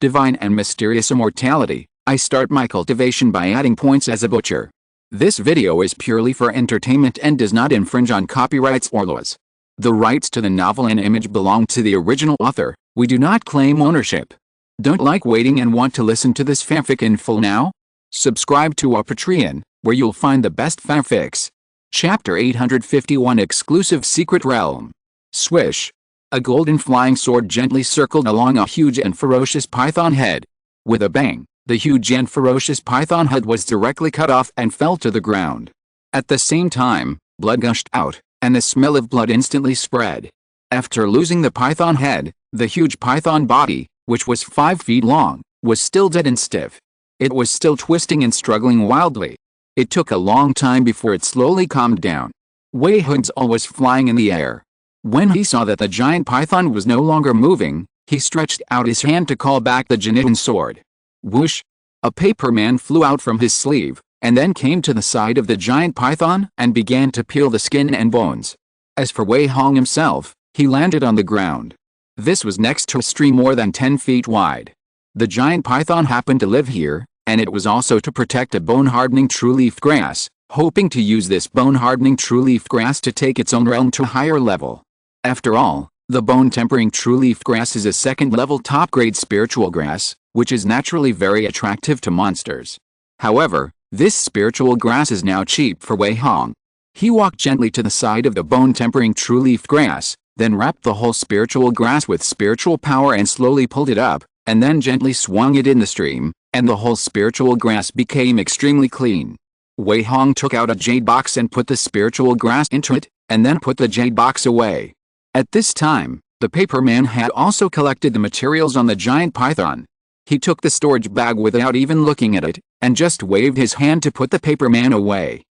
divine and mysterious immortality. I start my cultivation by adding points as a butcher. This video is purely for entertainment and does not infringe on copyrights or laws. The rights to the novel and image belong to the original author. We do not claim ownership. Don't like waiting and want to listen to this fanfic in full now? Subscribe to our Patreon, where you'll find the best fanfics. Chapter 851 Exclusive Secret Realm. Swish. A golden flying sword gently circled along a huge and ferocious python head. With a bang, the huge and ferocious python head was directly cut off and fell to the ground. At the same time, blood gushed out, and the smell of blood instantly spread. After losing the python head, the huge python body, which was 5 feet long, was still dead and stiff. It was still twisting and struggling wildly. It took a long time before it slowly calmed down. Wei Hong's eye was flying in the air. When he saw that the giant python was no longer moving, he stretched out his hand to call back the Jinitan sword. Whoosh! A paper man flew out from his sleeve, and then came to the side of the giant python and began to peel the skin and bones. As for Wei Hong himself, he landed on the ground. This was next to a stream more than 10 feet wide. The giant python happened to live here, and it was also to protect a bone-hardening true-leaf grass, hoping to use this bone-hardening true-leaf grass to take its own realm to a higher level. After all, the bone-tempering true-leaf grass is a second-level top-grade spiritual grass, which is naturally very attractive to monsters. However, this spiritual grass is now cheap for Wei Hong. He walked gently to the side of the bone-tempering true-leaf grass, then wrapped the whole spiritual grass with spiritual power and slowly pulled it up, and then gently swung it in the stream, and the whole spiritual grass became extremely clean. Wei Hong took out a jade box and put the spiritual grass into it, and then put the jade box away. At this time, the paper man had also collected the materials on the giant python. He took the storage bag without even looking at it, and just waved his hand to put the paper man away.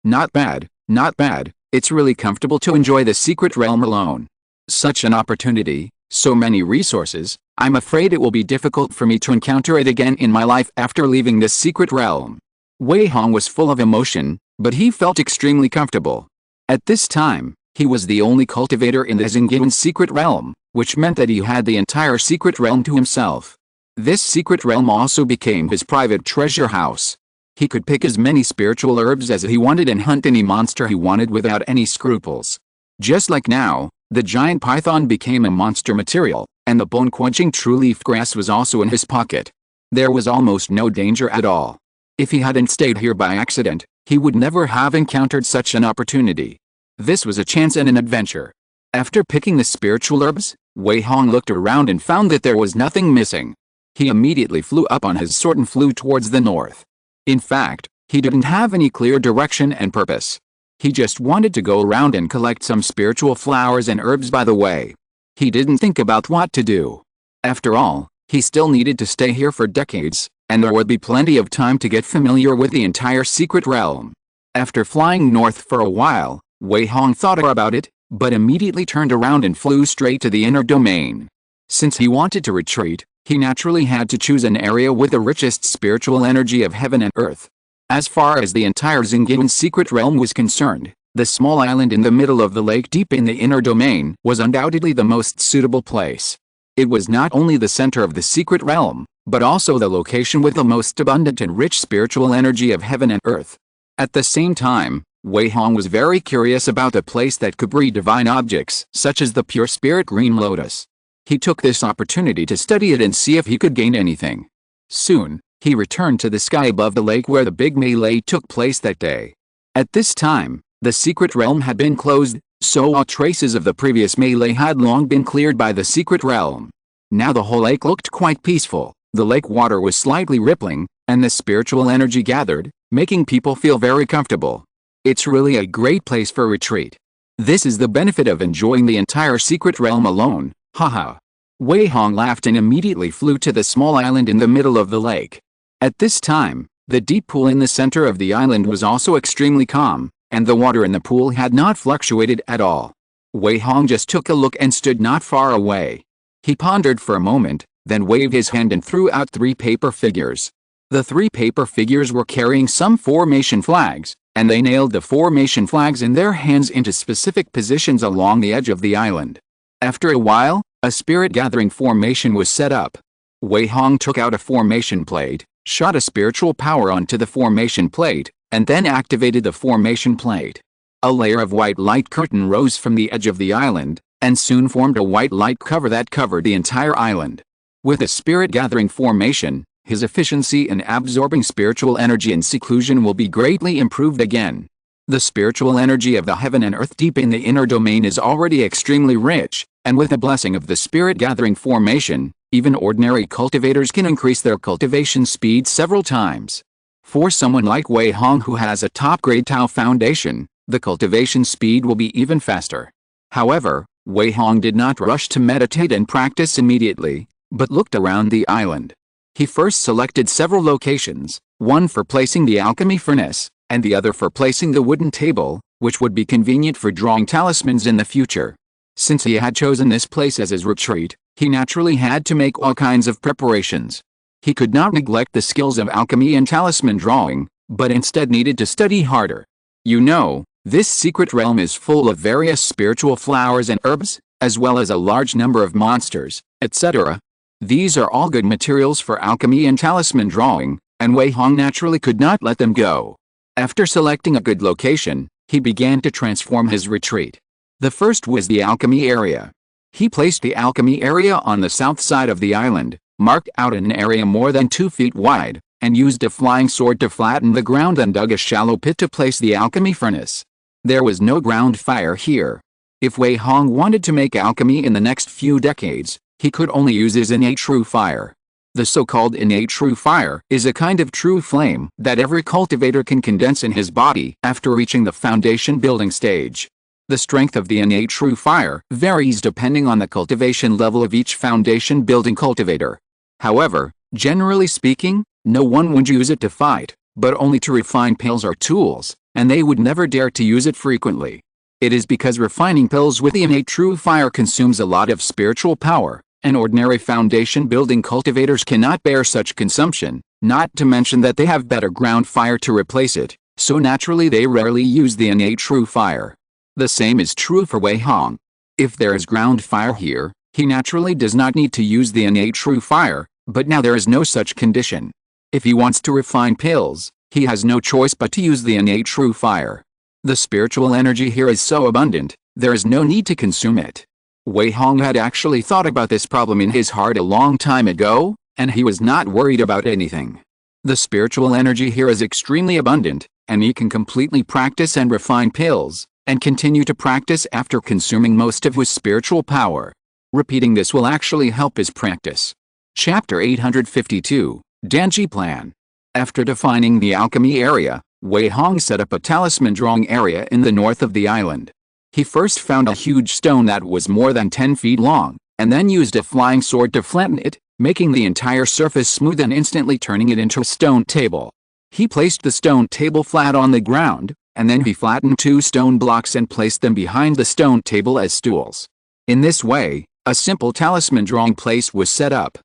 Not bad, not bad, it's really comfortable to enjoy the secret realm alone. Such an opportunity, so many resources, I'm afraid it will be difficult for me to encounter it again in my life after leaving this secret realm. Wei Hong was full of emotion, but he felt extremely comfortable. At this time, he was the only cultivator in the Zingian secret realm, which meant that he had the entire secret realm to himself. This secret realm also became his private treasure house. He could pick as many spiritual herbs as he wanted and hunt any monster he wanted without any scruples. Just like now, the giant python became a monster material, and the bone-quenching true-leaf grass was also in his pocket. There was almost no danger at all. If he hadn't stayed here by accident, he would never have encountered such an opportunity. This was a chance and an adventure. After picking the spiritual herbs, Wei Hong looked around and found that there was nothing missing. He immediately flew up on his sword and flew towards the north. In fact, he didn't have any clear direction and purpose. He just wanted to go around and collect some spiritual flowers and herbs by the way. He didn't think about what to do. After all, he still needed to stay here for decades, and there would be plenty of time to get familiar with the entire secret realm. After flying north for a while, Wei Hong thought about it, but immediately turned around and flew straight to the inner domain. Since he wanted to retreat, he naturally had to choose an area with the richest spiritual energy of heaven and earth. As far as the entire Zingian secret realm was concerned, the small island in the middle of the lake deep in the inner domain was undoubtedly the most suitable place. It was not only the center of the secret realm, but also the location with the most abundant and rich spiritual energy of heaven and earth. At the same time, Wei Hong was very curious about a place that could breed divine objects, such as the pure spirit green lotus. He took this opportunity to study it and see if he could gain anything. Soon, he returned to the sky above the lake where the big melee took place that day. At this time, the secret realm had been closed, so all traces of the previous melee had long been cleared by the secret realm. Now the whole lake looked quite peaceful, the lake water was slightly rippling, and the spiritual energy gathered, making people feel very comfortable. It's really a great place for retreat. This is the benefit of enjoying the entire secret realm alone, haha. Wei Hong laughed and immediately flew to the small island in the middle of the lake. At this time, the deep pool in the center of the island was also extremely calm, and the water in the pool had not fluctuated at all. Wei Hong just took a look and stood not far away. He pondered for a moment, then waved his hand and threw out 3 paper figures. The 3 paper figures were carrying some formation flags, and they nailed the formation flags in their hands into specific positions along the edge of the island. After a while, a spirit gathering formation was set up. Wei Hong took out a formation plate, shot a spiritual power onto the formation plate, and then activated the formation plate. A layer of white light curtain rose from the edge of the island, and soon formed a white light cover that covered the entire island. With the spirit gathering formation, his efficiency in absorbing spiritual energy and seclusion will be greatly improved again. The spiritual energy of the heaven and earth deep in the inner domain is already extremely rich, and with the blessing of the spirit gathering formation, even ordinary cultivators can increase their cultivation speed several times. For someone like Wei Hong who has a top-grade Tao foundation, the cultivation speed will be even faster. However, Wei Hong did not rush to meditate and practice immediately, but looked around the island. He first selected several locations, one for placing the alchemy furnace, and the other for placing the wooden table, which would be convenient for drawing talismans in the future. Since he had chosen this place as his retreat, he naturally had to make all kinds of preparations. He could not neglect the skills of alchemy and talisman drawing, but instead needed to study harder. You know, this secret realm is full of various spiritual flowers and herbs, as well as a large number of monsters, etc. These are all good materials for alchemy and talisman drawing, and Wei Hong naturally could not let them go. After selecting a good location, he began to transform his retreat. The first was the alchemy area. He placed the alchemy area on the south side of the island, marked out an area more than 2 feet wide, and used a flying sword to flatten the ground and dug a shallow pit to place the alchemy furnace. There was no ground fire here. If Wei Hong wanted to make alchemy in the next few decades, he could only use his innate true fire. The so-called innate true fire is a kind of true flame that every cultivator can condense in his body after reaching the foundation building stage. The strength of the innate true fire varies depending on the cultivation level of each foundation building cultivator. However, generally speaking, no one would use it to fight, but only to refine pills or tools, and they would never dare to use it frequently. It is because refining pills with the innate true fire consumes a lot of spiritual power, and ordinary foundation building cultivators cannot bear such consumption, not to mention that they have better ground fire to replace it, so naturally they rarely use the innate true fire. The same is true for Wei Hong. If there is ground fire here, he naturally does not need to use the innate true fire, but now there is no such condition. If he wants to refine pills, he has no choice but to use the innate true fire. The spiritual energy here is so abundant, there is no need to consume it. Wei Hong had actually thought about this problem in his heart a long time ago, and he was not worried about anything. The spiritual energy here is extremely abundant, and he can completely practice and refine pills, and continue to practice after consuming most of his spiritual power. Repeating this will actually help his practice. Chapter 852, Danji Plan. After defining the alchemy area, Wei Hong set up a talisman drawing area in the north of the island. He first found a huge stone that was more than 10 feet long, and then used a flying sword to flatten it, making the entire surface smooth and instantly turning it into a stone table. He placed the stone table flat on the ground, and then he flattened 2 stone blocks and placed them behind the stone table as stools. In this way, a simple talisman drawing place was set up.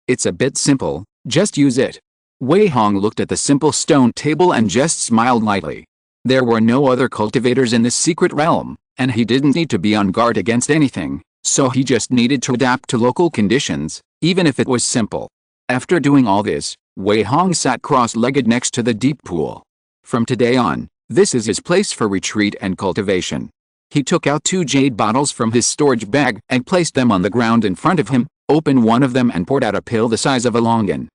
It's a bit simple, just use it. Wei Hong looked at the simple stone table and just smiled lightly. There were no other cultivators in this secret realm, and he didn't need to be on guard against anything, so he just needed to adapt to local conditions, even if it was simple. After doing all this, Wei Hong sat cross-legged next to the deep pool. From today on, this is his place for retreat and cultivation. He took out 2 jade bottles from his storage bag and placed them on the ground in front of him, opened one of them and poured out a pill the size of a longan.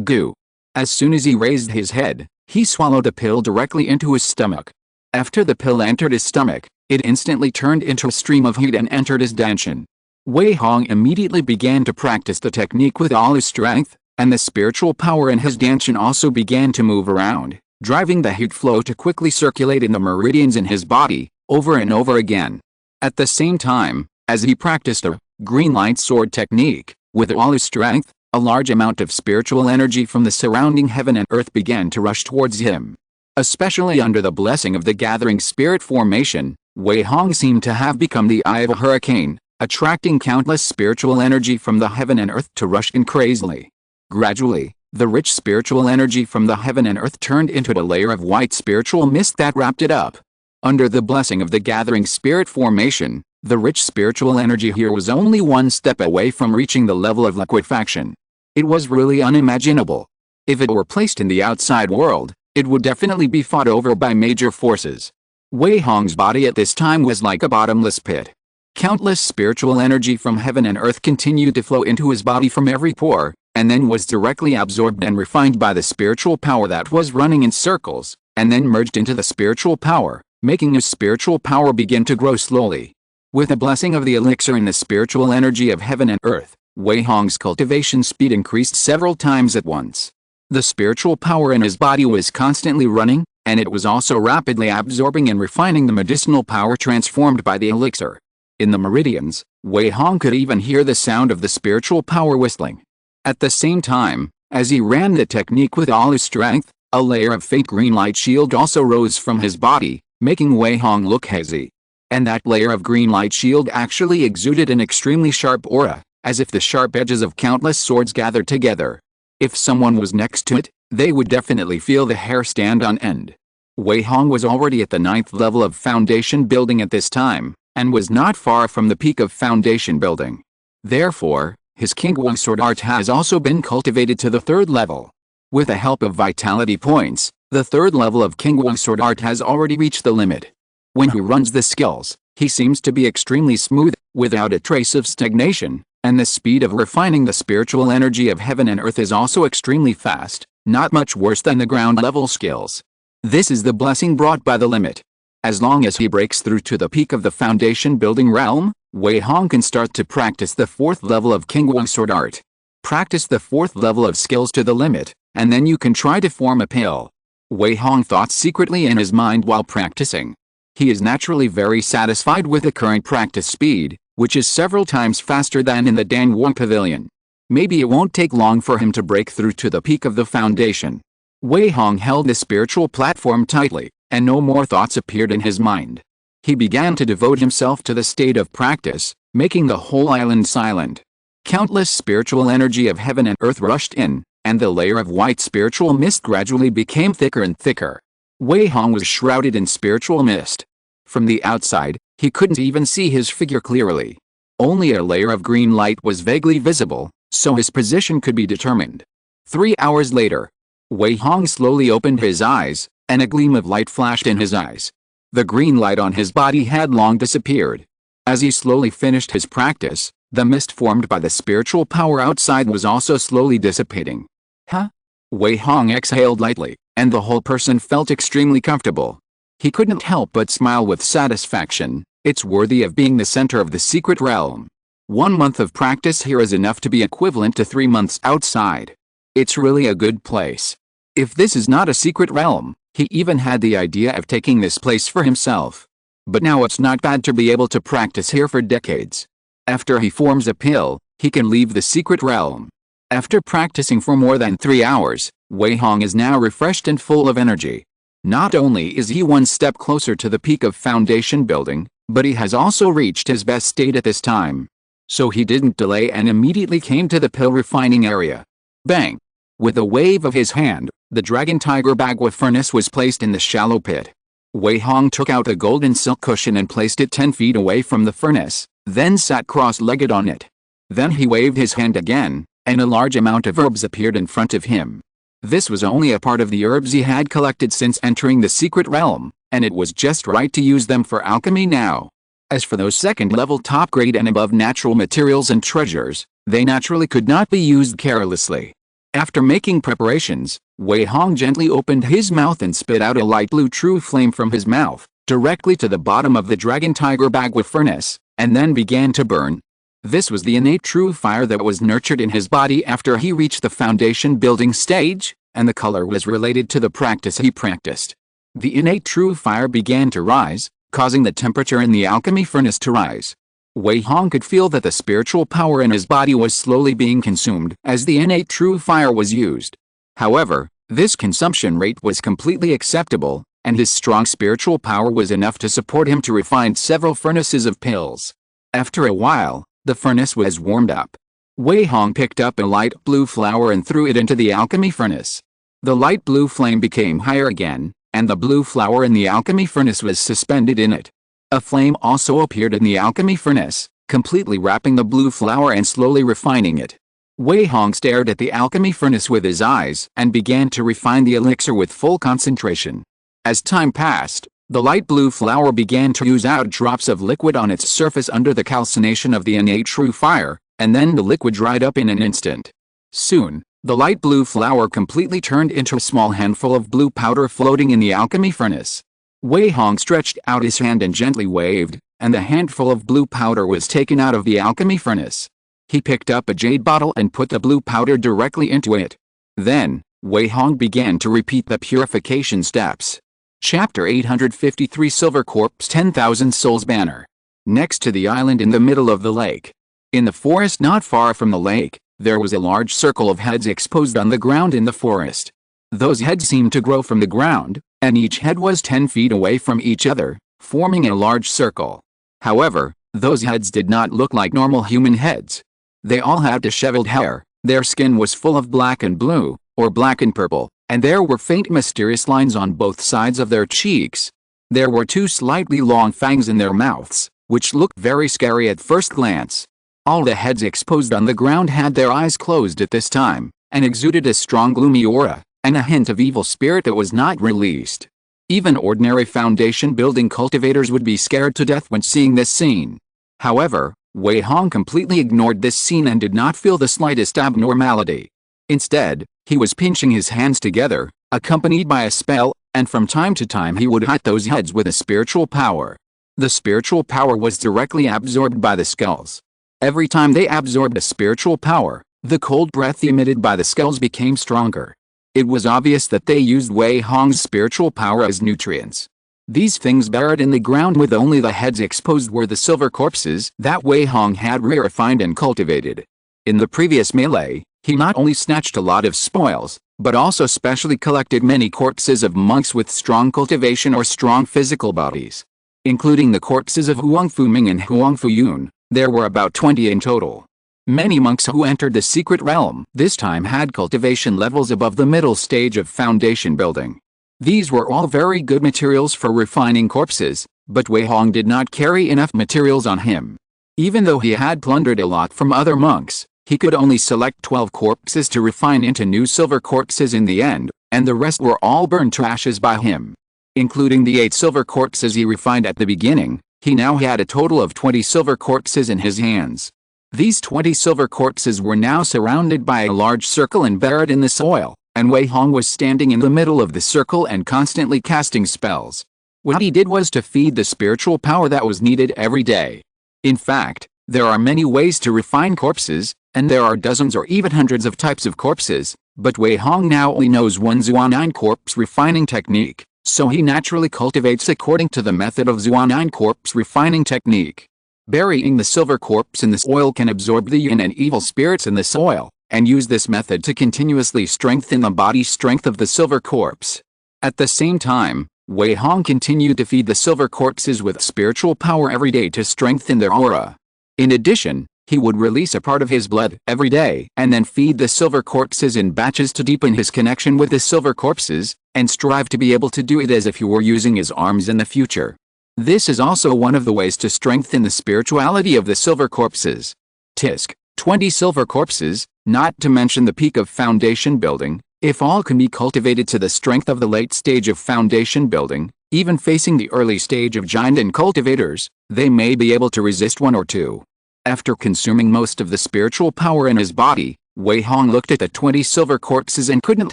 Goo. As soon as he raised his head, he swallowed the pill directly into his stomach. After the pill entered his stomach, it instantly turned into a stream of heat and entered his danshan. Wei Hong immediately began to practice the technique with all his strength, and the spiritual power in his danshan also began to move around, driving the heat flow to quickly circulate in the meridians in his body, over and over again. At the same time, as he practiced the green light sword technique, with all his strength, a large amount of spiritual energy from the surrounding heaven and earth began to rush towards him. Especially under the blessing of the gathering spirit formation, Wei Hong seemed to have become the eye of a hurricane, attracting countless spiritual energy from the heaven and earth to rush in crazily. Gradually, the rich spiritual energy from the heaven and earth turned into a layer of white spiritual mist that wrapped it up. Under the blessing of the gathering spirit formation, the rich spiritual energy here was only one step away from reaching the level of liquefaction. It was really unimaginable. If it were placed in the outside world, it would definitely be fought over by major forces. Wei Hong's body at this time was like a bottomless pit. Countless spiritual energy from heaven and earth continued to flow into his body from every pore, and then was directly absorbed and refined by the spiritual power that was running in circles, and then merged into the spiritual power, making his spiritual power begin to grow slowly. With the blessing of the elixir and the spiritual energy of heaven and earth, Wei Hong's cultivation speed increased several times at once. The spiritual power in his body was constantly running, and it was also rapidly absorbing and refining the medicinal power transformed by the elixir. In the meridians, Wei Hong could even hear the sound of the spiritual power whistling. At the same time, as he ran the technique with all his strength, a layer of faint green light shield also rose from his body, making Wei Hong look hazy. And that layer of green light shield actually exuded an extremely sharp aura, as if the sharp edges of countless swords gathered together. If someone was next to it, they would definitely feel the hair stand on end. Wei Hong was already at the 9th level of foundation building at this time, and was not far from the peak of foundation building. Therefore, his Qinguang sword art has also been cultivated to the 3rd level. With the help of vitality points, the 3rd level of Qinguang sword art has already reached the limit. When he runs the skills, he seems to be extremely smooth, without a trace of stagnation, and the speed of refining the spiritual energy of heaven and earth is also extremely fast, not much worse than the ground level skills. This is the blessing brought by the limit. As long as he breaks through to the peak of the foundation building realm, Wei Hong can start to practice the 4th level of Qinguang sword art. Practice the 4th level of skills to the limit, and then you can try to form a pill. Wei Hong thought secretly in his mind while practicing. He is naturally very satisfied with the current practice speed, which is several times faster than in the Danyuan Pavilion. Maybe it won't take long for him to break through to the peak of the foundation. Wei Hong held the spiritual platform tightly, and no more thoughts appeared in his mind. He began to devote himself to the state of practice, making the whole island silent. Countless spiritual energy of heaven and earth rushed in, and the layer of white spiritual mist gradually became thicker and thicker. Wei Hong was shrouded in spiritual mist. From the outside, he couldn't even see his figure clearly. Only a layer of green light was vaguely visible, so his position could be determined. 3 hours later, Wei Hong slowly opened his eyes, and a gleam of light flashed in his eyes. The green light on his body had long disappeared. As he slowly finished his practice, the mist formed by the spiritual power outside was also slowly dissipating. Huh? Wei Hong exhaled lightly, and the whole person felt extremely comfortable. He couldn't help but smile with satisfaction. It's worthy of being the center of the secret realm. 1 month of practice here is enough to be equivalent to 3 months outside. It's really a good place. If this is not a secret realm, he even had the idea of taking this place for himself. But now it's not bad to be able to practice here for decades. After he forms a pill, he can leave the secret realm. After practicing for more than 3 hours, Wei Hong is now refreshed and full of energy. Not only is he 1 step closer to the peak of foundation building, but he has also reached his best state at this time. So he didn't delay and immediately came to the pill refining area. Bang! With a wave of his hand, the dragon tiger bagua furnace was placed in the shallow pit. Wei Hong took out a golden silk cushion and placed it 10 feet away from the furnace, then sat cross-legged on it. Then he waved his hand again, and a large amount of herbs appeared in front of him. This was only a part of the herbs he had collected since entering the secret realm, and it was just right to use them for alchemy now. As for those second-level top-grade and above natural materials and treasures, they naturally could not be used carelessly. After making preparations, Wei Hong gently opened his mouth and spit out a light blue true flame from his mouth, directly to the bottom of the dragon tiger bagua furnace, and then began to burn. This was the innate true fire that was nurtured in his body after he reached the foundation building stage, and the color was related to the practice he practiced. The innate true fire began to rise, causing the temperature in the alchemy furnace to rise. Wei Hong could feel that the spiritual power in his body was slowly being consumed as the innate true fire was used. However, this consumption rate was completely acceptable, and his strong spiritual power was enough to support him to refine several furnaces of pills. After a while, the furnace was warmed up. Wei Hong picked up a light blue flower and threw it into the alchemy furnace. The light blue flame became higher again, and the blue flower in the alchemy furnace was suspended in it. A flame also appeared in the alchemy furnace, completely wrapping the blue flower and slowly refining it. Wei Hong stared at the alchemy furnace with his eyes and began to refine the elixir with full concentration. As time passed, the light blue flower began to ooze out drops of liquid on its surface under the calcination of the innate true fire, and then the liquid dried up in an instant. Soon, the light blue flower completely turned into a small handful of blue powder floating in the alchemy furnace. Wei Hong stretched out his hand and gently waved, and the handful of blue powder was taken out of the alchemy furnace. He picked up a jade bottle and put the blue powder directly into it. Then, Wei Hong began to repeat the purification steps. Chapter 853 Silver Corpse 10,000 Souls Banner. Next to the island in the middle of the lake. In the forest not far from the lake, there was a large circle of heads exposed on the ground in the forest. Those heads seemed to grow from the ground, and each head was 10 feet away from each other, forming a large circle. However, those heads did not look like normal human heads. They all had disheveled hair, their skin was full of black and blue, or black and purple, and there were faint mysterious lines on both sides of their cheeks. There were 2 slightly long fangs in their mouths, which looked very scary at first glance. All the heads exposed on the ground had their eyes closed at this time, and exuded a strong gloomy aura, and a hint of evil spirit that was not released. Even ordinary foundation building cultivators would be scared to death when seeing this scene. However, Wei Hong completely ignored this scene and did not feel the slightest abnormality. Instead, he was pinching his hands together, accompanied by a spell, and from time to time he would hit those heads with a spiritual power. The spiritual power was directly absorbed by the skulls. Every time they absorbed a spiritual power, the cold breath emitted by the skulls became stronger. It was obvious that they used Wei Hong's spiritual power as nutrients. These things buried in the ground with only the heads exposed were the silver corpses that Wei Hong had refined and cultivated. In the previous melee, he not only snatched a lot of spoils, but also specially collected many corpses of monks with strong cultivation or strong physical bodies. Including the corpses of Huang Fuming and Huang Fuyun, there were about 20 in total. Many monks who entered the secret realm this time had cultivation levels above the middle stage of foundation building. These were all very good materials for refining corpses, but Wei Hong did not carry enough materials on him. Even though he had plundered a lot from other monks, he could only select 12 corpses to refine into new silver corpses in the end, and the rest were all burned to ashes by him. Including the 8 silver corpses he refined at the beginning, he now had a total of 20 silver corpses in his hands. These 20 silver corpses were now surrounded by a large circle and buried in the soil, and Wei Hong was standing in the middle of the circle and constantly casting spells. What he did was to feed the spiritual power that was needed every day. In fact, there are many ways to refine corpses, and there are dozens or even hundreds of types of corpses, but Wei Hong now only knows one Zuanine corpse refining technique, so he naturally cultivates according to the method of Zuanine corpse refining technique. Burying the silver corpse in the soil can absorb the yin and evil spirits in the soil, and use this method to continuously strengthen the body strength of the silver corpse. At the same time, Wei Hong continued to feed the silver corpses with spiritual power every day to strengthen their aura. In addition, he would release a part of his blood every day and then feed the silver corpses in batches to deepen his connection with the silver corpses, and strive to be able to do it as if he were using his arms in the future. This is also one of the ways to strengthen the spirituality of the silver corpses. Tisk, 20 silver corpses, not to mention the peak of foundation building, if all can be cultivated to the strength of the late stage of foundation building, even facing the early stage of giant and cultivators, they may be able to resist 1 or 2. After consuming most of the spiritual power in his body, Wei Hong looked at the 20 silver corpses and couldn't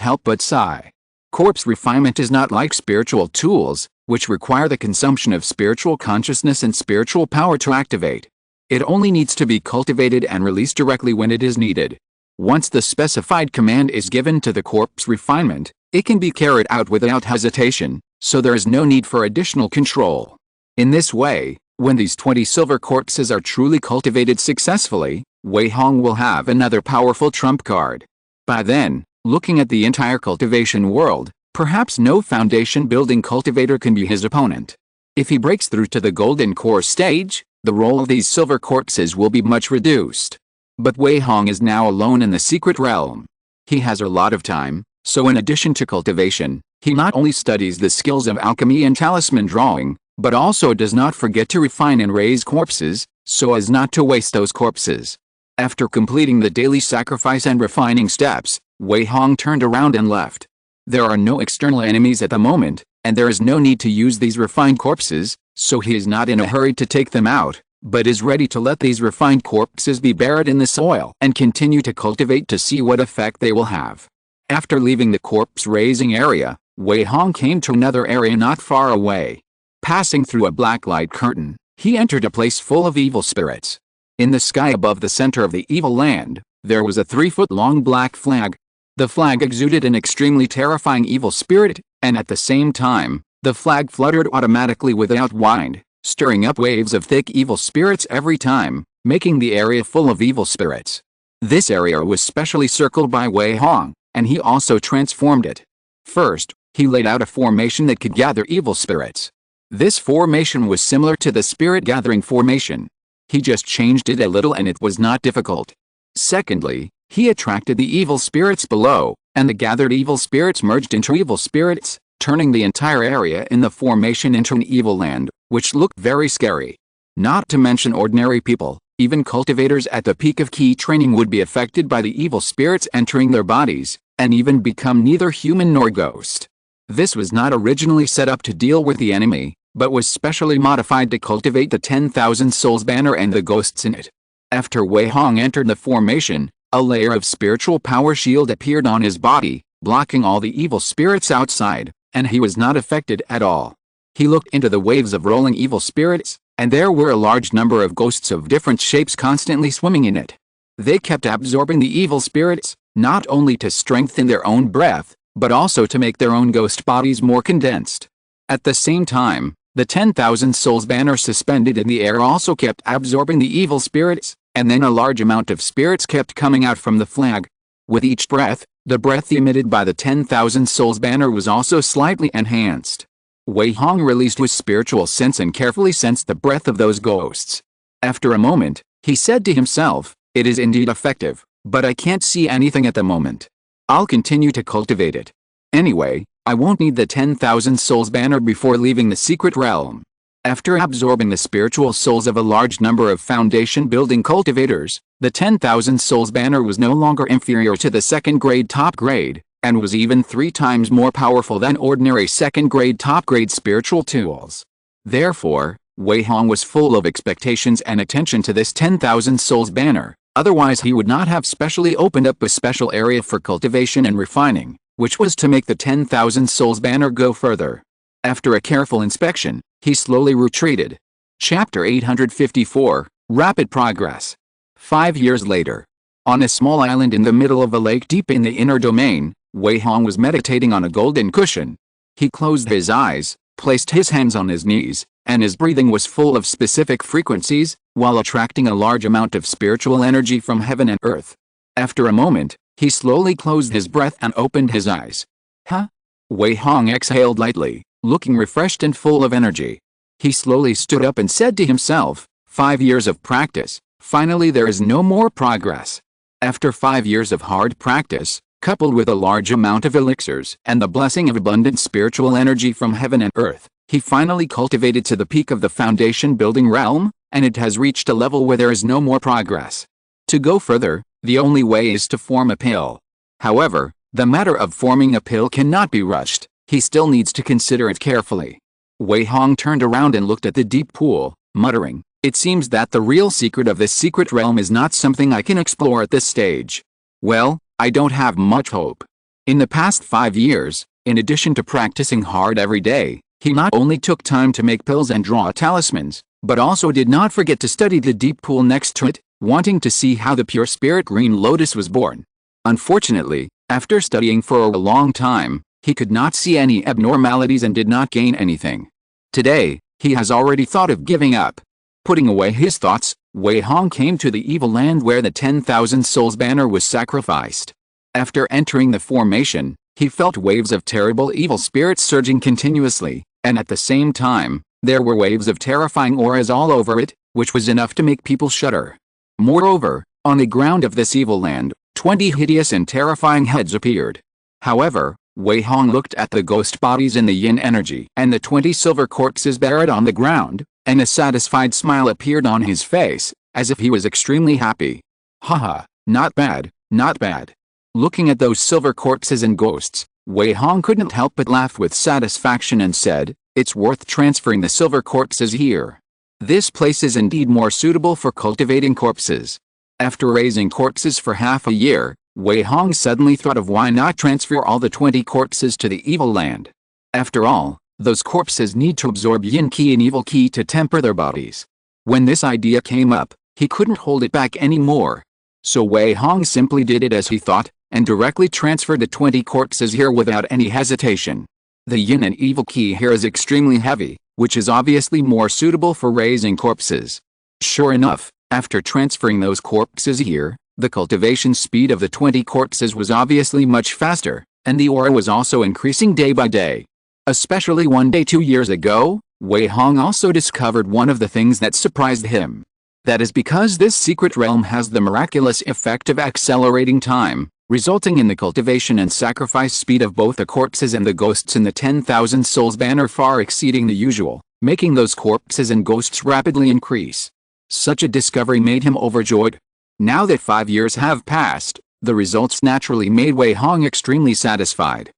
help but sigh. Corpse refinement is not like spiritual tools, which require the consumption of spiritual consciousness and spiritual power to activate. It only needs to be cultivated and released directly when it is needed. Once the specified command is given to the corpse refinement, it can be carried out without hesitation, so there is no need for additional control. In this way, when these 20 silver corpses are truly cultivated successfully, Wei Hong will have another powerful trump card. By then, looking at the entire cultivation world, perhaps no foundation building cultivator can be his opponent. If he breaks through to the golden core stage, the role of these silver corpses will be much reduced. But Wei Hong is now alone in the secret realm. He has a lot of time, so in addition to cultivation, he not only studies the skills of alchemy and talisman drawing, but also does not forget to refine and raise corpses, so as not to waste those corpses. After completing the daily sacrifice and refining steps, Wei Hong turned around and left. There are no external enemies at the moment, and there is no need to use these refined corpses, so he is not in a hurry to take them out, but is ready to let these refined corpses be buried in the soil and continue to cultivate to see what effect they will have. After leaving the corpse-raising area, Wei Hong came to another area not far away. Passing through a black light curtain, he entered a place full of evil spirits. In the sky above the center of the evil land, there was a 3-foot-long black flag. The flag exuded an extremely terrifying evil spirit, and at the same time, the flag fluttered automatically without wind, stirring up waves of thick evil spirits every time, making the area full of evil spirits. This area was specially circled by Wei Hong, and he also transformed it. First, he laid out a formation that could gather evil spirits. This formation was similar to the spirit gathering formation. He just changed it a little and it was not difficult. Secondly, he attracted the evil spirits below, and the gathered evil spirits merged into evil spirits, turning the entire area in the formation into an evil land, which looked very scary. Not to mention ordinary people, even cultivators at the peak of key training would be affected by the evil spirits entering their bodies, and even become neither human nor ghost. This was not originally set up to deal with the enemy, but was specially modified to cultivate the 10,000 souls banner and the ghosts in it. After Wei Hong entered the formation, a layer of spiritual power shield appeared on his body, blocking all the evil spirits outside, and he was not affected at all. He looked into the waves of rolling evil spirits, and there were a large number of ghosts of different shapes constantly swimming in it. They kept absorbing the evil spirits, not only to strengthen their own breath, but also to make their own ghost bodies more condensed. At the same time, the 10,000 souls banner suspended in the air also kept absorbing the evil spirits, and then a large amount of spirits kept coming out from the flag. With each breath, the breath emitted by the 10,000 souls banner was also slightly enhanced. Wei Hong released his spiritual sense and carefully sensed the breath of those ghosts. After a moment, he said to himself, "It is indeed effective, but I can't see anything at the moment. I'll continue to cultivate it. Anyway, I won't need the 10,000 souls banner before leaving the secret realm." After absorbing the spiritual souls of a large number of foundation-building cultivators, the 10,000 souls banner was no longer inferior to the second-grade top grade, and was even 3 times more powerful than ordinary second-grade top-grade spiritual tools. Therefore, Wei Hong was full of expectations and attention to this 10,000 souls banner, otherwise he would not have specially opened up a special area for cultivation and refining, which was to make the 10,000 souls banner go further. After a careful inspection, he slowly retreated. Chapter 854, Rapid Progress. 5 years later. On a small island in the middle of a lake deep in the inner domain, Wei Hong was meditating on a golden cushion. He closed his eyes, placed his hands on his knees, and his breathing was full of specific frequencies, while attracting a large amount of spiritual energy from heaven and earth. After a moment, he slowly closed his breath and opened his eyes. Huh? Wei Hong exhaled lightly, looking refreshed and full of energy. He slowly stood up and said to himself, 5 years of practice, finally there is no more progress. After 5 years of hard practice, coupled with a large amount of elixirs and the blessing of abundant spiritual energy from heaven and earth, he finally cultivated to the peak of the foundation building realm, and it has reached a level where there is no more progress. To go further, the only way is to form a pill. However, the matter of forming a pill cannot be rushed. He still needs to consider it carefully. Wei Hong turned around and looked at the deep pool, muttering, "It seems that the real secret of this secret realm is not something I can explore at this stage. Well, I don't have much hope." In the past 5 years, in addition to practicing hard every day, he not only took time to make pills and draw talismans, but also did not forget to study the deep pool next to it, wanting to see how the pure spirit green lotus was born. Unfortunately, after studying for a long time, he could not see any abnormalities and did not gain anything. Today, he has already thought of giving up. Putting away his thoughts, Wei Hong came to the evil land where the 10,000 souls banner was sacrificed. After entering the formation, he felt waves of terrible evil spirits surging continuously, and at the same time, there were waves of terrifying auras all over it, which was enough to make people shudder. Moreover, on the ground of this evil land, 20 hideous and terrifying heads appeared. However, Wei Hong looked at the ghost bodies in the yin energy and the 20 silver corpses buried on the ground, and a satisfied smile appeared on his face, as if he was extremely happy. Haha, not bad, not bad. Looking at those silver corpses and ghosts, Wei Hong couldn't help but laugh with satisfaction and said, "It's worth transferring the silver corpses here. This place is indeed more suitable for cultivating corpses." After raising corpses for half a year, Wei Hong suddenly thought of why not transfer all the 20 corpses to the evil land. After all, those corpses need to absorb yin qi and evil qi to temper their bodies. When this idea came up, he couldn't hold it back anymore. So Wei Hong simply did it as he thought, and directly transferred the 20 corpses here without any hesitation. The yin and evil qi here is extremely heavy, which is obviously more suitable for raising corpses. Sure enough, after transferring those corpses here, the cultivation speed of the 20 corpses was obviously much faster, and the aura was also increasing day by day. Especially one day 2 years ago, Wei Hong also discovered one of the things that surprised him. That is because this secret realm has the miraculous effect of accelerating time, resulting in the cultivation and sacrifice speed of both the corpses and the ghosts in the 10,000 souls banner far exceeding the usual, making those corpses and ghosts rapidly increase. Such a discovery made him overjoyed. Now that 5 years have passed, the results naturally made Wei Hong extremely satisfied.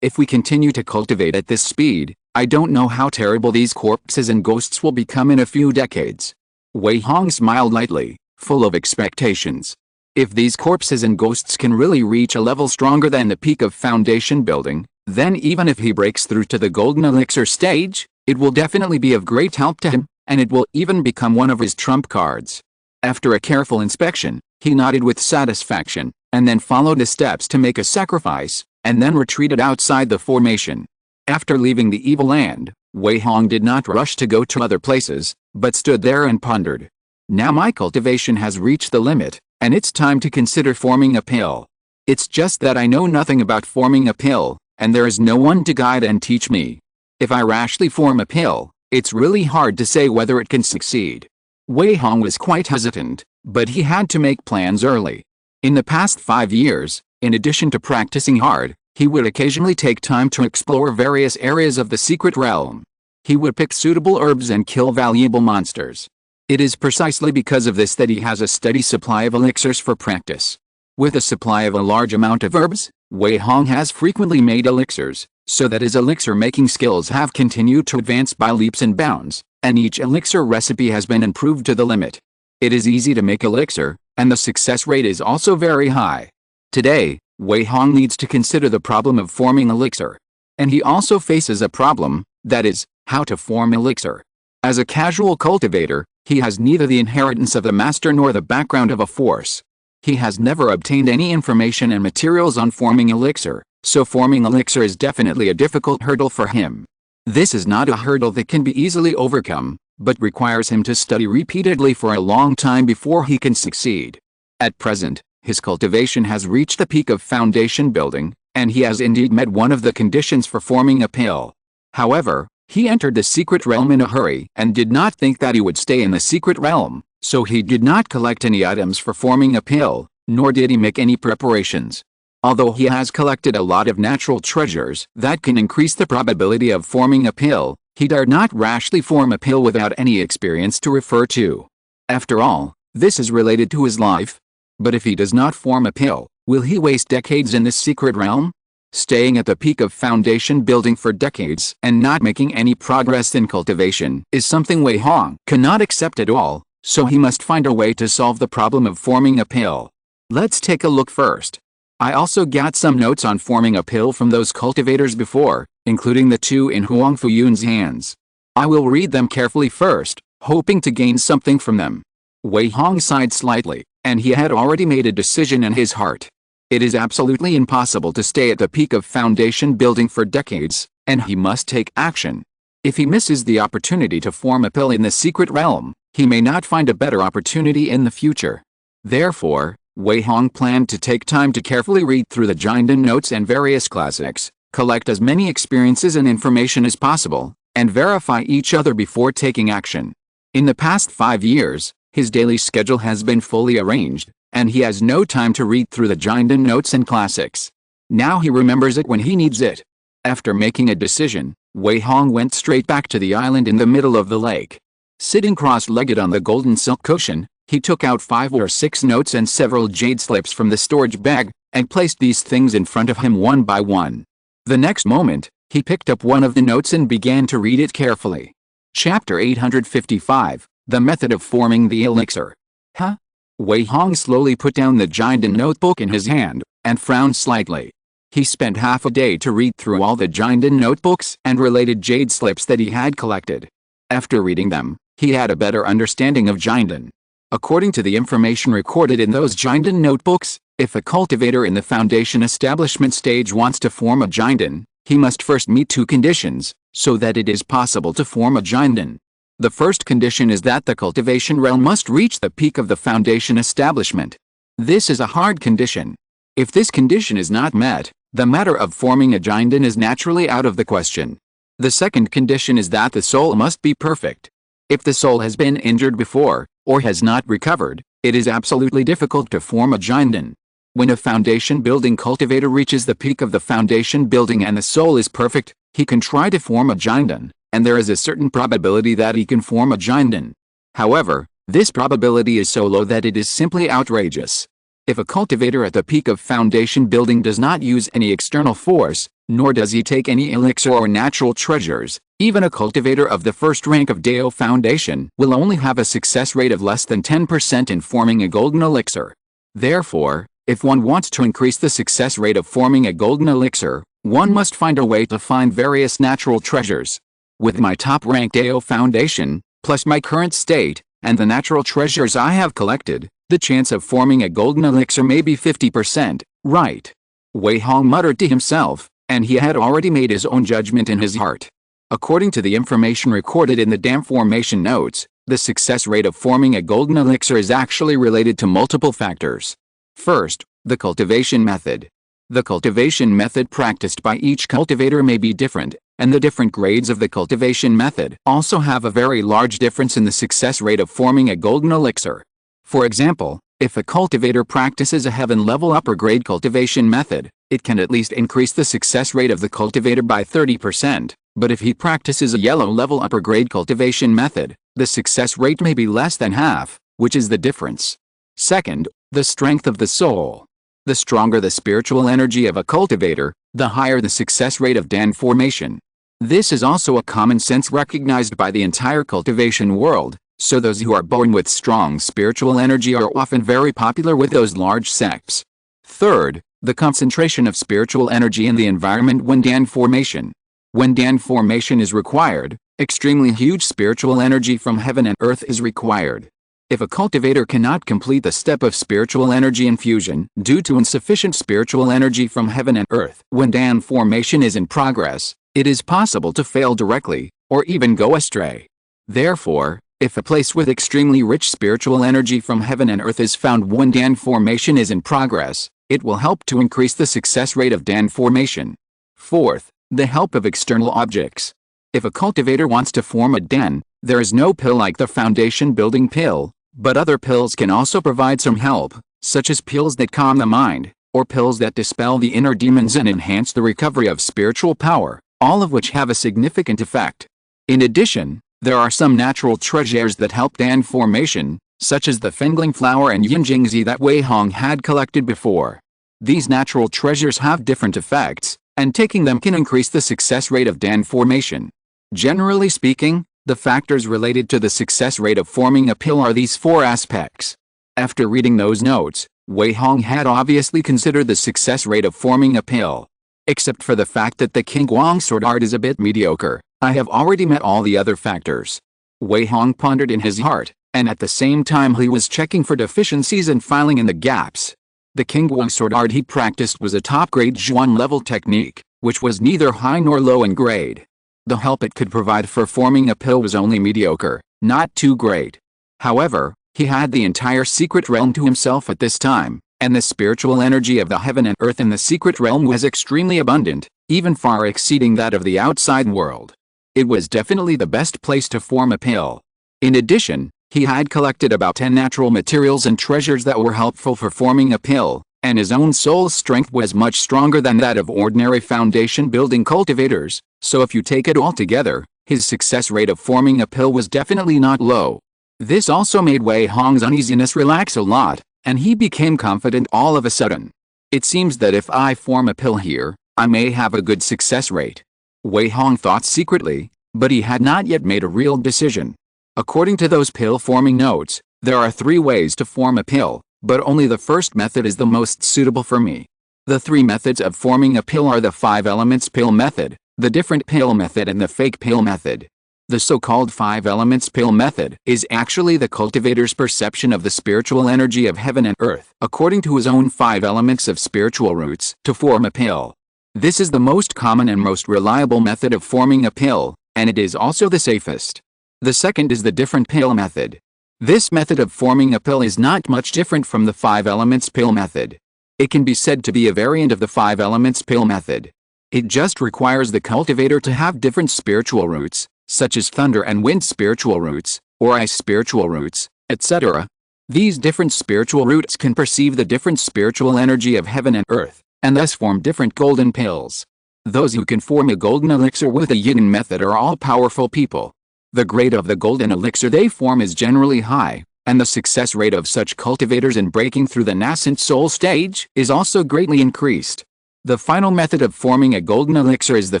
If we continue to cultivate at this speed, I don't know how terrible these corpses and ghosts will become in a few decades. Wei Hong smiled lightly, full of expectations. If these corpses and ghosts can really reach a level stronger than the peak of foundation building, then even if he breaks through to the golden elixir stage, it will definitely be of great help to him, and it will even become one of his trump cards. After a careful inspection, he nodded with satisfaction, and then followed the steps to make a sacrifice, and then retreated outside the formation. After leaving the evil land, Wei Hong did not rush to go to other places, but stood there and pondered. Now my cultivation has reached the limit, and it's time to consider forming a pill. It's just that I know nothing about forming a pill, and there is no one to guide and teach me. If I rashly form a pill, it's really hard to say whether it can succeed. Wei Hong was quite hesitant, but he had to make plans early. In the past 5 years, in addition to practicing hard, he would occasionally take time to explore various areas of the secret realm. He would pick suitable herbs and kill valuable monsters. It is precisely because of this that he has a steady supply of elixirs for practice. With a supply of a large amount of herbs, Wei Hong has frequently made elixirs, so that his elixir-making skills have continued to advance by leaps and bounds, and each elixir recipe has been improved to the limit. It is easy to make elixir, and the success rate is also very high. Today, Wei Hong needs to consider the problem of forming elixir. And he also faces a problem, that is, how to form elixir. As a casual cultivator, he has neither the inheritance of the master nor the background of a force. He has never obtained any information and materials on forming elixir, so forming elixir is definitely a difficult hurdle for him. This is not a hurdle that can be easily overcome, but requires him to study repeatedly for a long time before he can succeed. At present, his cultivation has reached the peak of foundation building, and he has indeed met one of the conditions for forming a pill. However, he entered the secret realm in a hurry and did not think that he would stay in the secret realm, so he did not collect any items for forming a pill, nor did he make any preparations. Although he has collected a lot of natural treasures that can increase the probability of forming a pill, he dared not rashly form a pill without any experience to refer to. After all, this is related to his life. But if he does not form a pill, will he waste decades in this secret realm? Staying at the peak of foundation building for decades and not making any progress in cultivation is something Wei Hong cannot accept at all, so he must find a way to solve the problem of forming a pill. Let's take a look first. I also got some notes on forming a pill from those cultivators before, including the 2 in Huang Fuyun's hands. I will read them carefully first, hoping to gain something from them. Wei Hong sighed slightly, and he had already made a decision in his heart. It is absolutely impossible to stay at the peak of foundation building for decades, and he must take action. If he misses the opportunity to form a pill in the secret realm, he may not find a better opportunity in the future. Therefore, Wei Hong planned to take time to carefully read through the Jinden notes and various classics, collect as many experiences and information as possible, and verify each other before taking action. In the past 5 years, his daily schedule has been fully arranged, and he has no time to read through the Jinden notes and classics. Now he remembers it when he needs it. After making a decision, Wei Hong went straight back to the island in the middle of the lake. Sitting cross-legged on the golden silk cushion, He took out 5 or 6 notes and several jade slips from the storage bag, and placed these things in front of him one by one. The next moment, he picked up one of the notes and began to read it carefully. Chapter 855, The Method of Forming the Elixir. Huh? Wei Hong slowly put down the giant notebook in his hand, and frowned slightly. He spent half a day to read through all the giant notebooks and related jade slips that he had collected. After reading them, he had a better understanding of Jinden. According to the information recorded in those Jinden notebooks, if a cultivator in the foundation establishment stage wants to form a Jinden, he must first meet 2 conditions, so that it is possible to form a Jinden. The first condition is that the cultivation realm must reach the peak of the foundation establishment. This is a hard condition. If this condition is not met, the matter of forming a Jinden is naturally out of the question. The second condition is that the soul must be perfect. If the soul has been injured before, or has not recovered, it is absolutely difficult to form a Jinden. When a foundation building cultivator reaches the peak of the foundation building and the soul is perfect, he can try to form a Jinden, and there is a certain probability that he can form a Jinden. However, this probability is so low that it is simply outrageous. If a cultivator at the peak of foundation building does not use any external force, nor does he take any elixir or natural treasures, even a cultivator of the first rank of Dao Foundation will only have a success rate of less than 10% in forming a golden elixir. Therefore, if one wants to increase the success rate of forming a golden elixir, one must find a way to find various natural treasures. With my top-ranked Dao Foundation, plus my current state, and the natural treasures I have collected, the chance of forming a golden elixir may be 50%, right? Wei Hong muttered to himself, and he had already made his own judgment in his heart. According to the information recorded in the dam formation notes, the success rate of forming a golden elixir is actually related to multiple factors. First, the cultivation method. The cultivation method practiced by each cultivator may be different, and the different grades of the cultivation method also have a very large difference in the success rate of forming a golden elixir. For example, if a cultivator practices a heaven-level upper-grade cultivation method, it can at least increase the success rate of the cultivator by 30%, but if he practices a yellow-level upper-grade cultivation method, the success rate may be less than half, which is the difference. Second, the strength of the soul. The stronger the spiritual energy of a cultivator, the higher the success rate of Dan formation. This is also a common sense recognized by the entire cultivation world, so those who are born with strong spiritual energy are often very popular with those large sects. Third, the concentration of spiritual energy in the environment when Dan formation. When Dan formation is required, extremely huge spiritual energy from heaven and earth is required. If a cultivator cannot complete the step of spiritual energy infusion due to insufficient spiritual energy from heaven and earth when Dan formation is in progress, it is possible to fail directly, or even go astray. Therefore, if a place with extremely rich spiritual energy from heaven and earth is found when Dan formation is in progress, it will help to increase the success rate of Dan formation. Fourth, the help of external objects. If a cultivator wants to form a den, there is no pill like the foundation building pill, but other pills can also provide some help, such as pills that calm the mind, or pills that dispel the inner demons and enhance the recovery of spiritual power, all of which have a significant effect. In addition, there are some natural treasures that help Dan formation, such as the Fengling flower and Yinjingzi that Wei Hong had collected before. These natural treasures have different effects, and taking them can increase the success rate of Dan formation. Generally speaking, the factors related to the success rate of forming a pill are these 4 aspects. After reading those notes, Wei Hong had obviously considered the success rate of forming a pill. Except for the fact that the King Guang sword art is a bit mediocre, I have already met all the other factors. Wei Hong pondered in his heart, and at the same time he was checking for deficiencies and filing in the gaps. The King Guang sword art he practiced was a top-grade Zhuan level technique, which was neither high nor low in grade. The help it could provide for forming a pill was only mediocre, not too great. However, he had the entire secret realm to himself at this time, and the spiritual energy of the heaven and earth in the secret realm was extremely abundant, even far exceeding that of the outside world. It was definitely the best place to form a pill. In addition, he had collected about 10 natural materials and treasures that were helpful for forming a pill, and his own soul's strength was much stronger than that of ordinary foundation building cultivators, so if you take it all together, his success rate of forming a pill was definitely not low. This also made Wei Hong's uneasiness relax a lot, and he became confident all of a sudden. It seems that if I form a pill here, I may have a good success rate. Wei Hong thought secretly, but he had not yet made a real decision. According to those pill-forming notes, there are 3 ways to form a pill, but only the first method is the most suitable for me. The 3 methods of forming a pill are the 5 elements pill method, the different pill method and the fake pill method. The so-called 5 elements pill method is actually the cultivator's perception of the spiritual energy of heaven and earth according to his own 5 elements of spiritual roots to form a pill. This is the most common and most reliable method of forming a pill, and it is also the safest. The second is the different pill method. This method of forming a pill is not much different from the 5 elements pill method. It can be said to be a variant of the 5 elements pill method. It just requires the cultivator to have different spiritual roots, such as thunder and wind spiritual roots, or ice spiritual roots, etc. These different spiritual roots can perceive the different spiritual energy of heaven and earth, and thus form different golden pills. Those who can form a golden elixir with a yin method are all powerful people. The grade of the golden elixir they form is generally high, and the success rate of such cultivators in breaking through the nascent soul stage is also greatly increased. The final method of forming a golden elixir is the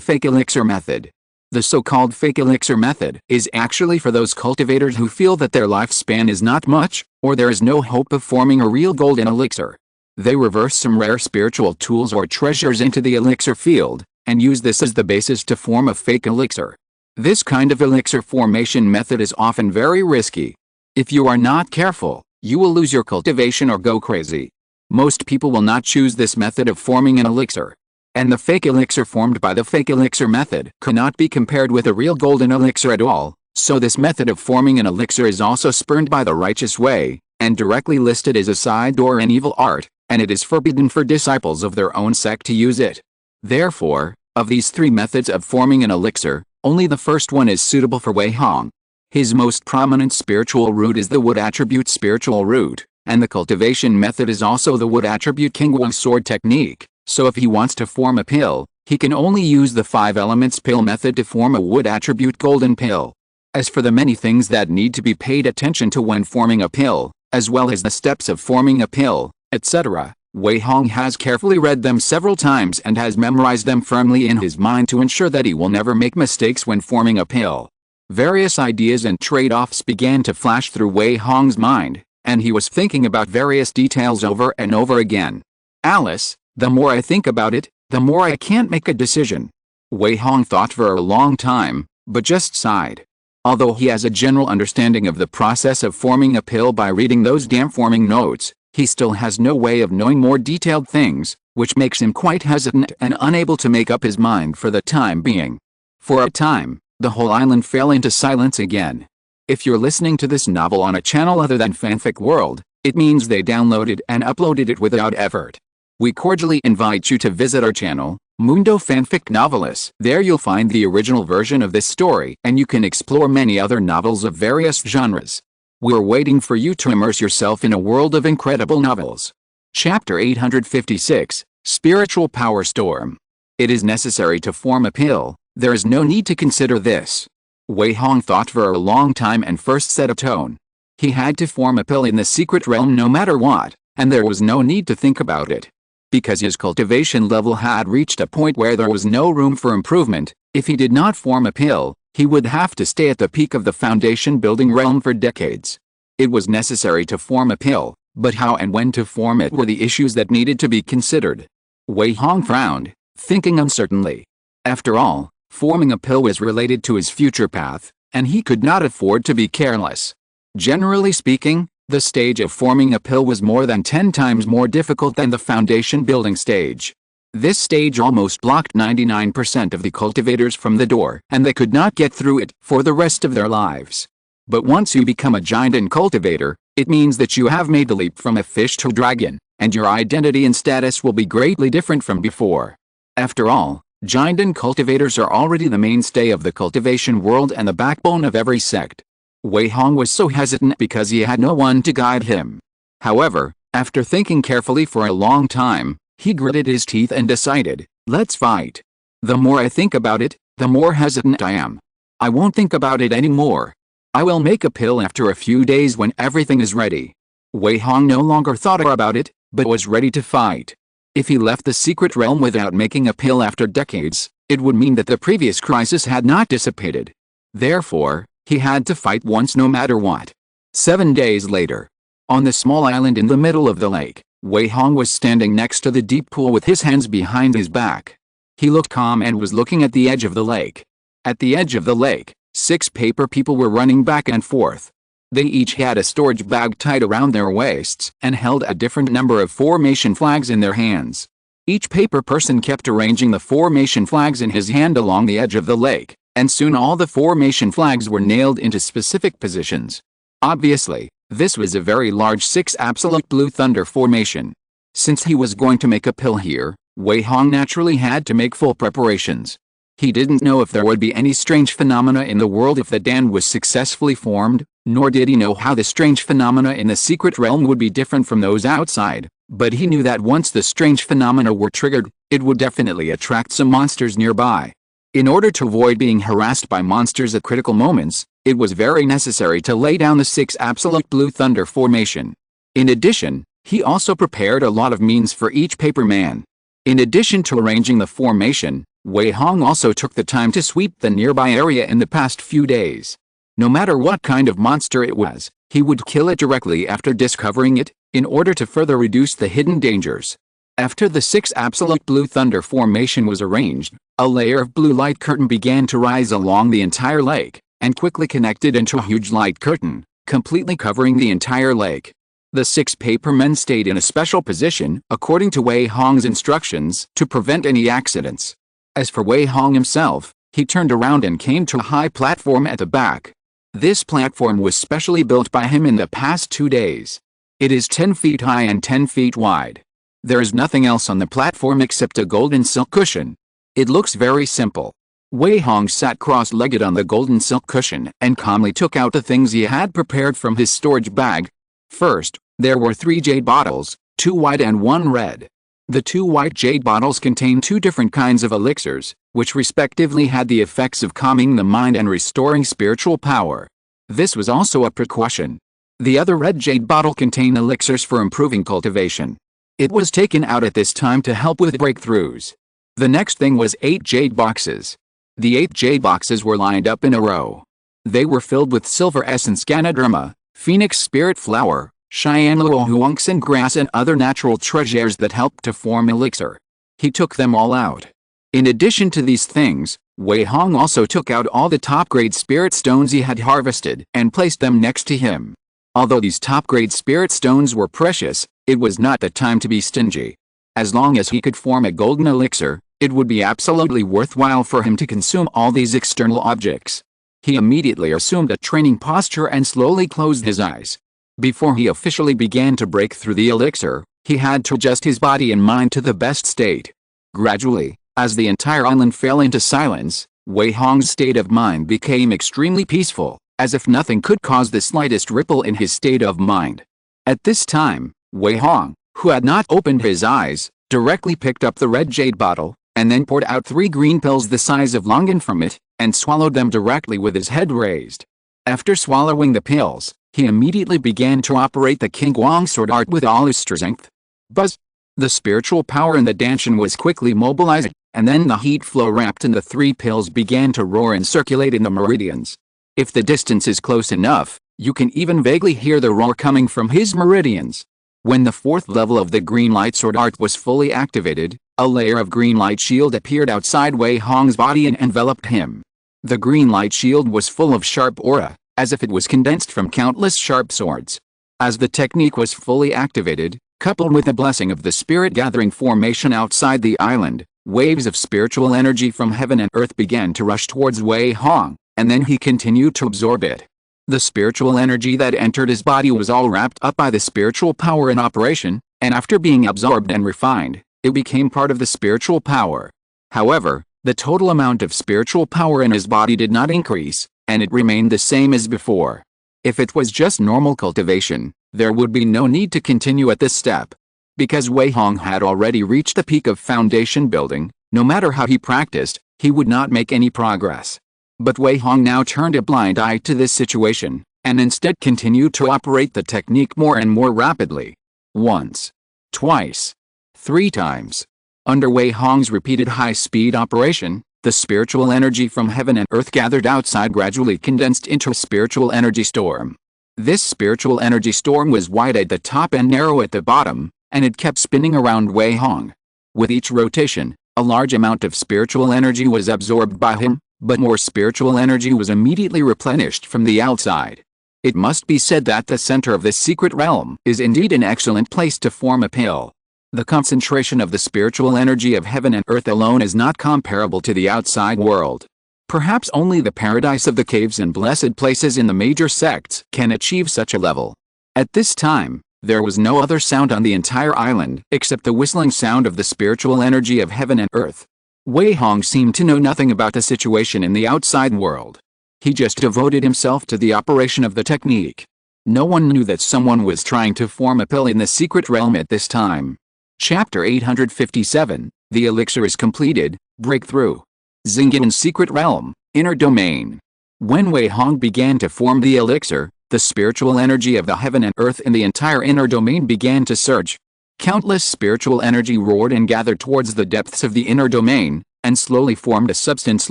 fake elixir method. The so-called fake elixir method is actually for those cultivators who feel that their lifespan is not much, or there is no hope of forming a real golden elixir. They reverse some rare spiritual tools or treasures into the elixir field, and use this as the basis to form a fake elixir. This kind of elixir formation method is often very risky. If you are not careful, you will lose your cultivation or go crazy. Most people will not choose this method of forming an elixir. And the fake elixir formed by the fake elixir method cannot be compared with a real golden elixir at all, so this method of forming an elixir is also spurned by the righteous way, and directly listed as a side door and evil art, and it is forbidden for disciples of their own sect to use it. Therefore, of these 3 methods of forming an elixir, only the first one is suitable for Wei Hong. His most prominent spiritual root is the wood attribute spiritual root, and the cultivation method is also the wood attribute Kingwu sword technique. So if he wants to form a pill, he can only use the 5 elements pill method to form a wood attribute golden pill. As for the many things that need to be paid attention to when forming a pill, as well as the steps of forming a pill, etc., Wei Hong has carefully read them several times and has memorized them firmly in his mind to ensure that he will never make mistakes when forming a pill. Various ideas and trade-offs began to flash through Wei Hong's mind, and he was thinking about various details over and over again. Alice, the more I think about it, the more I can't make a decision. Wei Hong thought for a long time, but just sighed. Although he has a general understanding of the process of forming a pill by reading those damn forming notes, he still has no way of knowing more detailed things, which makes him quite hesitant and unable to make up his mind for the time being. For a time, the whole island fell into silence again. If you're listening to this novel on a channel other than Fanfic World, it means they downloaded and uploaded it without effort. We cordially invite you to visit our channel, Mundo Fanfic Novelist. There you'll find the original version of this story, and you can explore many other novels of various genres. We're waiting for you to immerse yourself in a world of incredible novels. Chapter 856, Spiritual Power Storm. It is necessary to form a pill. There is no need to consider this. Wei Hong thought for a long time and first set a tone. He had to form a pill in the secret realm no matter what, and there was no need to think about it. Because his cultivation level had reached a point where there was no room for improvement, if he did not form a pill, he would have to stay at the peak of the foundation building realm for decades. It was necessary to form a pill, but how and when to form it were the issues that needed to be considered. Wei Hong frowned, thinking uncertainly. After all, forming a pill was related to his future path, and he could not afford to be careless. Generally speaking, the stage of forming a pill was more than 10 times more difficult than the foundation building stage. This stage almost blocked 99% of the cultivators from the door, and they could not get through it for the rest of their lives. But once you become a giant cultivator, it means that you have made the leap from a fish to a dragon, and your identity and status will be greatly different from before. After all, giant cultivators are already the mainstay of the cultivation world and the backbone of every sect. Wei Hong was so hesitant because he had no one to guide him. However, after thinking carefully for a long time, he gritted his teeth and decided, let's fight. The more I think about it, the more hesitant I am. I won't think about it anymore. I will make a pill after a few days when everything is ready. Wei Hong no longer thought about it, but was ready to fight. If he left the secret realm without making a pill after decades, it would mean that the previous crisis had not dissipated. Therefore, he had to fight once no matter what. 7 days later. On the small island in the middle of the lake, Wei Hong was standing next to the deep pool with his hands behind his back. He looked calm and was looking at the edge of the lake. At the edge of the lake, 6 paper people were running back and forth. They each had a storage bag tied around their waists and held a different number of formation flags in their hands. Each paper person kept arranging the formation flags in his hand along the edge of the lake, and soon all the formation flags were nailed into specific positions. Obviously, this was a very large 6 absolute blue thunder formation. Since he was going to make a pill here, Wei Hong naturally had to make full preparations. He didn't know if there would be any strange phenomena in the world if the dam was successfully formed, nor did he know how the strange phenomena in the secret realm would be different from those outside, but he knew that once the strange phenomena were triggered, it would definitely attract some monsters nearby. In order to avoid being harassed by monsters at critical moments, it was very necessary to lay down the 6 absolute blue thunder formation. In addition, he also prepared a lot of means for each paper man. In addition to arranging the formation, Wei Hong also took the time to sweep the nearby area in the past few days. No matter what kind of monster it was, he would kill it directly after discovering it, in order to further reduce the hidden dangers. After the 6 absolute blue thunder formation was arranged, a layer of blue light curtain began to rise along the entire lake, and quickly connected into a huge light curtain, completely covering the entire lake. The 6 paper men stayed in a special position, according to Wei Hong's instructions, to prevent any accidents. As for Wei Hong himself, he turned around and came to a high platform at the back. This platform was specially built by him in the past 2 days. It is 10 feet high and 10 feet wide. There is nothing else on the platform except a golden silk cushion. It looks very simple. Wei Hong sat cross-legged on the golden silk cushion and calmly took out the things he had prepared from his storage bag. First, there were 3 jade bottles, 2 white and 1 red. The 2 white jade bottles contained 2 different kinds of elixirs, which respectively had the effects of calming the mind and restoring spiritual power. This was also a precaution. The other red jade bottle contained elixirs for improving cultivation. It was taken out at this time to help with breakthroughs. The next thing was 8 jade boxes. The 8 jade boxes were lined up in a row. They were filled with silver essence Ganoderma, phoenix spirit flower, Cheyenne Huangxin grass and other natural treasures that helped to form elixir. He took them all out. In addition to these things, Wei Hong also took out all the top-grade spirit stones he had harvested and placed them next to him. Although these top-grade spirit stones were precious, it was not the time to be stingy. As long as he could form a golden elixir, it would be absolutely worthwhile for him to consume all these external objects. He immediately assumed a training posture and slowly closed his eyes. Before he officially began to break through the elixir, he had to adjust his body and mind to the best state. Gradually, as the entire island fell into silence, Wei Hong's state of mind became extremely peaceful, as if nothing could cause the slightest ripple in his state of mind. At this time, Wei Hong, who had not opened his eyes, directly picked up the red jade bottle, and then poured out 3 green pills the size of longan from it, and swallowed them directly with his head raised. After swallowing the pills, he immediately began to operate the King Guang sword art with all his strength. Buzz! The spiritual power in the Danshan was quickly mobilized, and then the heat flow wrapped in the 3 pills began to roar and circulate in the meridians. If the distance is close enough, you can even vaguely hear the roar coming from his meridians. When the 4th level of the green light sword art was fully activated, a layer of green light shield appeared outside Wei Hong's body and enveloped him. The green light shield was full of sharp aura, as if it was condensed from countless sharp swords. As the technique was fully activated, coupled with the blessing of the spirit-gathering formation outside the island, waves of spiritual energy from heaven and earth began to rush towards Wei Hong, and then he continued to absorb it. The spiritual energy that entered his body was all wrapped up by the spiritual power in operation, and after being absorbed and refined, it became part of the spiritual power. However, the total amount of spiritual power in his body did not increase, and it remained the same as before. If it was just normal cultivation, there would be no need to continue at this step. Because Wei Hong had already reached the peak of foundation building, no matter how he practiced, he would not make any progress. But Wei Hong now turned a blind eye to this situation, and instead continued to operate the technique more and more rapidly. Once, twice, 3 times. Under Wei Hong's repeated high-speed operation, the spiritual energy from heaven and earth gathered outside gradually condensed into a spiritual energy storm. This spiritual energy storm was wide at the top and narrow at the bottom, and it kept spinning around Wei Hong. With each rotation, a large amount of spiritual energy was absorbed by him, but more spiritual energy was immediately replenished from the outside. It must be said that the center of this secret realm is indeed an excellent place to form a pill. The concentration of the spiritual energy of heaven and earth alone is not comparable to the outside world. Perhaps only the paradise of the caves and blessed places in the major sects can achieve such a level. At this time, there was no other sound on the entire island except the whistling sound of the spiritual energy of heaven and earth. Wei Hong seemed to know nothing about the situation in the outside world. He just devoted himself to the operation of the technique. No one knew that someone was trying to form a pill in the secret realm at this time. Chapter 857, The Elixir is completed, Breakthrough. Xingqian's secret realm, inner domain. When Wei Hong began to form the elixir, the spiritual energy of the heaven and earth in the entire inner domain began to surge. Countless spiritual energy roared and gathered towards the depths of the inner domain, and slowly formed a substance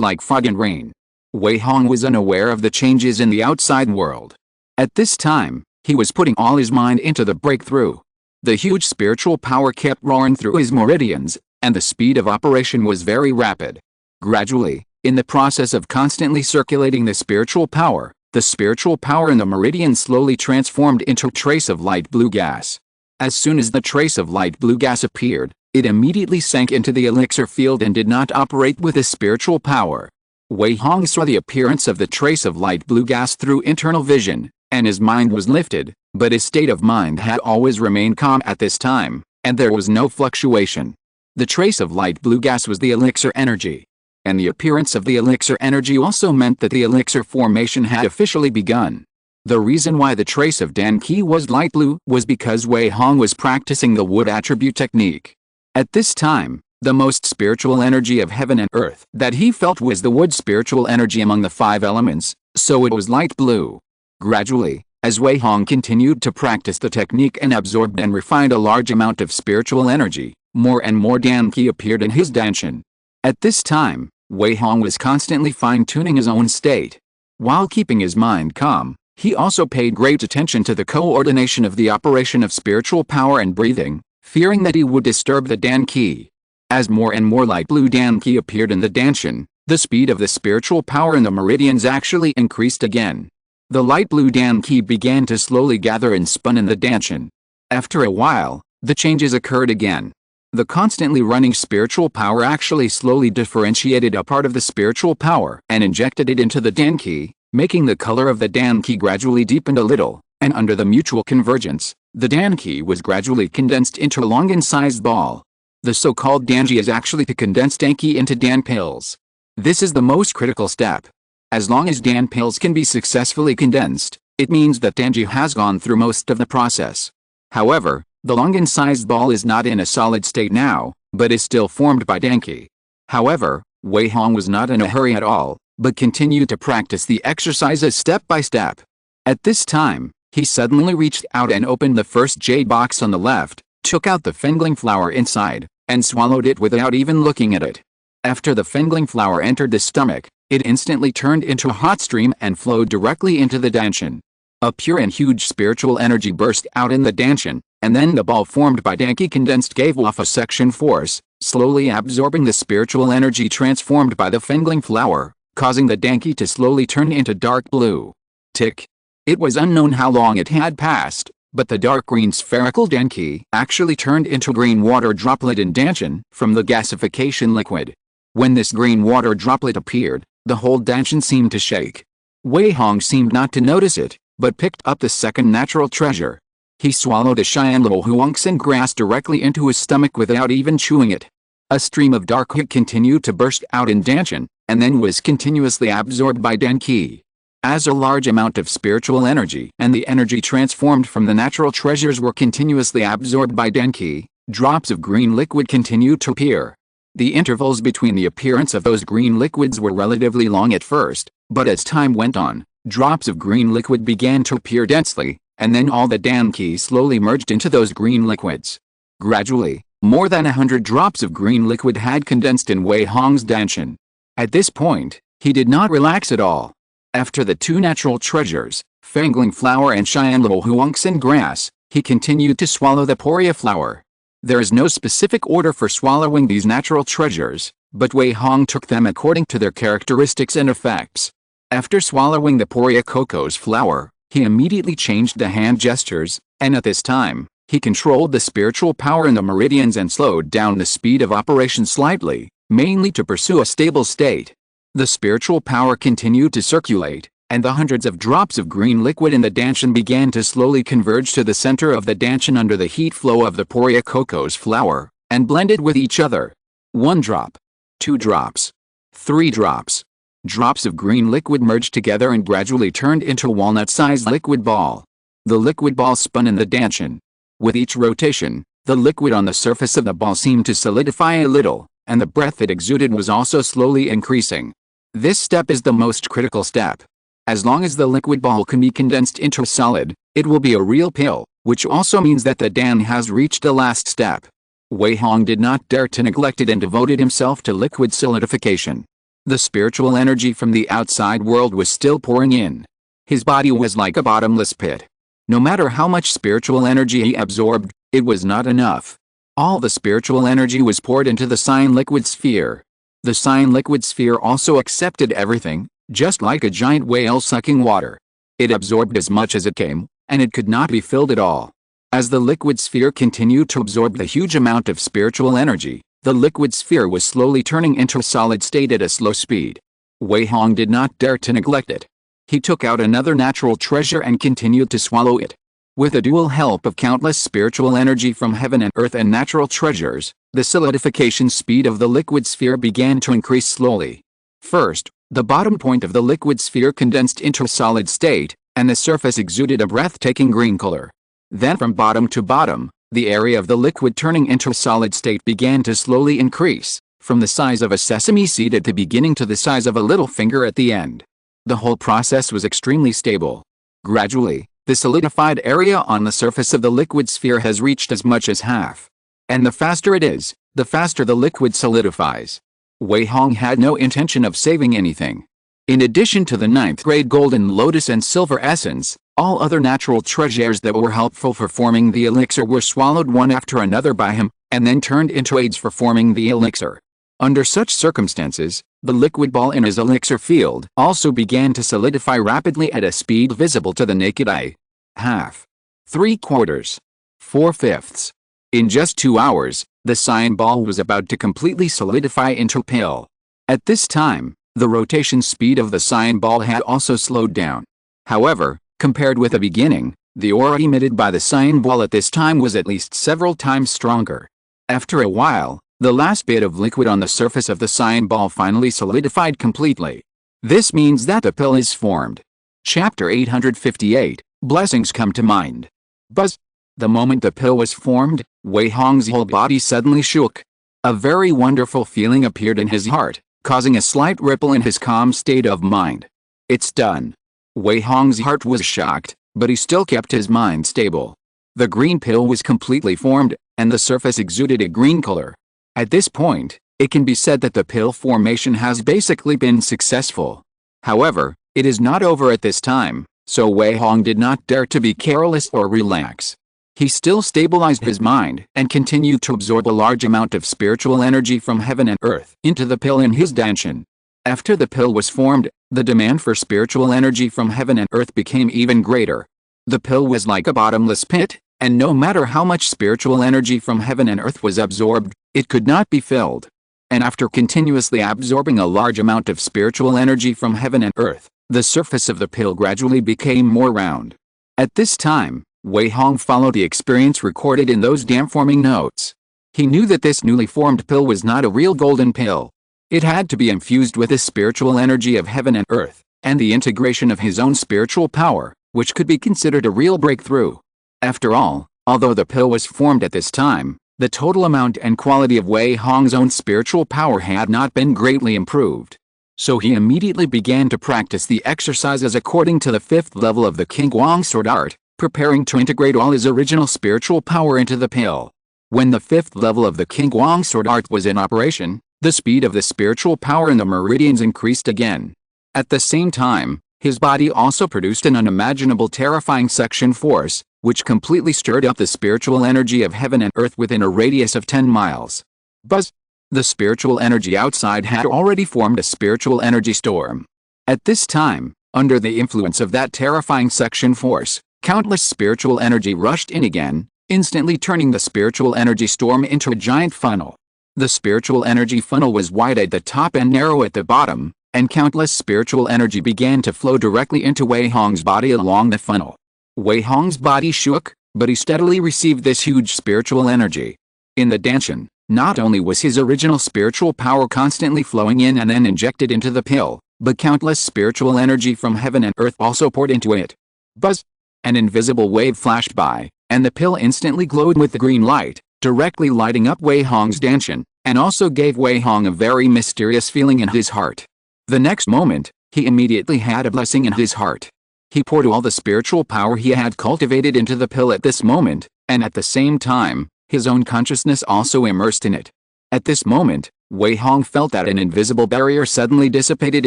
like fog and rain. Wei Hong was unaware of the changes in the outside world. At this time, he was putting all his mind into the breakthrough. The huge spiritual power kept roaring through his meridians, and the speed of operation was very rapid. Gradually, in the process of constantly circulating the spiritual power in the meridian slowly transformed into a trace of light blue gas. As soon as the trace of light blue gas appeared, it immediately sank into the elixir field and did not operate with the spiritual power. Wei Hong saw the appearance of the trace of light blue gas through internal vision, and his mind was lifted, but his state of mind had always remained calm at this time, and there was no fluctuation. The trace of light blue gas was the elixir energy. And the appearance of the elixir energy also meant that the elixir formation had officially begun. The reason why the trace of Dan Qi was light blue was because Wei Hong was practicing the wood attribute technique. At this time, the most spiritual energy of heaven and earth that he felt was the wood spiritual energy among the 5 elements, so it was light blue. Gradually, as Wei Hong continued to practice the technique and absorbed and refined a large amount of spiritual energy, more and more Dan Qi appeared in his danshan. At this time, Wei Hong was constantly fine-tuning his own state. While keeping his mind calm, he also paid great attention to the coordination of the operation of spiritual power and breathing, fearing that he would disturb the Dan Qi. As more and more light blue Dan Qi appeared in the danshan, the speed of the spiritual power in the meridians actually increased again. The light blue Dan Qi began to slowly gather and spun in the danshan. After a while, the changes occurred again. The constantly running spiritual power actually slowly differentiated a part of the spiritual power and injected it into the Dan Qi, making the color of the Dan Qi gradually deepened a little, and under the mutual convergence, the Dan Qi was gradually condensed into a long-sized ball. The so-called Danji is actually to condense Dan Qi into Dan pills. This is the most critical step. As long as Dan pills can be successfully condensed, it means that Danji has gone through most of the process. However, the long-sized ball is not in a solid state now, but is still formed by Dan Qi. However, Wei Hong was not in a hurry at all, but continued to practice the exercises step by step. At this time, he suddenly reached out and opened the first jade box on the left, took out the fengling flower inside, and swallowed it without even looking at it. After the fengling flower entered the stomach, it instantly turned into a hot stream and flowed directly into the danshan. A pure and huge spiritual energy burst out in the danshan, and then the ball formed by Dan Qi condensed gave off a suction force, slowly absorbing the spiritual energy transformed by the fengling flower, causing the Dan Qi to slowly turn into dark blue. Tick. It was unknown how long it had passed, but the dark green spherical Dan Qi actually turned into green water droplet in danshan from the gasification liquid. When this green water droplet appeared, the whole danshan seemed to shake. Wei Hong seemed not to notice it, but picked up the second natural treasure. He swallowed a Shianluo Huangxin grass directly into his stomach without even chewing it. A stream of dark heat continued to burst out in danshan, and then was continuously absorbed by Dan Qi. As a large amount of spiritual energy and the energy transformed from the natural treasures were continuously absorbed by Dan Qi, drops of green liquid continued to appear. The intervals between the appearance of those green liquids were relatively long at first, But as time went on, drops of green liquid began to appear densely, and then all the Danqi slowly merged into those green liquids. Gradually, more than 100 drops of green liquid had condensed in Wei Hong's danshan. At this point, he did not relax at all. After the two natural treasures, Fangling flower and Xianluo Huangxin grass, he continued to swallow the Poria flower. There is no specific order for swallowing these natural treasures, but Wei Hong took them according to their characteristics and effects. After swallowing the Poria coco's flower, he immediately changed the hand gestures, and at this time, he controlled the spiritual power in the meridians and slowed down the speed of operation slightly, mainly to pursue a stable state. The spiritual power continued to circulate, and the hundreds of drops of green liquid in the danshan began to slowly converge to the center of the danshan under the heat flow of the Poria coco's flower, and blended with each other. 1 drop. 2 drops. 3 drops. Drops of green liquid merged together and gradually turned into a walnut-sized liquid ball. The liquid ball spun in the danshan. With each rotation, the liquid on the surface of the ball seemed to solidify a little, and the breath it exuded was also slowly increasing. This step is the most critical step. As long as the liquid ball can be condensed into a solid, it will be a real pill, which also means that the Dan has reached the last step. Wei Hong did not dare to neglect it and devoted himself to liquid solidification. The spiritual energy from the outside world was still pouring in. His body was like a bottomless pit. No matter how much spiritual energy he absorbed, it was not enough. All the spiritual energy was poured into the sign liquid sphere. The sign liquid sphere also accepted everything, just like a giant whale sucking water. It absorbed as much as it came, and it could not be filled at all. As the liquid sphere continued to absorb the huge amount of spiritual energy, the liquid sphere was slowly turning into a solid state at a slow speed. Wei Hong did not dare to neglect it. He took out another natural treasure and continued to swallow it. With the dual help of countless spiritual energy from heaven and earth and natural treasures, the solidification speed of the liquid sphere began to increase slowly. First, the bottom point of the liquid sphere condensed into a solid state, and the surface exuded a breathtaking green color. Then from bottom to bottom, the area of the liquid turning into a solid state began to slowly increase, from the size of a sesame seed at the beginning to the size of a little finger at the end. The whole process was extremely stable. Gradually, the solidified area on the surface of the liquid sphere has reached as much as half. And the faster it is, the faster the liquid solidifies. Wei Hong had no intention of saving anything. In addition to the 9th grade golden lotus and silver essence, all other natural treasures that were helpful for forming the elixir were swallowed one after another by him, and then turned into aids for forming the elixir. Under such circumstances, the liquid ball in his elixir field also began to solidify rapidly at a speed visible to the naked eye. Half. 3/4. 4/5. In just 2 hours, the cyan ball was about to completely solidify into a pill. At this time, the rotation speed of the cyan ball had also slowed down. However, compared with the beginning, the aura emitted by the cyan ball at this time was at least several times stronger. After a while, the last bit of liquid on the surface of the cyan ball finally solidified completely. This means that the pill is formed. Chapter 858, Blessings come to mind. Buzz. The moment the pill was formed, Wei Hong's whole body suddenly shook. A very wonderful feeling appeared in his heart, causing a slight ripple in his calm state of mind. It's done. Wei Hong's heart was shocked, but he still kept his mind stable. The green pill was completely formed, and the surface exuded a green color. At this point, it can be said that the pill formation has basically been successful. However, it is not over at this time, so Wei Hong did not dare to be careless or relax. He still stabilized his mind and continued to absorb a large amount of spiritual energy from heaven and earth into the pill in his danshan. After the pill was formed, the demand for spiritual energy from heaven and earth became even greater. The pill was like a bottomless pit, and no matter how much spiritual energy from heaven and earth was absorbed, it could not be filled. And after continuously absorbing a large amount of spiritual energy from heaven and earth, the surface of the pill gradually became more round. At this time, Wei Hong followed the experience recorded in those dam-forming notes. He knew that this newly formed pill was not a real golden pill. It had to be infused with the spiritual energy of heaven and earth, and the integration of his own spiritual power, which could be considered a real breakthrough. After all, although the pill was formed at this time, the total amount and quality of Wei Hong's own spiritual power had not been greatly improved. So he immediately began to practice the exercises according to the 5th level of the King Wang sword art, preparing to integrate all his original spiritual power into the pill. When the 5th level of the King Wang sword art was in operation, the speed of the spiritual power in the meridians increased again. At the same time, his body also produced an unimaginable terrifying suction force, which completely stirred up the spiritual energy of heaven and earth within a radius of 10 miles. Buzz! The spiritual energy outside had already formed a spiritual energy storm. At this time, under the influence of that terrifying suction force, countless spiritual energy rushed in again, instantly turning the spiritual energy storm into a giant funnel. The spiritual energy funnel was wide at the top and narrow at the bottom, and countless spiritual energy began to flow directly into Wei Hong's body along the funnel. Wei Hong's body shook, but he steadily received this huge spiritual energy. In the Danshan, not only was his original spiritual power constantly flowing in and then injected into the pill, but countless spiritual energy from heaven and earth also poured into it. Buzz! An invisible wave flashed by, and the pill instantly glowed with the green light, directly lighting up Wei Hong's Danshan, and also gave Wei Hong a very mysterious feeling in his heart. The next moment, he immediately had a blessing in his heart. He poured all the spiritual power he had cultivated into the pill at this moment, and at the same time, his own consciousness also immersed in it. At this moment, Wei Hong felt that an invisible barrier suddenly dissipated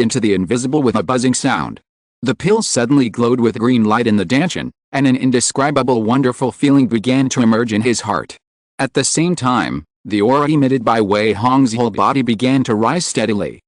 into the invisible with a buzzing sound. The pill suddenly glowed with green light in the Danshan, and an indescribable wonderful feeling began to emerge in his heart. At the same time, the aura emitted by Wei Hong's whole body began to rise steadily.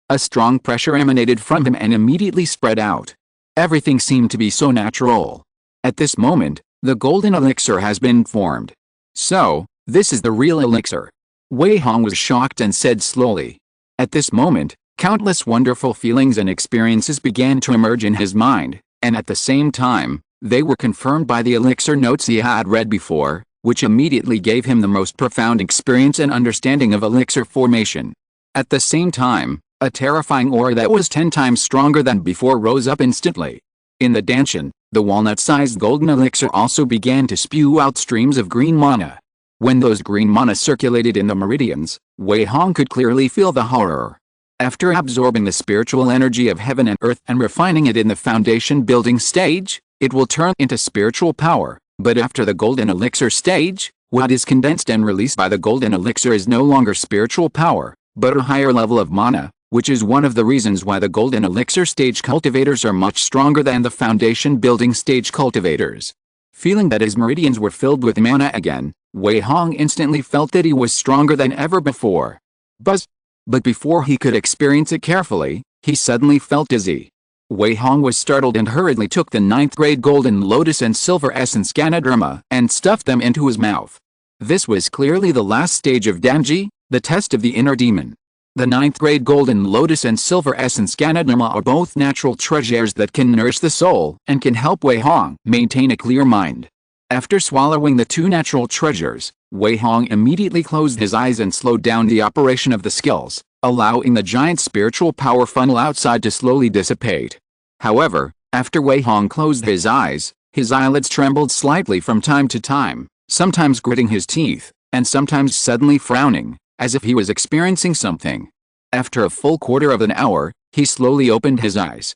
A strong pressure emanated from him and immediately spread out. Everything seemed to be so natural. At this moment, the golden elixir has been formed. So, this is the real elixir. Wei Hong was shocked and said slowly. At this moment, countless wonderful feelings and experiences began to emerge in his mind, and at the same time, they were confirmed by the elixir notes he had read before, which immediately gave him the most profound experience and understanding of elixir formation. At the same time, a terrifying aura that was 10 times stronger than before rose up instantly. In the Danshan, the walnut-sized golden elixir also began to spew out streams of green mana. When those green mana circulated in the meridians, Wei Hong could clearly feel the horror. After absorbing the spiritual energy of heaven and earth and refining it in the foundation building stage, it will turn into spiritual power, but after the golden elixir stage, what is condensed and released by the golden elixir is no longer spiritual power, but a higher level of mana, which is one of the reasons why the golden elixir stage cultivators are much stronger than the foundation building stage cultivators. Feeling that his meridians were filled with mana again, Wei Hong instantly felt that he was stronger than ever before. Buzz! But before he could experience it carefully, he suddenly felt dizzy. Wei Hong was startled and hurriedly took the 9th grade golden lotus and silver essence Ganoderma and stuffed them into his mouth. This was clearly the last stage of Danji, the test of the inner demon. The 9th grade golden lotus and silver essence Ganoderma are both natural treasures that can nourish the soul and can help Wei Hong maintain a clear mind. After swallowing the 2 natural treasures, Wei Hong immediately closed his eyes and slowed down the operation of the skills, allowing the giant spiritual power funnel outside to slowly dissipate. However, after Wei Hong closed his eyelids trembled slightly from time to time, sometimes gritting his teeth, and sometimes suddenly frowning, as if he was experiencing something. After a full quarter of an hour, he slowly opened his eyes.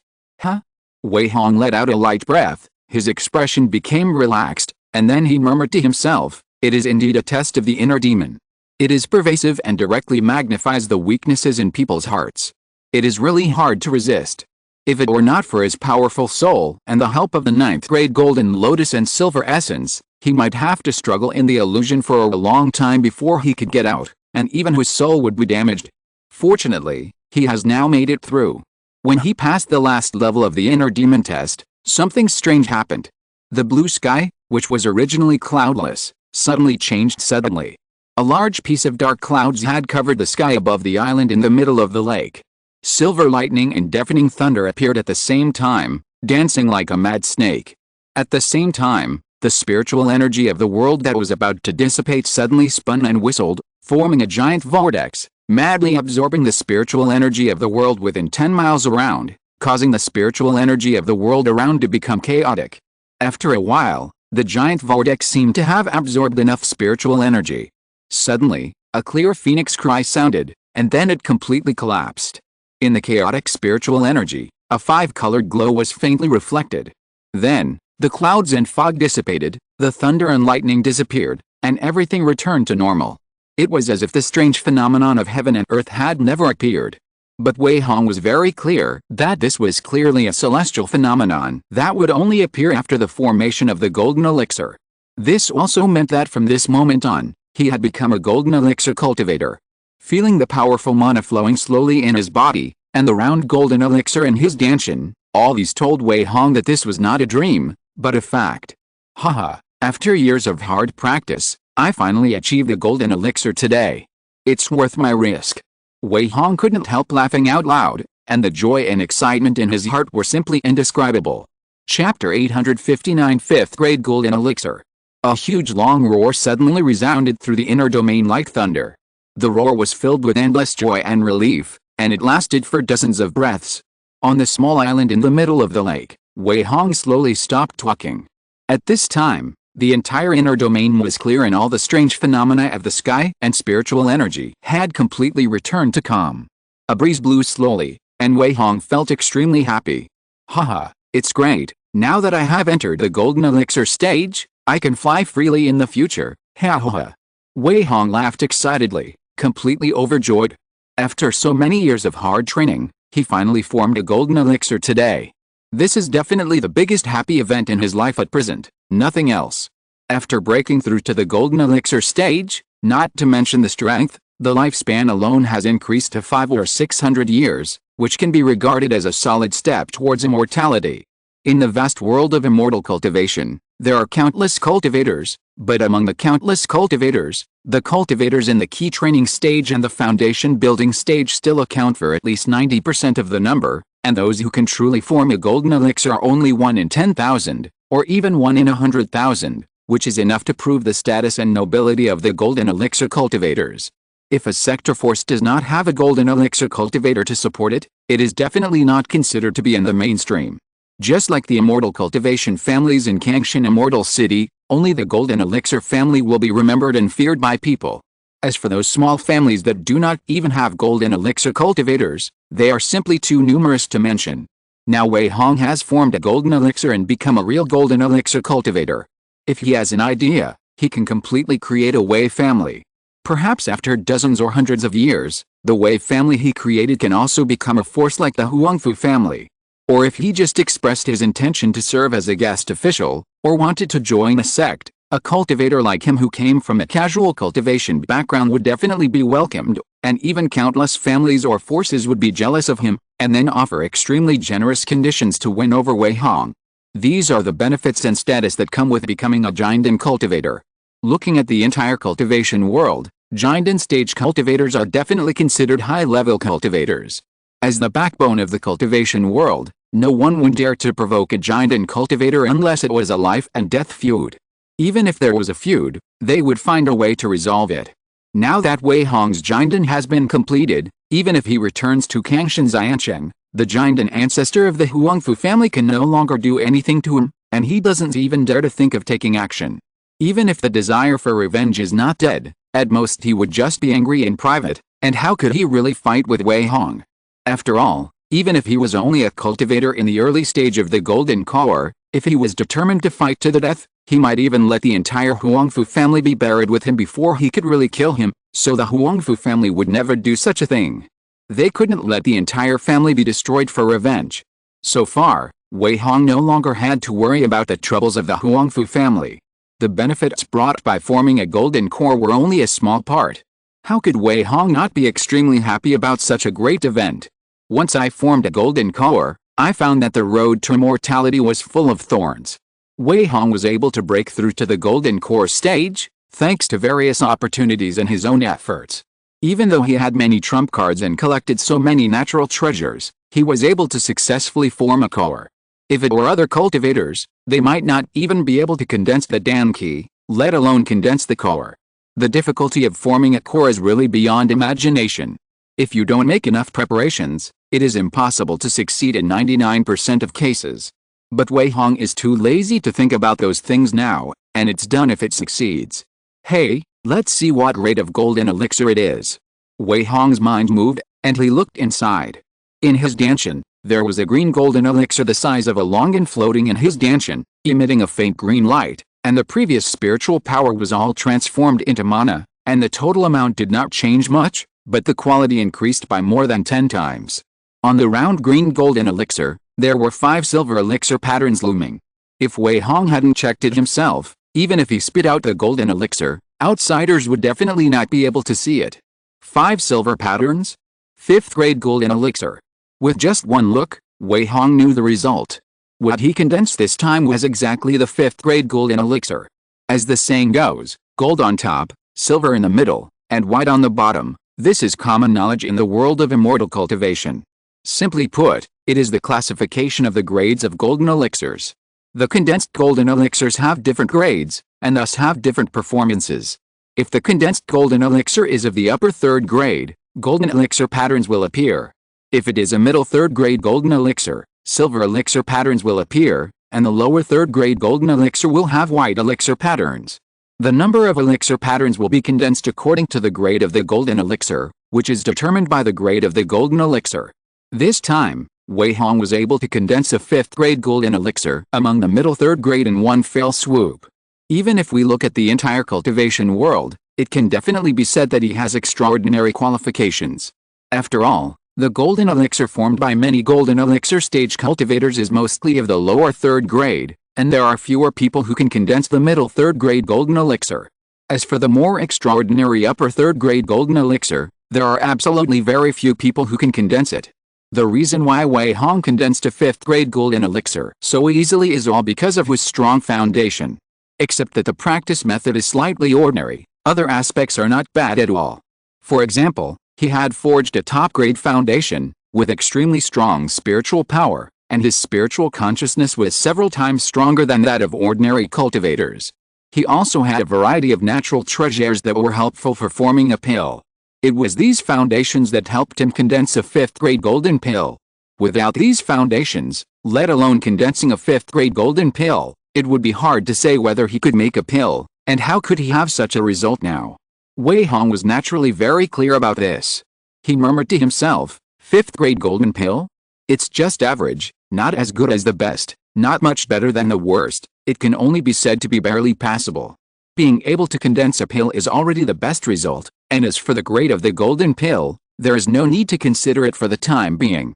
Wei Hong let out a light breath, his expression became relaxed, and then he murmured to himself, "It is indeed a test of the inner demon. It is pervasive and directly magnifies the weaknesses in people's hearts. It is really hard to resist. If it were not for his powerful soul and the help of the 9th grade golden lotus and silver essence, he might have to struggle in the illusion for a long time before he could get out, and even his soul would be damaged. Fortunately, he has now made it through." When he passed the last level of the inner demon test, something strange happened. The blue sky, which was originally cloudless, suddenly changed suddenly. A large piece of dark clouds had covered the sky above the island in the middle of the lake. Silver lightning and deafening thunder appeared at the same time, dancing like a mad snake. At the same time, the spiritual energy of the world that was about to dissipate suddenly spun and whistled, forming a giant vortex, madly absorbing the spiritual energy of the world within 10 miles around, causing the spiritual energy of the world around to become chaotic. After a while, the giant vortex seemed to have absorbed enough spiritual energy. Suddenly, a clear phoenix cry sounded, and then it completely collapsed. In the chaotic spiritual energy, a five-colored glow was faintly reflected. Then, the clouds and fog dissipated, the thunder and lightning disappeared, and everything returned to normal. It was as if the strange phenomenon of heaven and earth had never appeared. But Wei Hong was very clear that this was clearly a celestial phenomenon that would only appear after the formation of the golden elixir. This also meant that from this moment on, he had become a golden elixir cultivator. Feeling the powerful mana flowing slowly in his body, and the round golden elixir in his danshin, all these told Wei Hong that this was not a dream, but a fact. Haha, after years of hard practice, I finally achieved the golden elixir today. It's worth my risk. Wei Hong couldn't help laughing out loud, and the joy and excitement in his heart were simply indescribable. Chapter 859 5th Grade Golden Elixir. A huge long roar suddenly resounded through the inner domain like thunder. The roar was filled with endless joy and relief, and it lasted for dozens of breaths. On the small island in the middle of the lake, Wei Hong slowly stopped talking. At this time, the entire inner domain was clear and all the strange phenomena of the sky and spiritual energy had completely returned to calm. A breeze blew slowly, and Wei Hong felt extremely happy. Haha, it's great, now that I have entered the golden elixir stage, I can fly freely in the future, ha ha ha. Wei Hong laughed excitedly, completely overjoyed. After so many years of hard training, he finally formed a golden elixir today. This is definitely the biggest happy event in his life at present, nothing else. After breaking through to the golden elixir stage, not to mention the strength, the lifespan alone has increased to 500 or 600 years, which can be regarded as a solid step towards immortality. In the vast world of immortal cultivation, there are countless cultivators, but among the countless cultivators, the cultivators in the key training stage and the foundation building stage still account for at least 90% of the number, and those who can truly form a golden elixir are only 1 in 10,000, or even 1 in 100,000, which is enough to prove the status and nobility of the golden elixir cultivators. If a sector force does not have a golden elixir cultivator to support it, it is definitely not considered to be in the mainstream. Just like the immortal cultivation families in Kangshan Immortal City, only the golden elixir family will be remembered and feared by people. As for those small families that do not even have golden elixir cultivators, they are simply too numerous to mention. Now Wei Hong has formed a golden elixir and become a real golden elixir cultivator. If he has an idea, he can completely create a Wei family. Perhaps after dozens or hundreds of years, the Wei family he created can also become a force like the Huangfu family. Or if he just expressed his intention to serve as a guest official, or wanted to join a sect, a cultivator like him who came from a casual cultivation background would definitely be welcomed, and even countless families or forces would be jealous of him, and then offer extremely generous conditions to win over Wei Hong. These are the benefits and status that come with becoming a Jinden cultivator. Looking at the entire cultivation world, Jinden stage cultivators are definitely considered high-level cultivators. As the backbone of the cultivation world, no one would dare to provoke a Jinden cultivator unless it was a life-and-death feud. Even if there was a feud, they would find a way to resolve it. Now that Wei Hong's Jinden has been completed, even if he returns to Kangshan Xiancheng, the Jinden ancestor of the Huangfu family can no longer do anything to him, and he doesn't even dare to think of taking action. Even if the desire for revenge is not dead, at most he would just be angry in private, and how could he really fight with Wei Hong? After all, even if he was only a cultivator in the early stage of the Golden Core, if he was determined to fight to the death, he might even let the entire Huangfu family be buried with him before he could really kill him, so the Huangfu family would never do such a thing. They couldn't let the entire family be destroyed for revenge. So far, Wei Hong no longer had to worry about the troubles of the Huangfu family. The benefits brought by forming a Golden Core were only a small part. How could Wei Hong not be extremely happy about such a great event? Once I formed a Golden Core, I found that the road to immortality was full of thorns. Wei Hong was able to break through to the Golden Core stage, thanks to various opportunities and his own efforts. Even though he had many trump cards and collected so many natural treasures, he was able to successfully form a core. If it were other cultivators, they might not even be able to condense the Dan Qi, let alone condense the core. The difficulty of forming a core is really beyond imagination. If you don't make enough preparations, it is impossible to succeed in 99% of cases. But Wei Hong is too lazy to think about those things now, and it's done if it succeeds. Hey, let's see what rate of golden elixir it is. Wei Hong's mind moved, and he looked inside. In his danshan, there was a green golden elixir the size of a longan floating in his danshan, emitting a faint green light, and the previous spiritual power was all transformed into mana, and the total amount did not change much, but the quality increased by more than 10 times. On the round green golden elixir, there were 5 silver elixir patterns looming. If Wei Hong hadn't checked it himself, even if he spit out the golden elixir, outsiders would definitely not be able to see it. 5 silver patterns? 5th grade golden elixir. With just one look, Wei Hong knew the result. What he condensed this time was exactly the 5th grade golden elixir. As the saying goes, gold on top, silver in the middle, and white on the bottom. This is common knowledge in the world of immortal cultivation. Simply put, it is the classification of the grades of golden elixirs. The condensed golden elixirs have different grades, and thus have different performances. If the condensed golden elixir is of the upper 3rd grade, golden elixir patterns will appear. If it is a middle 3rd grade golden elixir, silver elixir patterns will appear, and the lower 3rd grade golden elixir will have white elixir patterns. The number of elixir patterns will be condensed according to the grade of the golden elixir, which is determined by the grade of the golden elixir. This time, Wei Hong was able to condense a 5th grade golden elixir among the middle 3rd grade in one fell swoop. Even if we look at the entire cultivation world, it can definitely be said that he has extraordinary qualifications. After all, the golden elixir formed by many golden elixir stage cultivators is mostly of the lower 3rd grade, and there are fewer people who can condense the middle 3rd grade golden elixir. As for the more extraordinary upper 3rd grade golden elixir, there are absolutely very few people who can condense it. The reason why Wei Hong condensed a 5th grade golden elixir so easily is all because of his strong foundation. Except that the practice method is slightly ordinary, other aspects are not bad at all. For example, he had forged a top-grade foundation, with extremely strong spiritual power, and his spiritual consciousness was several times stronger than that of ordinary cultivators. He also had a variety of natural treasures that were helpful for forming a pill. It was these foundations that helped him condense a 5th grade golden pill. Without these foundations, let alone condensing a 5th grade golden pill, it would be hard to say whether he could make a pill, and how could he have such a result now? Wei Hong was naturally very clear about this. He murmured to himself, 5th grade golden pill? It's just average, not as good as the best, not much better than the worst, it can only be said to be barely passable. Being able to condense a pill is already the best result, and as for the grade of the golden pill, there is no need to consider it for the time being.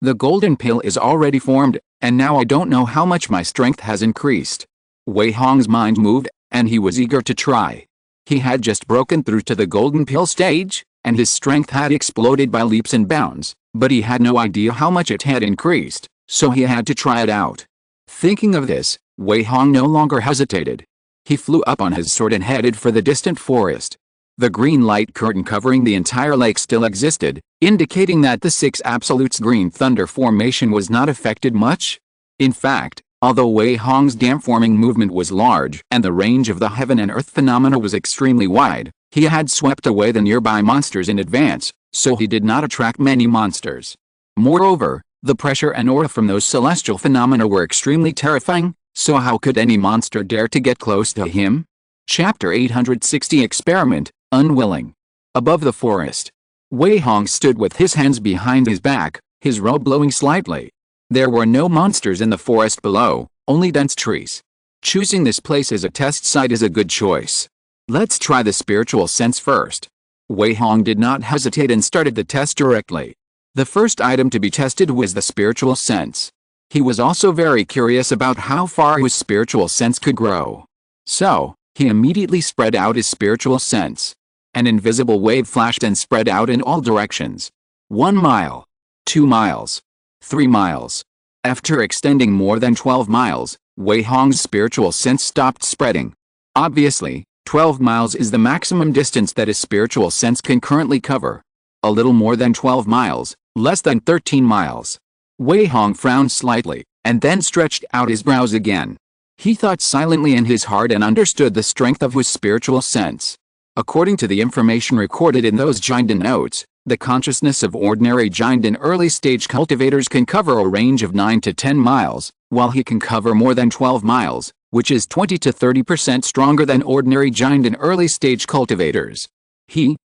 The golden pill is already formed, and now I don't know how much my strength has increased. Wei Hong's mind moved, and he was eager to try. He had just broken through to the golden pill stage, and his strength had exploded by leaps and bounds, but he had no idea how much it had increased, so he had to try it out. Thinking of this, Wei Hong no longer hesitated. He flew up on his sword and headed for the distant forest. The green light curtain covering the entire lake still existed, indicating that the 6 Absolutes Green Thunder formation was not affected much. In fact, although Wei Hong's dam-forming movement was large and the range of the heaven and earth phenomena was extremely wide, he had swept away the nearby monsters in advance, so he did not attract many monsters. Moreover, the pressure and aura from those celestial phenomena were extremely terrifying, so how could any monster dare to get close to him? Chapter 860 Experiment, Unwilling. Above the forest, Wei Hong stood with his hands behind his back, his robe blowing slightly. There were no monsters in the forest below, only dense trees. Choosing this place as a test site is a good choice. Let's try the spiritual sense first. Wei Hong did not hesitate and started the test directly. The first item to be tested was the spiritual sense. He was also very curious about how far his spiritual sense could grow. So, he immediately spread out his spiritual sense. An invisible wave flashed and spread out in all directions. 1 mile. 2 miles. 3 miles. After extending more than 12 miles, Wei Hong's spiritual sense stopped spreading. Obviously, 12 miles is the maximum distance that his spiritual sense can currently cover. A little more than 12 miles, less than 13 miles. Wei Hong frowned slightly, and then stretched out his brows again. He thought silently in his heart and understood the strength of his spiritual sense. According to the information recorded in those Jinden notes, the consciousness of ordinary Jinden early-stage cultivators can cover a range of 9 to 10 miles, while he can cover more than 12 miles, which is 20 to 30% stronger than ordinary Jinden early-stage cultivators.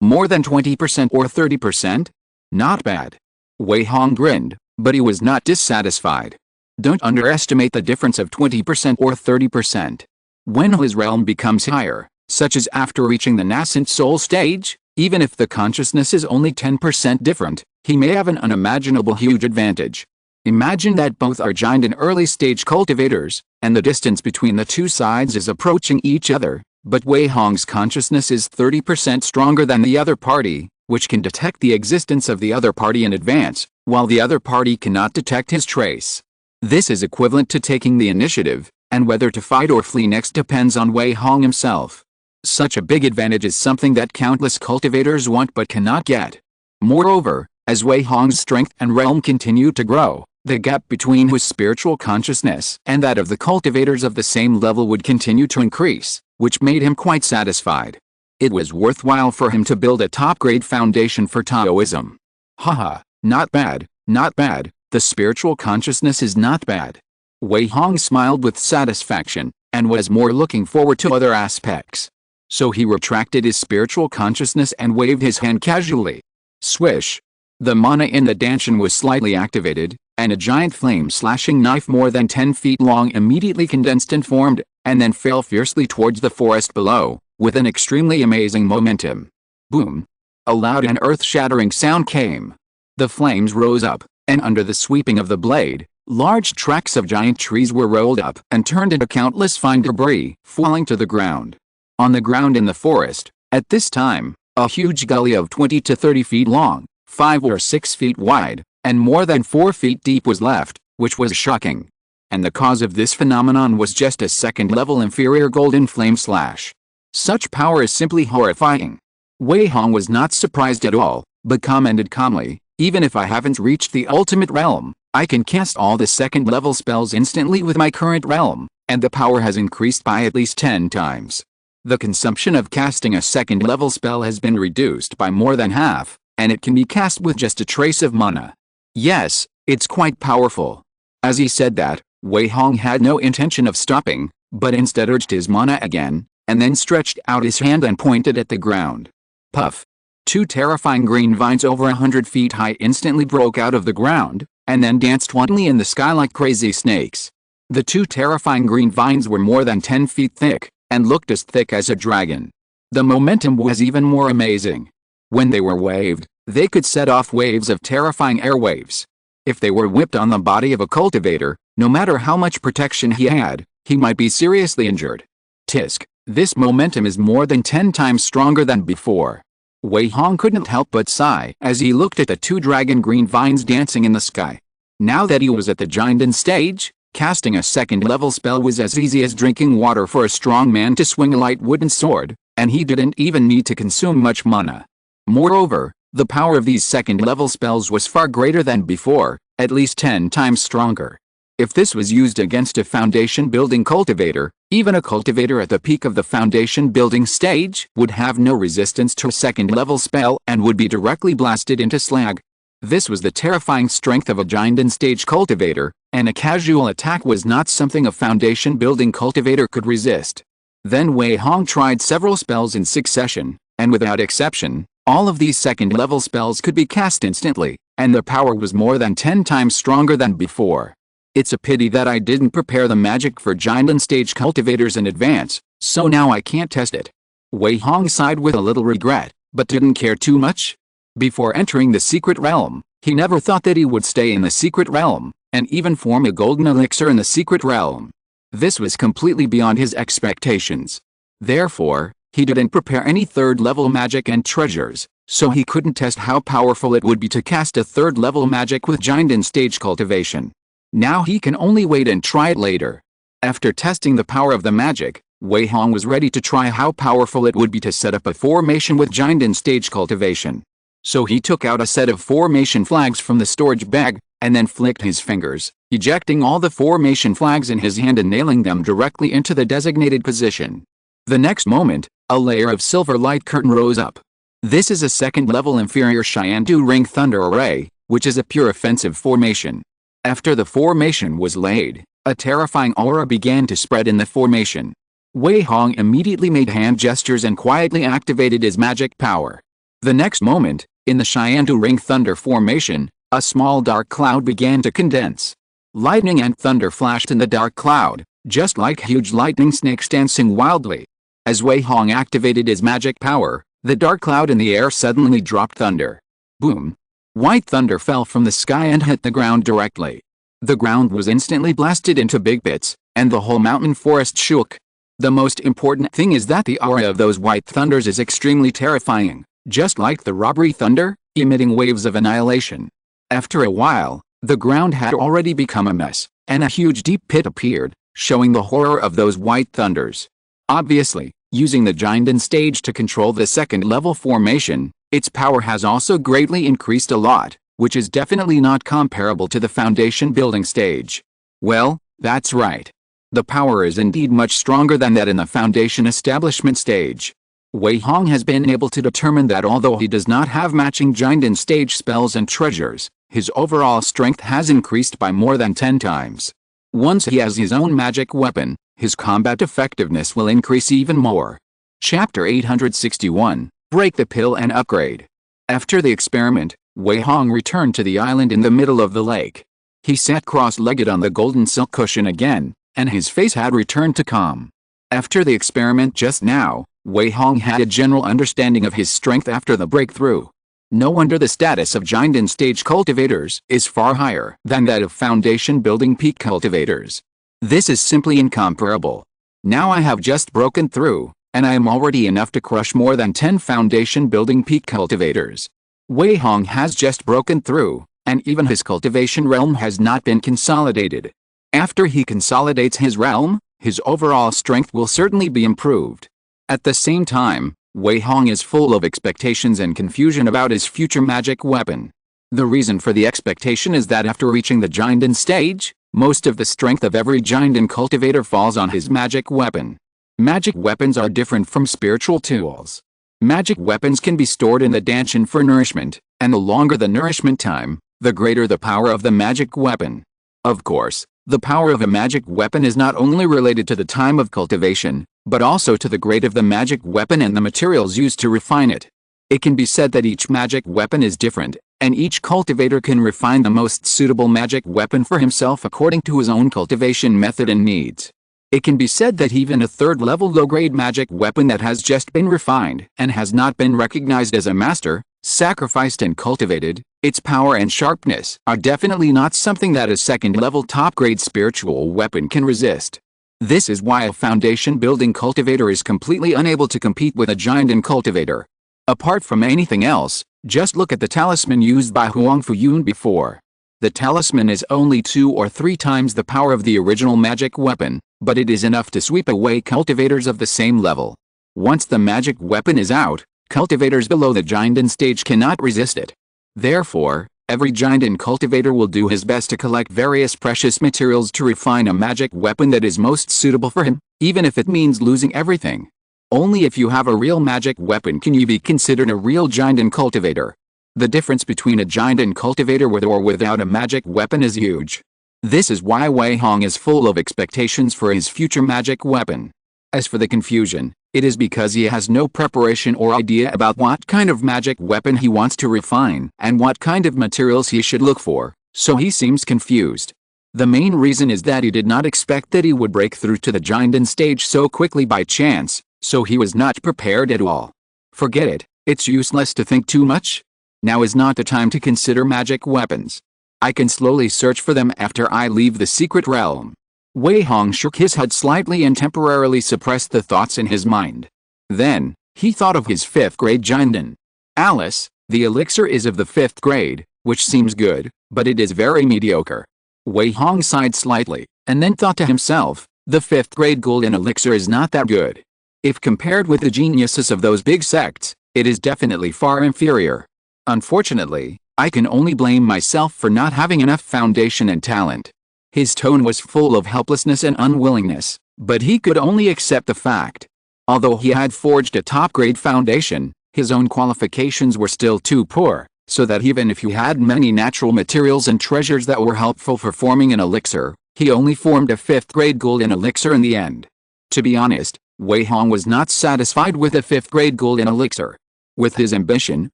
More than 20% or 30%? Not bad. Wei Hong grinned, but he was not dissatisfied. Don't underestimate the difference of 20% or 30%. When his realm becomes higher, such as after reaching the nascent soul stage, even if the consciousness is only 10% different, he may have an unimaginable huge advantage. Imagine that both are giant and early stage cultivators, and the distance between the two sides is approaching each other, but Wei Hong's consciousness is 30% stronger than the other party, which can detect the existence of the other party in advance, while the other party cannot detect his trace. This is equivalent to taking the initiative, and whether to fight or flee next depends on Wei Hong himself. Such a big advantage is something that countless cultivators want but cannot get. Moreover, as Wei Hong's strength and realm continue to grow, the gap between his spiritual consciousness and that of the cultivators of the same level would continue to increase, which made him quite satisfied. It was worthwhile for him to build a top-grade foundation for Taoism. Haha, not bad, not bad, the spiritual consciousness is not bad. Wei Hong smiled with satisfaction, and was more looking forward to other aspects. So he retracted his spiritual consciousness and waved his hand casually. Swish! The mana in the danshan was slightly activated, and a giant flame-slashing knife more than 10 feet long immediately condensed and formed, and then fell fiercely towards the forest below, with an extremely amazing momentum. Boom! A loud and earth-shattering sound came. The flames rose up, and under the sweeping of the blade, large tracts of giant trees were rolled up and turned into countless fine debris, falling to the ground. On the ground in the forest, at this time, a huge gully of 20 to 30 feet long, 5 or 6 feet wide, and more than 4 feet deep was left, which was shocking. And the cause of this phenomenon was just a second-level inferior golden flame slash. Such power is simply horrifying. Wei Hong was not surprised at all, but commented calmly, even if I haven't reached the ultimate realm, I can cast all the second-level spells instantly with my current realm, and the power has increased by at least 10 times. The consumption of casting a second-level spell has been reduced by more than half, and it can be cast with just a trace of mana. Yes, it's quite powerful. As he said that, Wei Hong had no intention of stopping, but instead urged his mana again, and then stretched out his hand and pointed at the ground. Puff! 2 terrifying green vines over 100 feet high instantly broke out of the ground, and then danced wantonly in the sky like crazy snakes. The 2 terrifying green vines were more than 10 feet thick, and looked as thick as a dragon. The momentum was even more amazing. When they were waved, they could set off waves of terrifying airwaves. If they were whipped on the body of a cultivator, no matter how much protection he had, he might be seriously injured. Tisk, this momentum is more than 10 times stronger than before. Wei Hong couldn't help but sigh as he looked at the 2 dragon green vines dancing in the sky. Now that he was at the giant stage, casting a second-level spell was as easy as drinking water for a strong man to swing a light wooden sword, and he didn't even need to consume much mana. Moreover, the power of these second-level spells was far greater than before, at least 10 times stronger. If this was used against a foundation-building cultivator, even a cultivator at the peak of the foundation-building stage would have no resistance to a second-level spell and would be directly blasted into slag. This was the terrifying strength of a giant-stage cultivator, and a casual attack was not something a foundation-building cultivator could resist. Then Wei Hong tried several spells in succession, and without exception, all of these second-level spells could be cast instantly, and their power was more than 10 times stronger than before. It's a pity that I didn't prepare the magic for giant-stage cultivators in advance, so now I can't test it. Wei Hong sighed with a little regret, but didn't care too much. Before entering the secret realm, he never thought that he would stay in the secret realm, and even form a golden elixir in the secret realm. This was completely beyond his expectations. Therefore, he didn't prepare any third-level magic and treasures, so he couldn't test how powerful it would be to cast a third-level magic with giant-stage cultivation. Now he can only wait and try it later. After testing the power of the magic, Wei Hong was ready to try how powerful it would be to set up a formation with giant-stage cultivation. So he took out a set of formation flags from the storage bag, and then flicked his fingers, ejecting all the formation flags in his hand and nailing them directly into the designated position. The next moment, a layer of silver light curtain rose up. This is a second-level inferior Cheyenne Ring Thunder Array, which is a pure offensive formation. After the formation was laid, a terrifying aura began to spread in the formation. Wei Hong immediately made hand gestures and quietly activated his magic power. The next moment, in the Cheyenne Ring Thunder formation, A small dark cloud began to condense. Lightning and thunder flashed in the dark cloud, just like huge lightning snakes dancing wildly. As Wei Hong activated his magic power, the dark cloud in the air suddenly dropped thunder. Boom! White thunder fell from the sky and hit the ground directly. The ground was instantly blasted into big bits, and the whole mountain forest shook. The most important thing is that the aura of those white thunders is extremely terrifying, just like the robbery thunder, emitting waves of annihilation. After a while, the ground had already become a mess, and a huge deep pit appeared, showing the horror of those white thunders. Obviously, using the Jinden stage to control the second-level formation, its power has also greatly increased a lot, which is definitely not comparable to the foundation building stage. Well, that's right. The power is indeed much stronger than that in the foundation establishment stage. Wei Hong has been able to determine that although he does not have matching Jinden stage spells and treasures, his overall strength has increased by more than 10 times. Once he has his own magic weapon, his combat effectiveness will increase even more. Chapter 861, Break the Pill and Upgrade. After the experiment, Wei Hong returned to the island in the middle of the lake. He sat cross-legged on the golden silk cushion again, and his face had returned to calm. After the experiment just now, Wei Hong had a general understanding of his strength after the breakthrough. No wonder the status of Jinden stage cultivators is far higher than that of foundation building peak cultivators. This is simply incomparable. Now I have just broken through, and I am already enough to crush more than 10 foundation building peak cultivators. Wei Hong has just broken through, and even his cultivation realm has not been consolidated. After he consolidates his realm, his overall strength will certainly be improved. At the same time, Wei Hong is full of expectations and confusion about his future magic weapon. The reason for the expectation is that after reaching the Jinden stage, most of the strength of every Jinden cultivator falls on his magic weapon. Magic weapons are different from spiritual tools. Magic weapons can be stored in the danshin for nourishment, and the longer the nourishment time, the greater the power of the magic weapon. Of course, the power of a magic weapon is not only related to the time of cultivation, but also to the grade of the magic weapon and the materials used to refine it. It can be said that each magic weapon is different, and each cultivator can refine the most suitable magic weapon for himself according to his own cultivation method and needs. It can be said that even a third-level low-grade magic weapon that has just been refined and has not been recognized as a master, sacrificed and cultivated, its power and sharpness are definitely not something that a second-level top-grade spiritual weapon can resist. This is why a foundation-building cultivator is completely unable to compete with a Jinden cultivator. Apart from anything else, just look at the talisman used by Huang Fuyun before. The talisman is only 2 or 3 times the power of the original magic weapon, but it is enough to sweep away cultivators of the same level. Once the magic weapon is out, cultivators below the Jinden stage cannot resist it. Therefore, every Jinden cultivator will do his best to collect various precious materials to refine a magic weapon that is most suitable for him, even if it means losing everything. Only if you have a real magic weapon can you be considered a real Jinden cultivator. The difference between a Jinden cultivator with or without a magic weapon is huge. This is why Wei Hong is full of expectations for his future magic weapon. As for the confusion, it is because he has no preparation or idea about what kind of magic weapon he wants to refine and what kind of materials he should look for, so he seems confused. The main reason is that he did not expect that he would break through to the Jinden stage so quickly by chance, so he was not prepared at all. Forget it, it's useless to think too much. Now is not the time to consider magic weapons. I can slowly search for them after I leave the secret realm. Wei Hong shook his head slightly and temporarily suppressed the thoughts in his mind. Then, he thought of his 5th grade Jinden. Alice, the elixir is of the 5th grade, which seems good, but it is very mediocre. Wei Hong sighed slightly, and then thought to himself, the 5th grade golden elixir is not that good. If compared with the geniuses of those big sects, it is definitely far inferior. Unfortunately, I can only blame myself for not having enough foundation and talent. His tone was full of helplessness and unwillingness, but he could only accept the fact. Although he had forged a top-grade foundation, his own qualifications were still too poor, so that even if he had many natural materials and treasures that were helpful for forming an elixir, he only formed a 5th grade golden elixir in the end. To be honest, Wei Hong was not satisfied with a 5th grade golden elixir. With his ambition,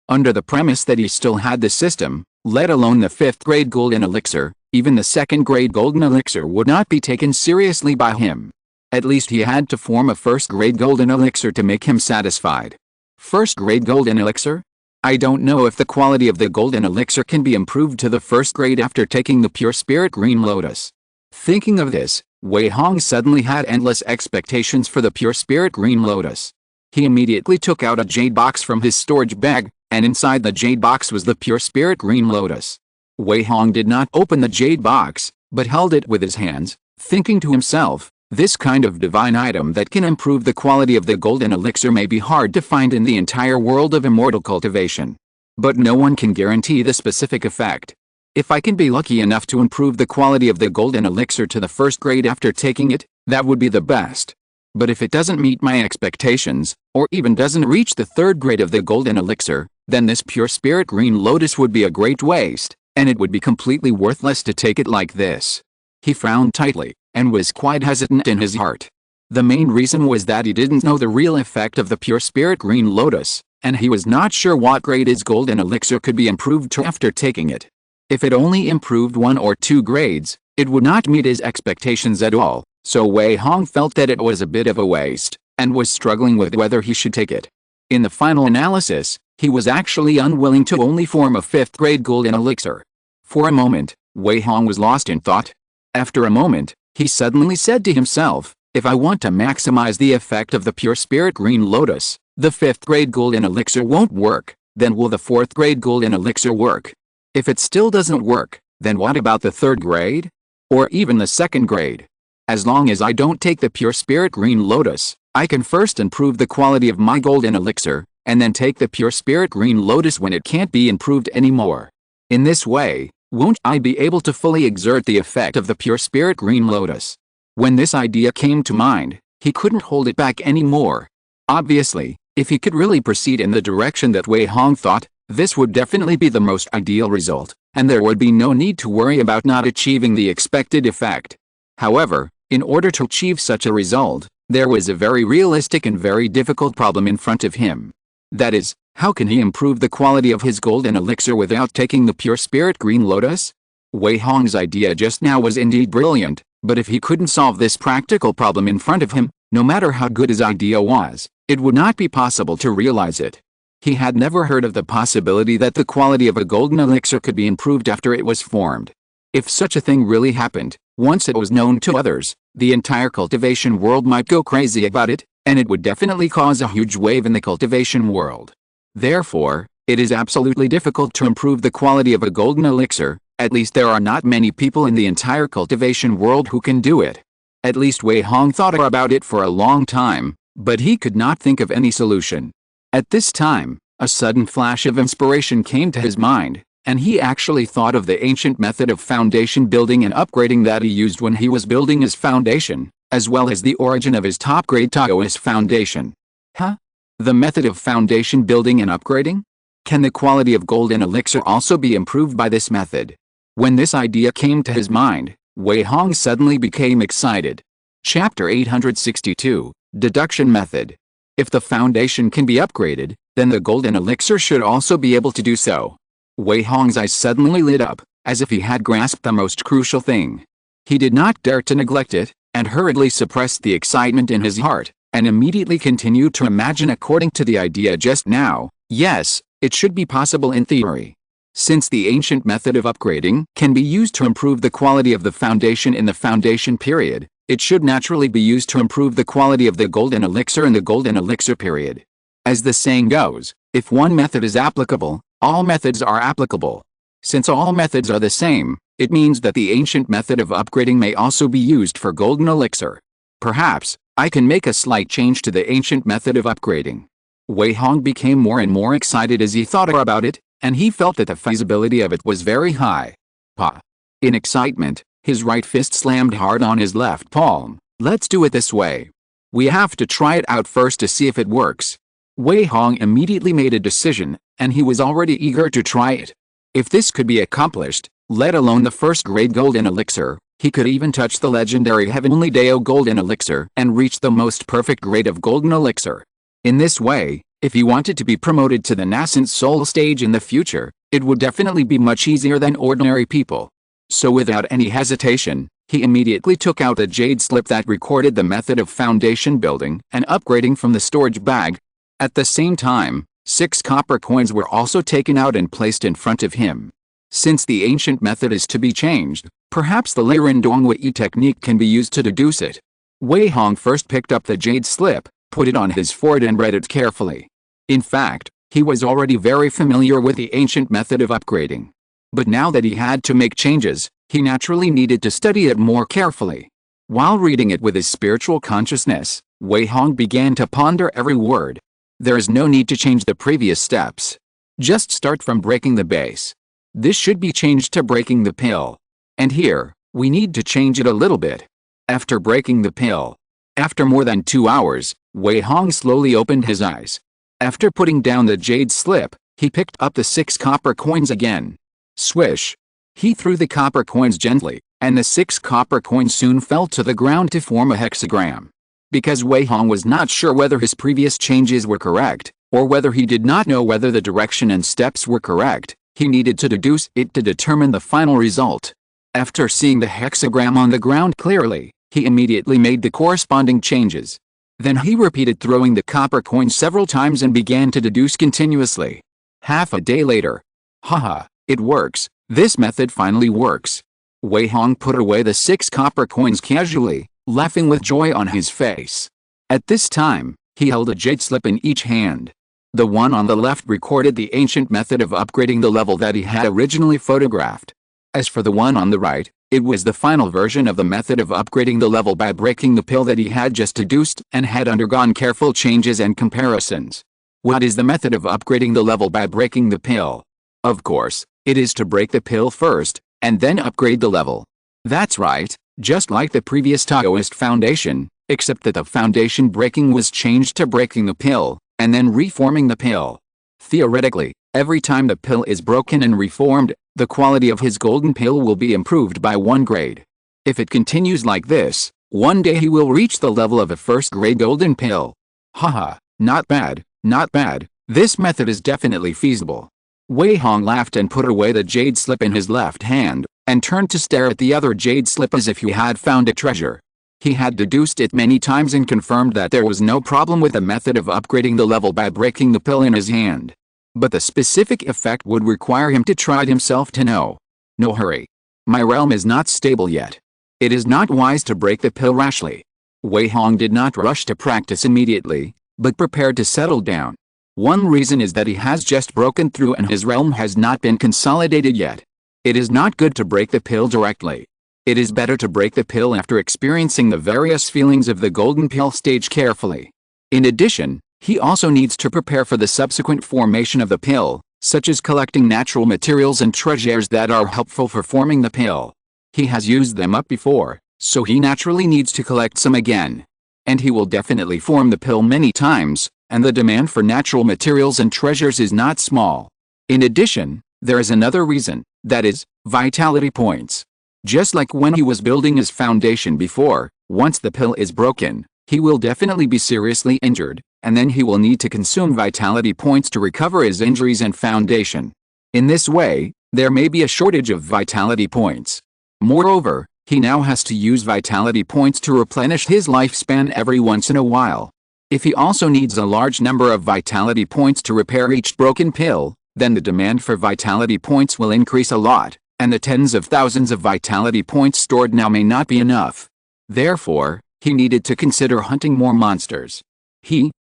under the premise that he still had the system, let alone the 5th grade golden elixir. Even the 2nd grade golden elixir would not be taken seriously by him. At least he had to form a 1st grade golden elixir to make him satisfied. 1st grade golden elixir? I don't know if the quality of the golden elixir can be improved to the 1st grade after taking the pure spirit green lotus. Thinking of this, Wei Hong suddenly had endless expectations for the pure spirit green lotus. He immediately took out a jade box from his storage bag, and inside the jade box was the pure spirit green lotus. Wei Hong did not open the jade box, but held it with his hands, thinking to himself, this kind of divine item that can improve the quality of the golden elixir may be hard to find in the entire world of immortal cultivation. But no one can guarantee the specific effect. If I can be lucky enough to improve the quality of the golden elixir to the 1st grade after taking it, that would be the best. But if it doesn't meet my expectations, or even doesn't reach the 3rd grade of the golden elixir, then this pure spirit green lotus would be a great waste, and it would be completely worthless to take it like this. He frowned tightly, and was quite hesitant in his heart. The main reason was that he didn't know the real effect of the pure spirit green lotus, and he was not sure what grade his golden elixir could be improved to after taking it. If it only improved 1 or 2 grades, it would not meet his expectations at all, so Wei Hong felt that it was a bit of a waste, and was struggling with whether he should take it. In the final analysis, he was actually unwilling to only form a 5th grade golden elixir. For a moment, Wei Hong was lost in thought. After a moment, he suddenly said to himself, if I want to maximize the effect of the pure spirit green lotus, the 5th grade golden elixir won't work, then will the 4th grade golden elixir work? If it still doesn't work, then what about the 3rd grade? Or even the 2nd grade? As long as I don't take the pure spirit green lotus, I can first improve the quality of my golden elixir, and then take the pure spirit green lotus when it can't be improved anymore. In this way, won't I be able to fully exert the effect of the pure spirit green lotus? When this idea came to mind, he couldn't hold it back anymore. Obviously, if he could really proceed in the direction that Wei Hong thought, this would definitely be the most ideal result, and there would be no need to worry about not achieving the expected effect. However, in order to achieve such a result, there was a very realistic and very difficult problem in front of him. That is, how can he improve the quality of his golden elixir without taking the pure spirit green lotus? Wei Hong's idea just now was indeed brilliant, but if he couldn't solve this practical problem in front of him, no matter how good his idea was, it would not be possible to realize it. He had never heard of the possibility that the quality of a golden elixir could be improved after it was formed. If such a thing really happened, once it was known to others, the entire cultivation world might go crazy about it, and it would definitely cause a huge wave in the cultivation world. Therefore, it is absolutely difficult to improve the quality of a golden elixir. At least there are not many people in the entire cultivation world who can do it. At least Wei Hong thought about it for a long time, but he could not think of any solution. At this time, a sudden flash of inspiration came to his mind, and he actually thought of the ancient method of foundation building and upgrading that he used when he was building his foundation, as well as the origin of his top-grade Taoist foundation. Huh? The method of foundation building and upgrading? Can the quality of golden elixir also be improved by this method? When this idea came to his mind, Wei Hong suddenly became excited. Chapter 862, Deduction Method. If the foundation can be upgraded, then the golden elixir should also be able to do so. Wei Hong's eyes suddenly lit up, as if he had grasped the most crucial thing. He did not dare to neglect it, and hurriedly suppressed the excitement in his heart, and immediately continued to imagine according to the idea just now. Yes, it should be possible in theory. Since the ancient method of upgrading can be used to improve the quality of the foundation in the foundation period, it should naturally be used to improve the quality of the golden elixir in the golden elixir period. As the saying goes, if one method is applicable, all methods are applicable. Since all methods are the same, it means that the ancient method of upgrading may also be used for golden elixir. Perhaps, I can make a slight change to the ancient method of upgrading. Wei Hong became more and more excited as he thought about it, and he felt that the feasibility of it was very high. Pa! In excitement, his right fist slammed hard on his left palm. Let's do it this way. We have to try it out first to see if it works. Wei Hong immediately made a decision, and he was already eager to try it. If this could be accomplished, let alone the first-grade golden elixir, he could even touch the legendary Heavenly Dao golden elixir and reach the most perfect grade of golden elixir. In this way, If he wanted to be promoted to the nascent soul stage in the future, it would definitely be much easier than ordinary people. So without any hesitation, he immediately took out the jade slip that recorded the method of foundation building and upgrading from the storage bag. At the same time, 6 copper coins were also taken out and placed in front of him. Since the ancient method is to be changed, perhaps the Liren Dongwei technique can be used to deduce it. Wei Hong first picked up the jade slip, put it on his forehead and read it carefully. In fact, he was already very familiar with the ancient method of upgrading. But now that he had to make changes, he naturally needed to study it more carefully. While reading it with his spiritual consciousness, Wei Hong began to ponder every word. There is no need to change the previous steps. Just start from breaking the base. This should be changed to breaking the pill. And here, we need to change it a little bit. After breaking the pill. After more than 2 hours, Wei Hong slowly opened his eyes. After putting down the jade slip, he picked up the 6 copper coins again. Swish! He threw the copper coins gently, and the 6 copper coins soon fell to the ground to form a hexagram. Because Wei Hong was not sure whether his previous changes were correct, or whether he did not know whether the direction and steps were correct, he needed to deduce it to determine the final result. After seeing the hexagram on the ground clearly, he immediately made the corresponding changes. Then he repeated throwing the copper coin several times and began to deduce continuously. Half a day later. Haha, it works, this method finally works. Wei Hong put away the 6 copper coins casually, laughing with joy on his face. At this time, he held a jade slip in each hand. The one on the left recorded the ancient method of upgrading the level that he had originally photographed. As for the one on the right, it was the final version of the method of upgrading the level by breaking the pill that he had just deduced and had undergone careful changes and comparisons. What is the method of upgrading the level by breaking the pill? Of course, it is to break the pill first, and then upgrade the level. That's right, just like the previous Taoist foundation, except that the foundation breaking was changed to breaking the pill, and then reforming the pill. Theoretically, every time the pill is broken and reformed, the quality of his golden pill will be improved by 1 grade. If it continues like this, one day he will reach the level of a first-grade golden pill. Haha, not bad, not bad, this method is definitely feasible. Wei Hong laughed and put away the jade slip in his left hand, and turned to stare at the other jade slip as if he had found a treasure. He had deduced it many times and confirmed that there was no problem with the method of upgrading the level by breaking the pill in his hand. But the specific effect would require him to try it himself to know. No hurry. My realm is not stable yet. It is not wise to break the pill rashly. Wei Hong did not rush to practice immediately, but prepared to settle down. One reason is that he has just broken through and his realm has not been consolidated yet. It is not good to break the pill directly. It is better to break the pill after experiencing the various feelings of the golden pill stage carefully. In addition, he also needs to prepare for the subsequent formation of the pill, such as collecting natural materials and treasures that are helpful for forming the pill. He has used them up before, so he naturally needs to collect some again. And he will definitely form the pill many times, and the demand for natural materials and treasures is not small. In addition, there is another reason, that is, vitality points. Just like when he was building his foundation before, once the pill is broken, he will definitely be seriously injured, and then he will need to consume vitality points to recover his injuries and foundation. In this way, there may be a shortage of vitality points. Moreover, he now has to use vitality points to replenish his lifespan every once in a while. If he also needs a large number of vitality points to repair each broken pill, then the demand for vitality points will increase a lot, and the tens of thousands of vitality points stored now may not be enough. Therefore, he needed to consider hunting more monsters.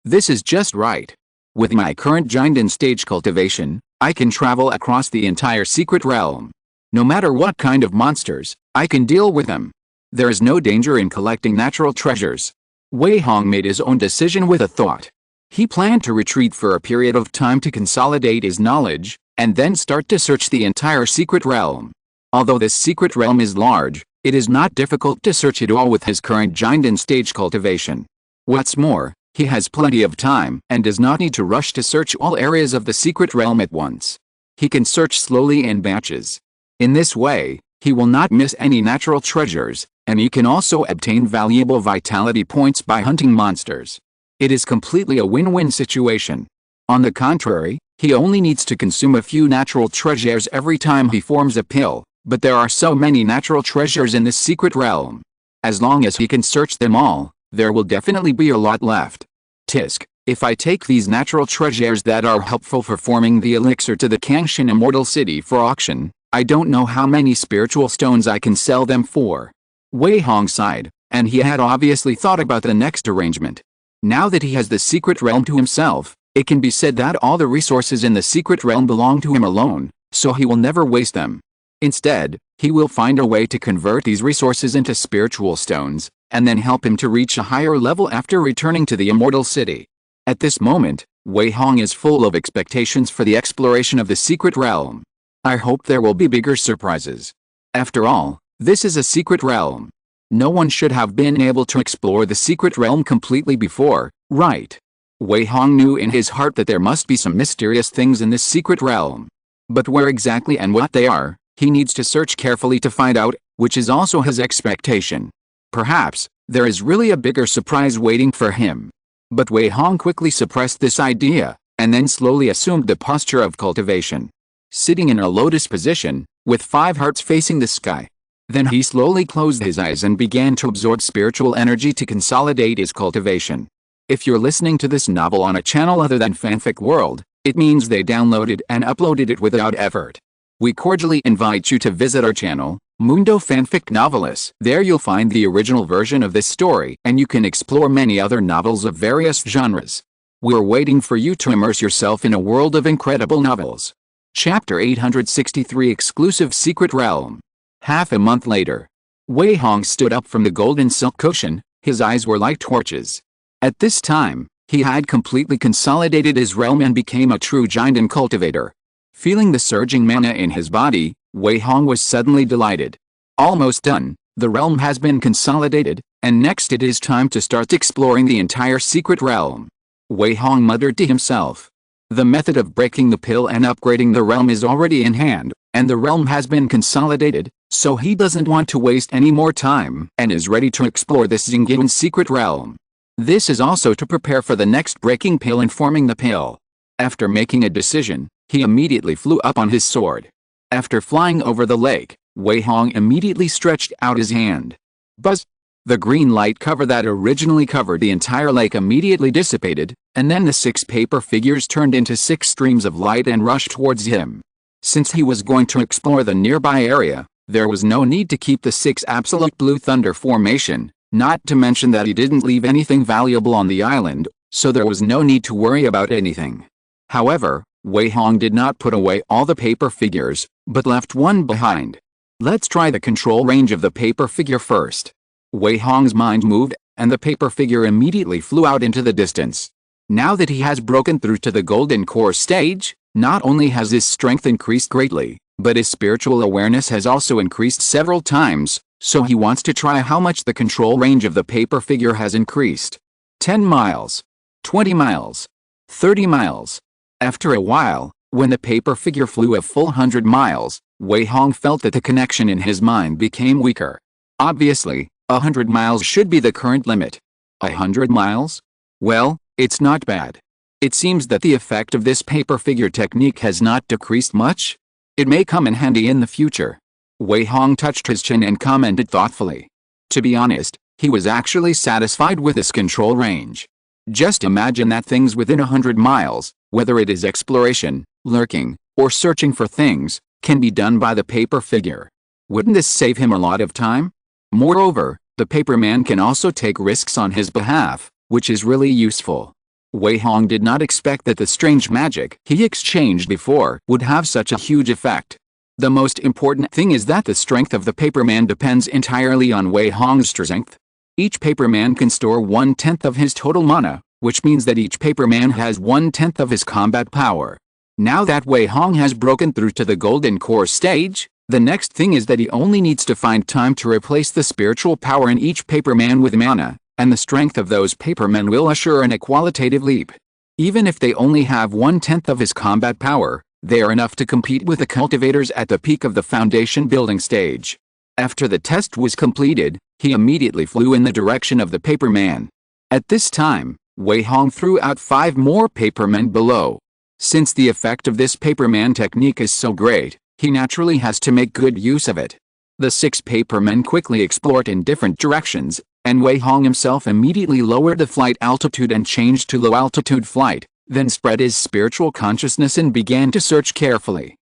This is just right. With my current giant stage cultivation, I can travel across the entire secret realm. No matter what kind of monsters, I can deal with them. There is no danger in collecting natural treasures. Wei Hong made his own decision with a thought. He planned to retreat for a period of time to consolidate his knowledge, and then start to search the entire secret realm. Although this secret realm is large, it is not difficult to search it all with his current giant stage cultivation. What's more, he has plenty of time and does not need to rush to search all areas of the secret realm at once. He can search slowly in batches. In this way, he will not miss any natural treasures, and he can also obtain valuable vitality points by hunting monsters. It is completely a win-win situation. On the contrary, he only needs to consume a few natural treasures every time he forms a pill, but there are so many natural treasures in this secret realm. As long as he can search them all, there will definitely be a lot left. Tisk, if I take these natural treasures that are helpful for forming the elixir to the Kangshan Immortal City for auction, I don't know how many spiritual stones I can sell them for. Wei Hong sighed, and he had obviously thought about the next arrangement. Now that he has the secret realm to himself, it can be said that all the resources in the secret realm belong to him alone, so he will never waste them. Instead, he will find a way to convert these resources into spiritual stones, and then help him to reach a higher level after returning to the Immortal City. At this moment, Wei Hong is full of expectations for the exploration of the secret realm. I hope there will be bigger surprises. After all, this is a secret realm. No one should have been able to explore the secret realm completely before, right? Wei Hong knew in his heart that there must be some mysterious things in this secret realm. But where exactly and what they are, he needs to search carefully to find out, which is also his expectation. Perhaps, there is really a bigger surprise waiting for him. But Wei Hong quickly suppressed this idea, and then slowly assumed the posture of cultivation. Sitting in a lotus position, with 5 hearts facing the sky. Then he slowly closed his eyes and began to absorb spiritual energy to consolidate his cultivation. If you're listening to this novel on a channel other than Fanfic World, it means they downloaded and uploaded it without effort. We cordially invite you to visit our channel, Mundo Fanfic Novelis. There you'll find the original version of this story, and you can explore many other novels of various genres. We're waiting for you to immerse yourself in a world of incredible novels. Chapter 863 Exclusive Secret Realm. Half a month later. Wei Hong stood up from the golden silk cushion, his eyes were like torches. At this time, he had completely consolidated his realm and became a true giant and cultivator. Feeling the surging mana in his body, Wei Hong was suddenly delighted. Almost done, the realm has been consolidated, and next it is time to start exploring the entire secret realm. Wei Hong muttered to himself. The method of breaking the pill and upgrading the realm is already in hand, and the realm has been consolidated, so he doesn't want to waste any more time and is ready to explore this Xingyin secret realm. This is also to prepare for the next breaking pill and forming the pill. After making a decision, he immediately flew up on his sword. After flying over the lake, Wei Hong immediately stretched out his hand. Buzz! The green light cover that originally covered the entire lake immediately dissipated, and then the 6 paper figures turned into 6 streams of light and rushed towards him. Since he was going to explore the nearby area, there was no need to keep the 6 absolute blue thunder formation, not to mention that he didn't leave anything valuable on the island, so there was no need to worry about anything. However, Wei Hong did not put away all the paper figures, but left one behind. Let's try the control range of the paper figure first. Wei Hong's mind moved, and the paper figure immediately flew out into the distance. Now that he has broken through to the golden core stage, not only has his strength increased greatly, but his spiritual awareness has also increased several times, so he wants to try how much the control range of the paper figure has increased. 10 miles. 20 miles. 30 miles. After a while, when the paper figure flew a full 100 miles, Wei Hong felt that the connection in his mind became weaker. Obviously, 100 miles should be the current limit. 100 miles? Well, it's not bad. It seems that the effect of this paper figure technique has not decreased much. It may come in handy in the future. Wei Hong touched his chin and commented thoughtfully. To be honest, he was actually satisfied with this control range. Just imagine that things within 100 miles, whether it is exploration, lurking, or searching for things, can be done by the paper figure. Wouldn't this save him a lot of time? Moreover, the paper man can also take risks on his behalf, which is really useful. Wei Hong did not expect that the strange magic he exchanged before would have such a huge effect. The most important thing is that the strength of the paper man depends entirely on Wei Hong's strength. Each paper man can store 1/10 of his total mana, which means that each paper man has 1/10 of his combat power. Now that Wei Hong has broken through to the golden core stage, the next thing is that he only needs to find time to replace the spiritual power in each paper man with mana, and the strength of those paper men will assure an qualitative leap. Even if they only have 1/10 of his combat power, they are enough to compete with the cultivators at the peak of the foundation building stage. After the test was completed, he immediately flew in the direction of the paper man. At this time, Wei Hong threw out 5 more papermen below. Since the effect of this paperman technique is so great, he naturally has to make good use of it. The 6 papermen quickly explored in different directions, and Wei Hong himself immediately lowered the flight altitude and changed to low-altitude flight, then spread his spiritual consciousness and began to search carefully.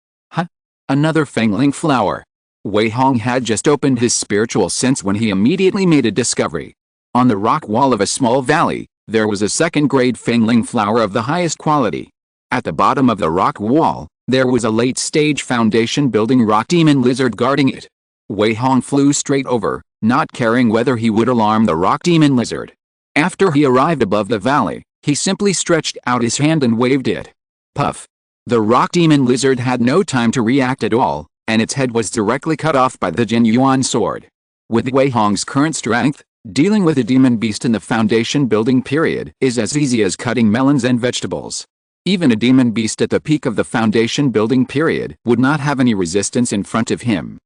Another fangling flower. Wei Hong had just opened his spiritual sense when he immediately made a discovery. On the rock wall of a small valley, there was a second-grade fangling flower of the highest quality. At the bottom of the rock wall, there was a late-stage foundation building rock demon lizard guarding it. Wei Hong flew straight over, not caring whether he would alarm the rock demon lizard. After he arrived above the valley, he simply stretched out his hand and waved it. Puff! The rock demon lizard had no time to react at all, and its head was directly cut off by the Jin Yuan sword. With Wei Hong's current strength, dealing with a demon beast in the foundation building period is as easy as cutting melons and vegetables. Even a demon beast at the peak of the foundation building period would not have any resistance in front of him.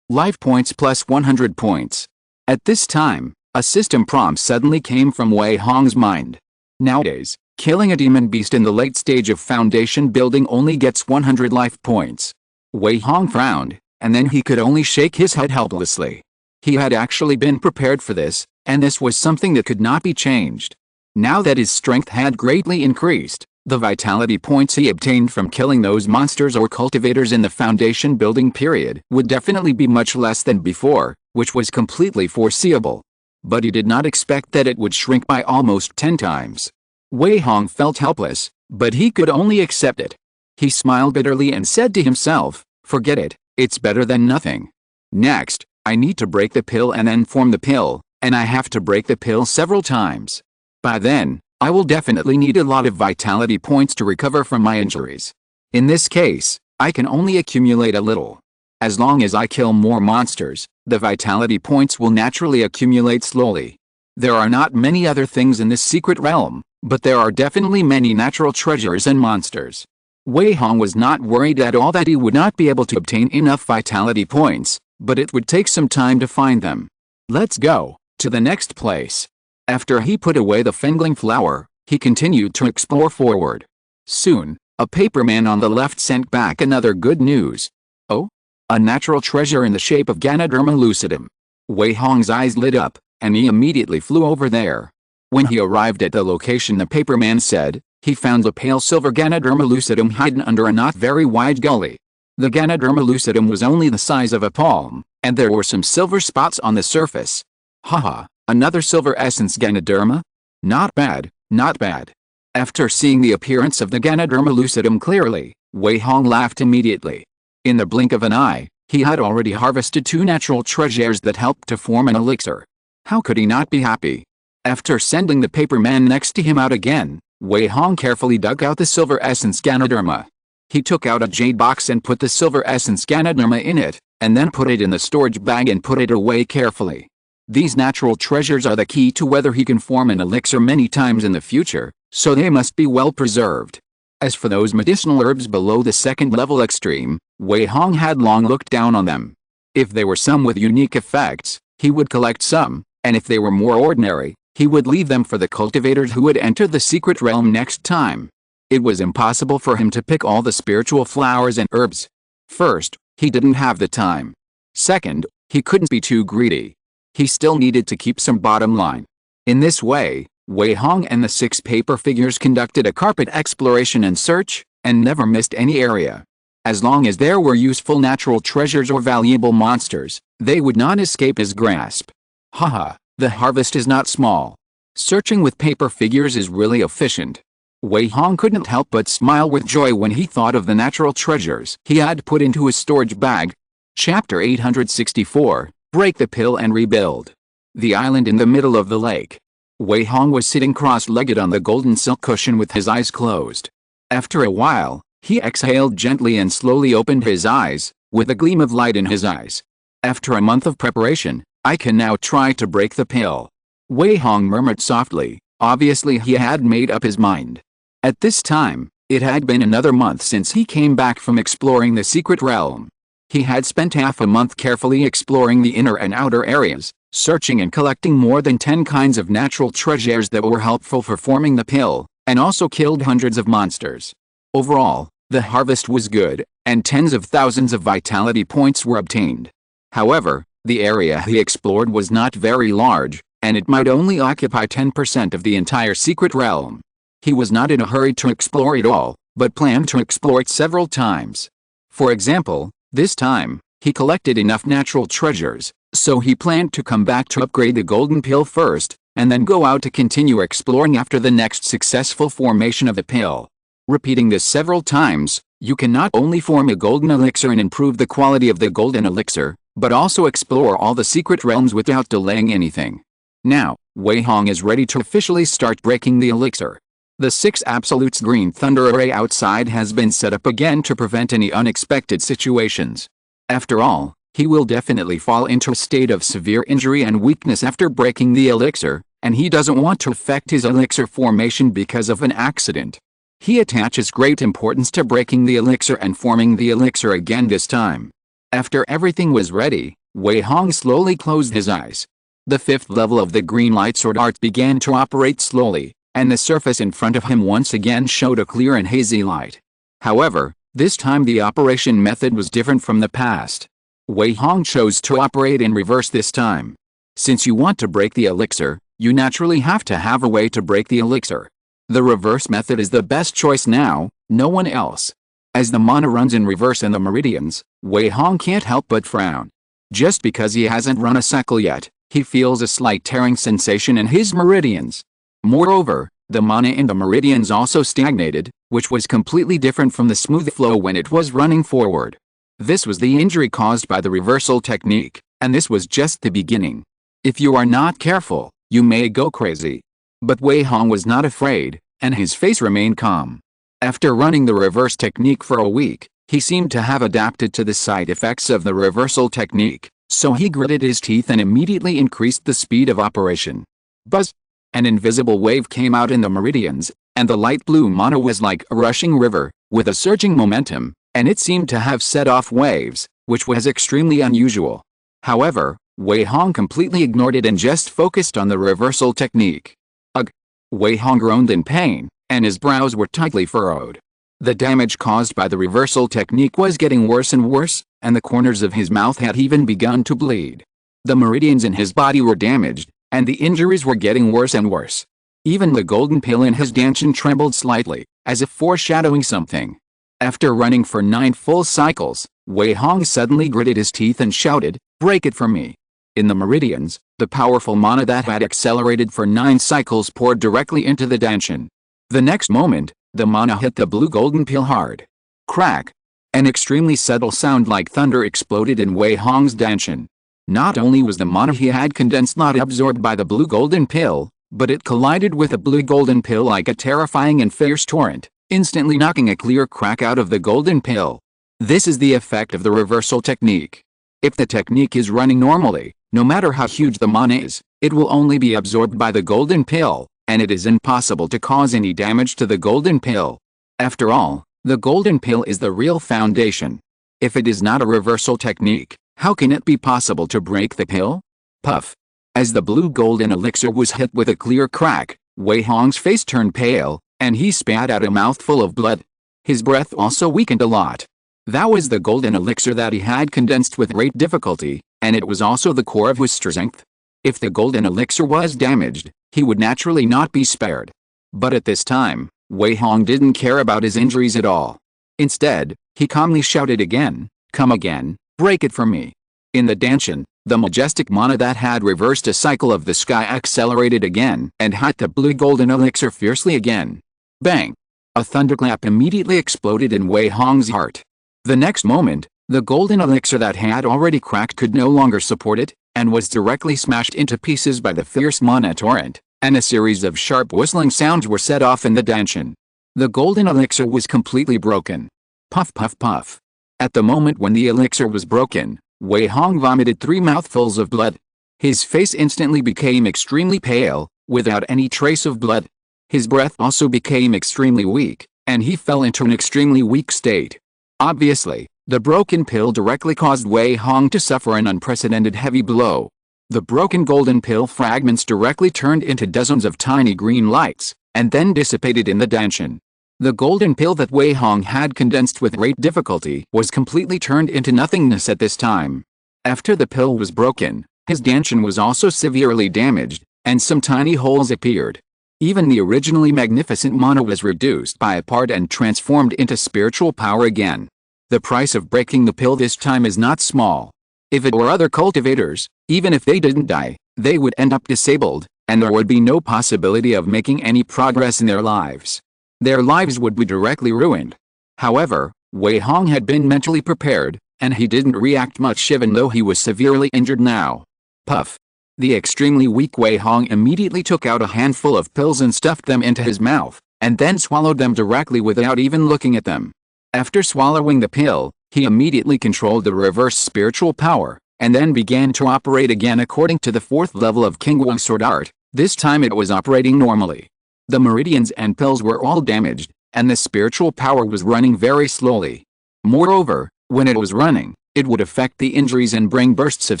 Life points plus 100 points. At this time, a system prompt suddenly came from Wei Hong's mind. Nowadays, killing a demon beast in the late stage of foundation building only gets 100 life points. Wei Hong frowned, and then he could only shake his head helplessly. He had actually been prepared for this, and this was something that could not be changed. Now that his strength had greatly increased, the vitality points he obtained from killing those monsters or cultivators in the foundation building period would definitely be much less than before, which was completely foreseeable. But he did not expect that it would shrink by almost 10 times. Wei Hong felt helpless, but he could only accept it. He smiled bitterly and said to himself, "Forget it, it's better than nothing. Next, I need to break the pill and then form the pill, and I have to break the pill several times. By then, I will definitely need a lot of vitality points to recover from my injuries. In this case, I can only accumulate a little. As long as I kill more monsters, the vitality points will naturally accumulate slowly. There are not many other things in this secret realm, but there are definitely many natural treasures and monsters." Wei Hong was not worried at all that he would not be able to obtain enough vitality points, but it would take some time to find them. Let's go to the next place. After he put away the fangling flower, he continued to explore forward. Soon, a paperman on the left sent back another good news. Oh? A natural treasure in the shape of Ganoderma lucidum. Wei Hong's eyes lit up, and he immediately flew over there. When he arrived at the location the paperman said, he found a pale silver Ganoderma lucidum hidden under a not very wide gully. The Ganoderma lucidum was only the size of a palm, and there were some silver spots on the surface. Haha. Another silver essence Ganoderma? Not bad, not bad. After seeing the appearance of the Ganoderma lucidum clearly, Wei Hong laughed immediately. In the blink of an eye, he had already harvested 2 natural treasures that helped to form an elixir. How could he not be happy? After sending the paperman next to him out again, Wei Hong carefully dug out the silver essence Ganoderma. He took out a jade box and put the silver essence Ganoderma in it, and then put it in the storage bag and put it away carefully. These natural treasures are the key to whether he can form an elixir many times in the future, so they must be well preserved. As for those medicinal herbs below the second level extreme, Wei Hong had long looked down on them. If they were some with unique effects, he would collect some, and if they were more ordinary, he would leave them for the cultivators who would enter the secret realm next time. It was impossible for him to pick all the spiritual flowers and herbs. First, he didn't have the time. Second, he couldn't be too greedy. He still needed to keep some bottom line. In this way, Wei Hong and the 6 paper figures conducted a carpet exploration and search, and never missed any area. As long as there were useful natural treasures or valuable monsters, they would not escape his grasp. Haha, the harvest is not small. Searching with paper figures is really efficient. Wei Hong couldn't help but smile with joy when he thought of the natural treasures he had put into his storage bag. Chapter 864. Break the pill and rebuild. The island in the middle of the lake. Wei Hong was sitting cross-legged on the golden silk cushion with his eyes closed. After a while, he exhaled gently and slowly opened his eyes, with a gleam of light in his eyes. After a month of preparation, I can now try to break the pill. Wei Hong murmured softly. Obviously he had made up his mind. At this time, it had been another month since he came back from exploring the secret realm. He had spent half a month carefully exploring the inner and outer areas, searching and collecting more than 10 kinds of natural treasures that were helpful for forming the pill, and also killed hundreds of monsters. Overall, the harvest was good, and tens of thousands of vitality points were obtained. However, the area he explored was not very large, and it might only occupy 10% of the entire secret realm. He was not in a hurry to explore it all, but planned to explore it several times. For example, this time, he collected enough natural treasures, so he planned to come back to upgrade the golden pill first, and then go out to continue exploring after the next successful formation of the pill. Repeating this several times, you can not only form a golden elixir and improve the quality of the golden elixir, but also explore all the secret realms without delaying anything. Now, Wei Hong is ready to officially start breaking the elixir. The 6 Absolutes Green Thunder Array outside has been set up again to prevent any unexpected situations. After all, he will definitely fall into a state of severe injury and weakness after breaking the elixir, and he doesn't want to affect his elixir formation because of an accident. He attaches great importance to breaking the elixir and forming the elixir again this time. After everything was ready, Wei Hong slowly closed his eyes. The 5th level of the green light sword art began to operate slowly, and the surface in front of him once again showed a clear and hazy light. However, this time the operation method was different from the past. Wei Hong chose to operate in reverse this time. Since you want to break the elixir, you naturally have to have a way to break the elixir. The reverse method is the best choice now, no one else. As the mana runs in reverse in the meridians, Wei Hong can't help but frown. Just because he hasn't run a cycle yet, he feels a slight tearing sensation in his meridians. Moreover, the mana in the meridians also stagnated, which was completely different from the smooth flow when it was running forward. This was the injury caused by the reversal technique, and this was just the beginning. If you are not careful, you may go crazy. But Wei Hong was not afraid, and his face remained calm. After running the reverse technique for a week, he seemed to have adapted to the side effects of the reversal technique, so he gritted his teeth and immediately increased the speed of operation. Buzz! An invisible wave came out in the meridians, and the light blue mana was like a rushing river, with a surging momentum, and it seemed to have set off waves, which was extremely unusual. However, Wei Hong completely ignored it and just focused on the reversal technique. Ugh! Wei Hong groaned in pain, and his brows were tightly furrowed. The damage caused by the reversal technique was getting worse and worse, and the corners of his mouth had even begun to bleed. The meridians in his body were damaged, and the injuries were getting worse and worse. Even the golden pill in his dantian trembled slightly, as if foreshadowing something. After running for 9 full cycles, Wei Hong suddenly gritted his teeth and shouted, "Break it for me!" In the meridians, the powerful mana that had accelerated for 9 cycles poured directly into the dantian. The next moment, the mana hit the blue golden pill hard. Crack! An extremely subtle sound like thunder exploded in Wei Hong's dantian. Not only was the mana he had condensed not absorbed by the blue golden pill, but it collided with the blue golden pill like a terrifying and fierce torrent, instantly knocking a clear crack out of the golden pill. This is the effect of the reversal technique. If the technique is running normally, no matter how huge the mana is, it will only be absorbed by the golden pill, and it is impossible to cause any damage to the golden pill. After all, the golden pill is the real foundation. If it is not a reversal technique, how can it be possible to break the pill? Puff! As the blue golden elixir was hit with a clear crack, Wei Hong's face turned pale, and he spat out a mouthful of blood. His breath also weakened a lot. That was the golden elixir that he had condensed with great difficulty, and it was also the core of his strength. If the golden elixir was damaged, he would naturally not be spared. But at this time, Wei Hong didn't care about his injuries at all. Instead, he calmly shouted again, "Come again, break it for me." In the dantian, the majestic mana that had reversed a cycle of the sky accelerated again and hit the blue golden elixir fiercely again. Bang! A thunderclap immediately exploded in Wei Hong's heart. The next moment, the golden elixir that had already cracked could no longer support it, and was directly smashed into pieces by the fierce mana torrent, and a series of sharp whistling sounds were set off in the dantian. The golden elixir was completely broken. Puff puff puff. At the moment when the elixir was broken, Wei Hong vomited 3 mouthfuls of blood. His face instantly became extremely pale, without any trace of blood. His breath also became extremely weak, and he fell into an extremely weak state. Obviously, the broken pill directly caused Wei Hong to suffer an unprecedented heavy blow. The broken golden pill fragments directly turned into dozens of tiny green lights, and then dissipated in the dantian. The golden pill that Wei Hong had condensed with great difficulty was completely turned into nothingness at this time. After the pill was broken, his dantian was also severely damaged, and some tiny holes appeared. Even the originally magnificent mana was reduced by a part and transformed into spiritual power again. The price of breaking the pill this time is not small. If it were other cultivators, even if they didn't die, they would end up disabled, and there would be no possibility of making any progress in their lives. Their lives would be directly ruined. However, Wei Hong had been mentally prepared, and he didn't react much even though he was severely injured now. Puff. The extremely weak Wei Hong immediately took out a handful of pills and stuffed them into his mouth, and then swallowed them directly without even looking at them. After swallowing the pill, he immediately controlled the reverse spiritual power, and then began to operate again according to the 4th level of King Wu's sword art. This time it was operating normally. The meridians and pills were all damaged, and the spiritual power was running very slowly. Moreover, when it was running, it would affect the injuries and bring bursts of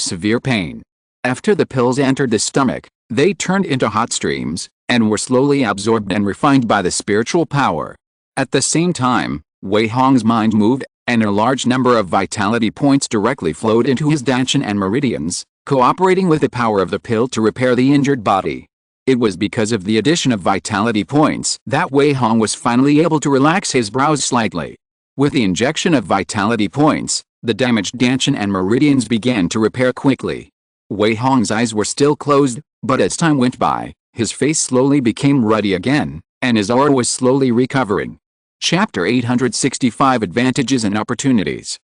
severe pain. After the pills entered the stomach, they turned into hot streams, and were slowly absorbed and refined by the spiritual power. At the same time, Wei Hong's mind moved, and a large number of vitality points directly flowed into his dantian and meridians, cooperating with the power of the pill to repair the injured body. It was because of the addition of vitality points that Wei Hong was finally able to relax his brows slightly. With the injection of vitality points, the damaged dantian and meridians began to repair quickly. Wei Hong's eyes were still closed, but as time went by, his face slowly became ruddy again, and his aura was slowly recovering. Chapter 865 Advantages and Opportunities.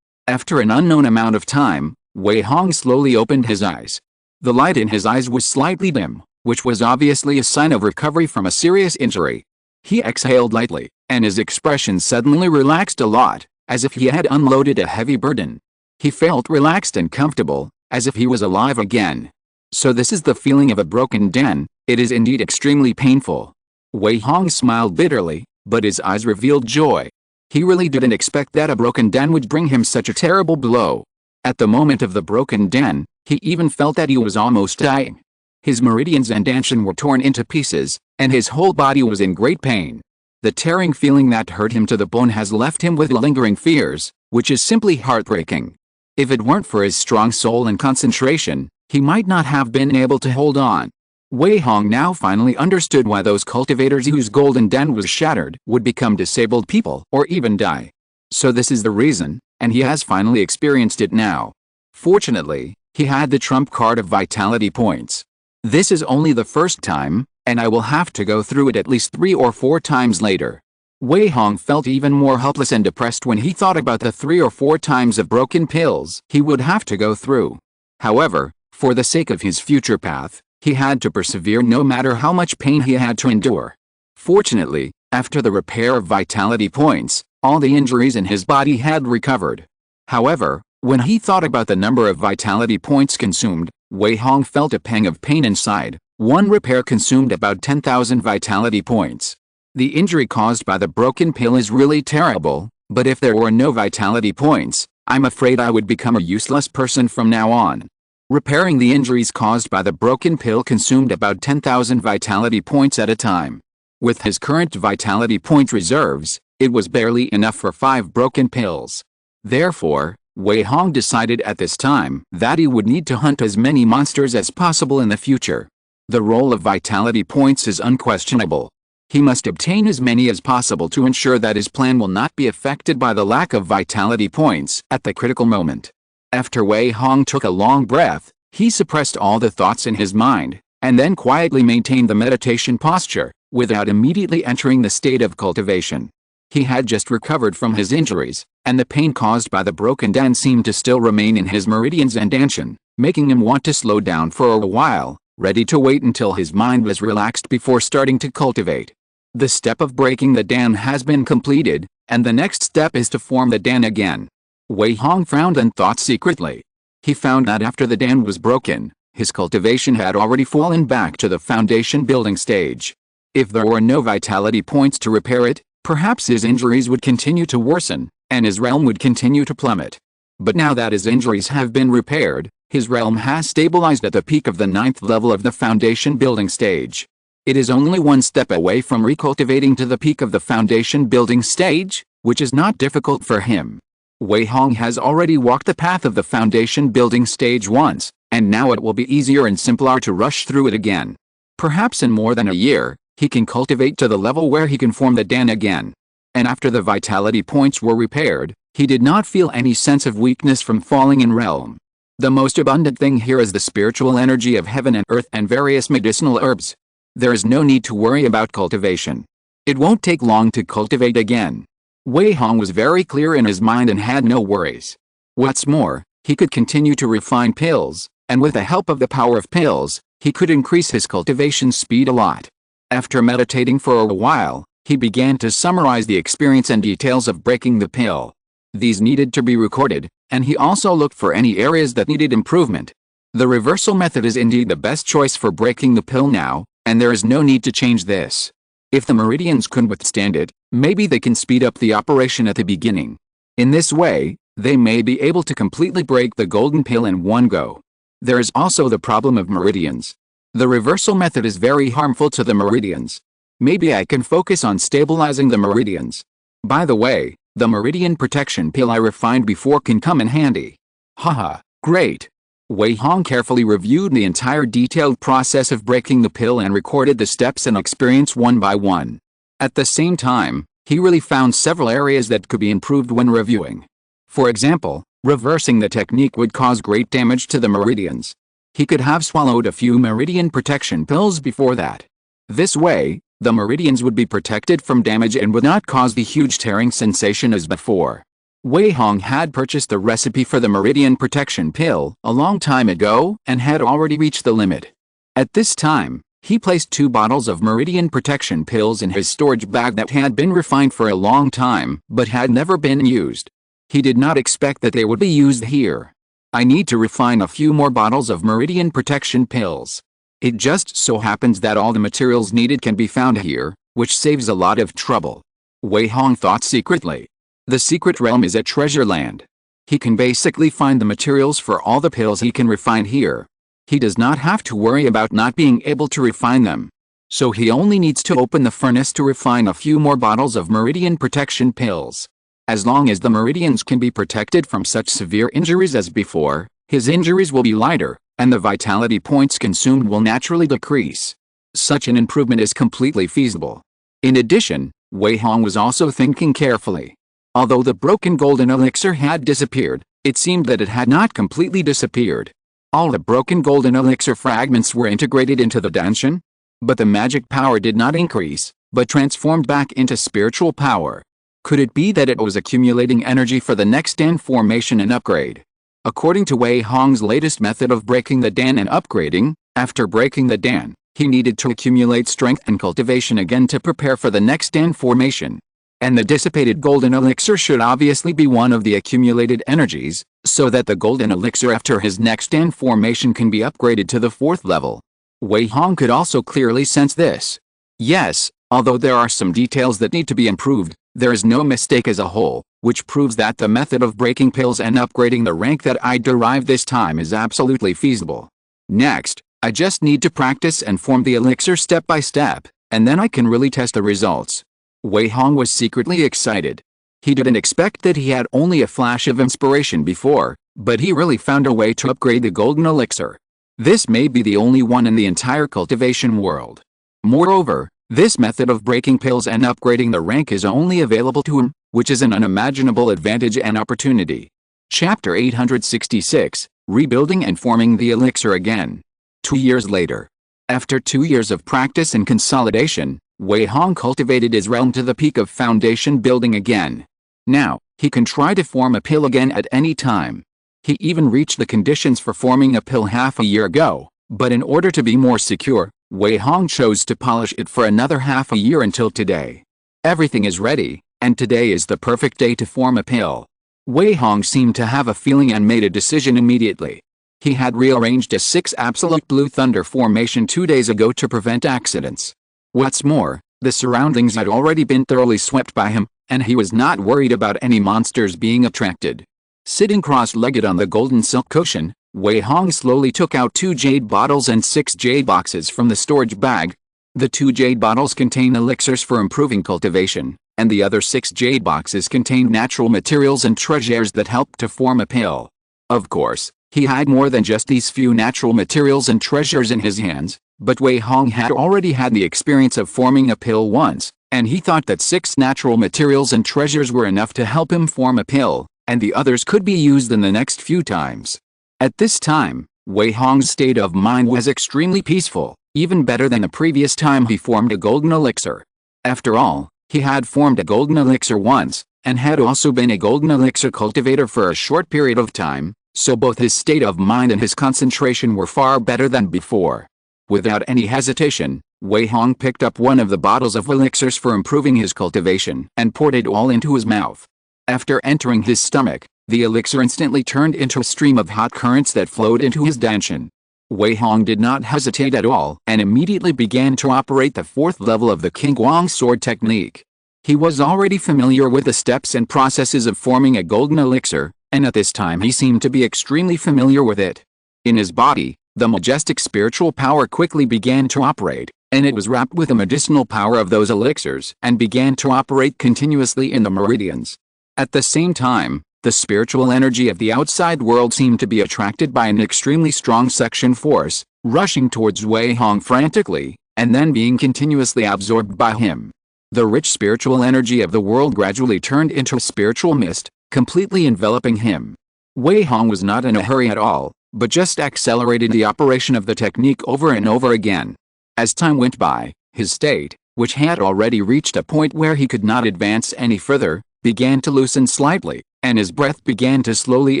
After an unknown amount of time, Wei Hong slowly opened his eyes. The light in his eyes was slightly dim, which was obviously a sign of recovery from a serious injury. He exhaled lightly, and his expression suddenly relaxed a lot, as if he had unloaded a heavy burden. He felt relaxed and comfortable, as if he was alive again. So this is the feeling of a broken den. It is indeed extremely painful. Wei Hong smiled bitterly, but his eyes revealed joy. He really didn't expect that a broken den would bring him such a terrible blow. At the moment of the broken den, he even felt that he was almost dying. His meridians and dantian were torn into pieces, and his whole body was in great pain. The tearing feeling that hurt him to the bone has left him with lingering fears, which is simply heartbreaking. If it weren't for his strong soul and concentration, he might not have been able to hold on. Wei Hong now finally understood why those cultivators whose golden den was shattered would become disabled people or even die. So this is the reason, and he has finally experienced it now. Fortunately, he had the trump card of vitality points. This is only the first time, and I will have to go through it at least 3 or 4 times later. Wei Hong felt even more helpless and depressed when he thought about the 3 or 4 times of broken pills he would have to go through. However, for the sake of his future path, he had to persevere no matter how much pain he had to endure. Fortunately, after the repair of vitality points, all the injuries in his body had recovered. However, when he thought about the number of vitality points consumed, Wei Hong felt a pang of pain inside. One repair consumed about 10,000 vitality points. The injury caused by the broken pill is really terrible, but if there were no vitality points, I'm afraid I would become a useless person from now on. Repairing the injuries caused by the broken pill consumed about 10,000 vitality points at a time. With his current vitality point reserves, it was barely enough for 5 broken pills. Therefore, Wei Hong decided at this time that he would need to hunt as many monsters as possible in the future. The role of vitality points is unquestionable. He must obtain as many as possible to ensure that his plan will not be affected by the lack of vitality points at the critical moment. After Wei Hong took a long breath, he suppressed all the thoughts in his mind, and then quietly maintained the meditation posture, without immediately entering the state of cultivation. He had just recovered from his injuries, and the pain caused by the broken den seemed to still remain in his meridians and dantian, making him want to slow down for a while, ready to wait until his mind was relaxed before starting to cultivate. The step of breaking the den has been completed, and the next step is to form the den again. Wei Hong frowned and thought secretly. He found that after the den was broken, his cultivation had already fallen back to the foundation building stage. If there were no vitality points to repair it, perhaps his injuries would continue to worsen, and his realm would continue to plummet. But now that his injuries have been repaired, His realm has stabilized at the peak of the 9th level of the foundation building stage. It is only one step away from recultivating to the peak of the foundation building stage, which is not difficult for him. Wei Hong has already walked the path of the foundation building stage once, and now it will be easier and simpler to rush through it again. Perhaps in more than a year, he can cultivate to the level where he can form the Dan again. And after the vitality points were repaired, he did not feel any sense of weakness from falling in realm. The most abundant thing here is the spiritual energy of heaven and earth and various medicinal herbs. There is no need to worry about cultivation. It won't take long to cultivate again. Wei Hong was very clear in his mind and had no worries. What's more, he could continue to refine pills, and with the help of the power of pills, he could increase his cultivation speed a lot. After meditating for a while, he began to summarize the experience and details of breaking the pill. These needed to be recorded, and he also looked for any areas that needed improvement. The reversal method is indeed the best choice for breaking the pill now, and there is no need to change this. If the meridians can withstand it, maybe they can speed up the operation at the beginning. In this way, they may be able to completely break the golden pill in one go. There is also the problem of meridians. The reversal method is very harmful to the meridians. Maybe I can focus on stabilizing the meridians. By the way, the meridian protection pill I refined before can come in handy. Haha, great. Wei Hong carefully reviewed the entire detailed process of breaking the pill and recorded the steps and experience one by one. At the same time, he really found several areas that could be improved when reviewing. For example, reversing the technique would cause great damage to the meridians. He could have swallowed a few meridian protection pills before that. This way, the meridians would be protected from damage and would not cause the huge tearing sensation as before. Wei Hong had purchased the recipe for the meridian protection pill a long time ago and had already reached the limit. At this time, he placed 2 bottles of meridian protection pills in his storage bag that had been refined for a long time but had never been used. He did not expect that they would be used here. I need to refine a few more bottles of meridian protection pills. It just so happens that all the materials needed can be found here, which saves a lot of trouble. Wei Hong thought secretly. The secret realm is a treasure land. He can basically find the materials for all the pills he can refine here. He does not have to worry about not being able to refine them. So he only needs to open the furnace to refine a few more bottles of meridian protection pills. As long as the meridians can be protected from such severe injuries as before, his injuries will be lighter, and the vitality points consumed will naturally decrease. Such an improvement is completely feasible. In addition, Wei Hong was also thinking carefully. Although the broken golden elixir had disappeared, it seemed that it had not completely disappeared. All the broken golden elixir fragments were integrated into the danshan, but the magic power did not increase, but transformed back into spiritual power. Could it be that it was accumulating energy for the next Dan formation and upgrade? According to Wei Hong's latest method of breaking the Dan and upgrading, after breaking the Dan, he needed to accumulate strength and cultivation again to prepare for the next Dan formation. And the dissipated golden elixir should obviously be one of the accumulated energies, so that the golden elixir after his next Dan formation can be upgraded to the 4th level. Wei Hong could also clearly sense this. Yes, although there are some details that need to be improved, there is no mistake as a whole, which proves that the method of breaking pills and upgrading the rank that I derived this time is absolutely feasible. Next, I just need to practice and form the elixir step by step, and then I can really test the results. Wei Hong was secretly excited. He didn't expect that he had only a flash of inspiration before, but he really found a way to upgrade the golden elixir. This may be the only one in the entire cultivation world. Moreover, this method of breaking pills and upgrading the rank is only available to him, which is an unimaginable advantage and opportunity. Chapter 866, Rebuilding and Forming the Elixir Again. 2 years later. After 2 years of practice and consolidation, Wei Hong cultivated his realm to the peak of foundation building again. Now, he can try to form a pill again at any time. He even reached the conditions for forming a pill half a year ago, but in order to be more secure, Wei Hong chose to polish it for another half a year until today. Everything is ready, and today is the perfect day to form a pill. Wei Hong seemed to have a feeling and made a decision immediately. He had rearranged a 6 absolute blue thunder formation 2 days ago to prevent accidents. What's more, the surroundings had already been thoroughly swept by him, and he was not worried about any monsters being attracted. Sitting cross-legged on the golden silk cushion, Wei Hong slowly took out 2 jade bottles and 6 jade boxes from the storage bag. The 2 jade bottles contain elixirs for improving cultivation, and the other 6 jade boxes contained natural materials and treasures that help to form a pill. Of course, he had more than just these few natural materials and treasures in his hands, but Wei Hong had already had the experience of forming a pill once, and he thought that 6 natural materials and treasures were enough to help him form a pill, and the others could be used in the next few times. At this time, Wei Hong's state of mind was extremely peaceful, even better than the previous time he formed a golden elixir. After all, he had formed a golden elixir once, and had also been a golden elixir cultivator for a short period of time, so both his state of mind and his concentration were far better than before. Without any hesitation, Wei Hong picked up one of the bottles of elixirs for improving his cultivation and poured it all into his mouth. After entering his stomach, the elixir instantly turned into a stream of hot currents that flowed into his danshan. Wei Hong did not hesitate at all and immediately began to operate the 4th level of the King Guang sword technique. He was already familiar with the steps and processes of forming a golden elixir, and at this time he seemed to be extremely familiar with it. In his body, the majestic spiritual power quickly began to operate, and it was wrapped with the medicinal power of those elixirs and began to operate continuously in the meridians. At the same time, the spiritual energy of the outside world seemed to be attracted by an extremely strong suction force, rushing towards Wei Hong frantically, and then being continuously absorbed by him. The rich spiritual energy of the world gradually turned into a spiritual mist, completely enveloping him. Wei Hong was not in a hurry at all, but just accelerated the operation of the technique over and over again. As time went by, his state, which had already reached a point where he could not advance any further, began to loosen slightly, and his breath began to slowly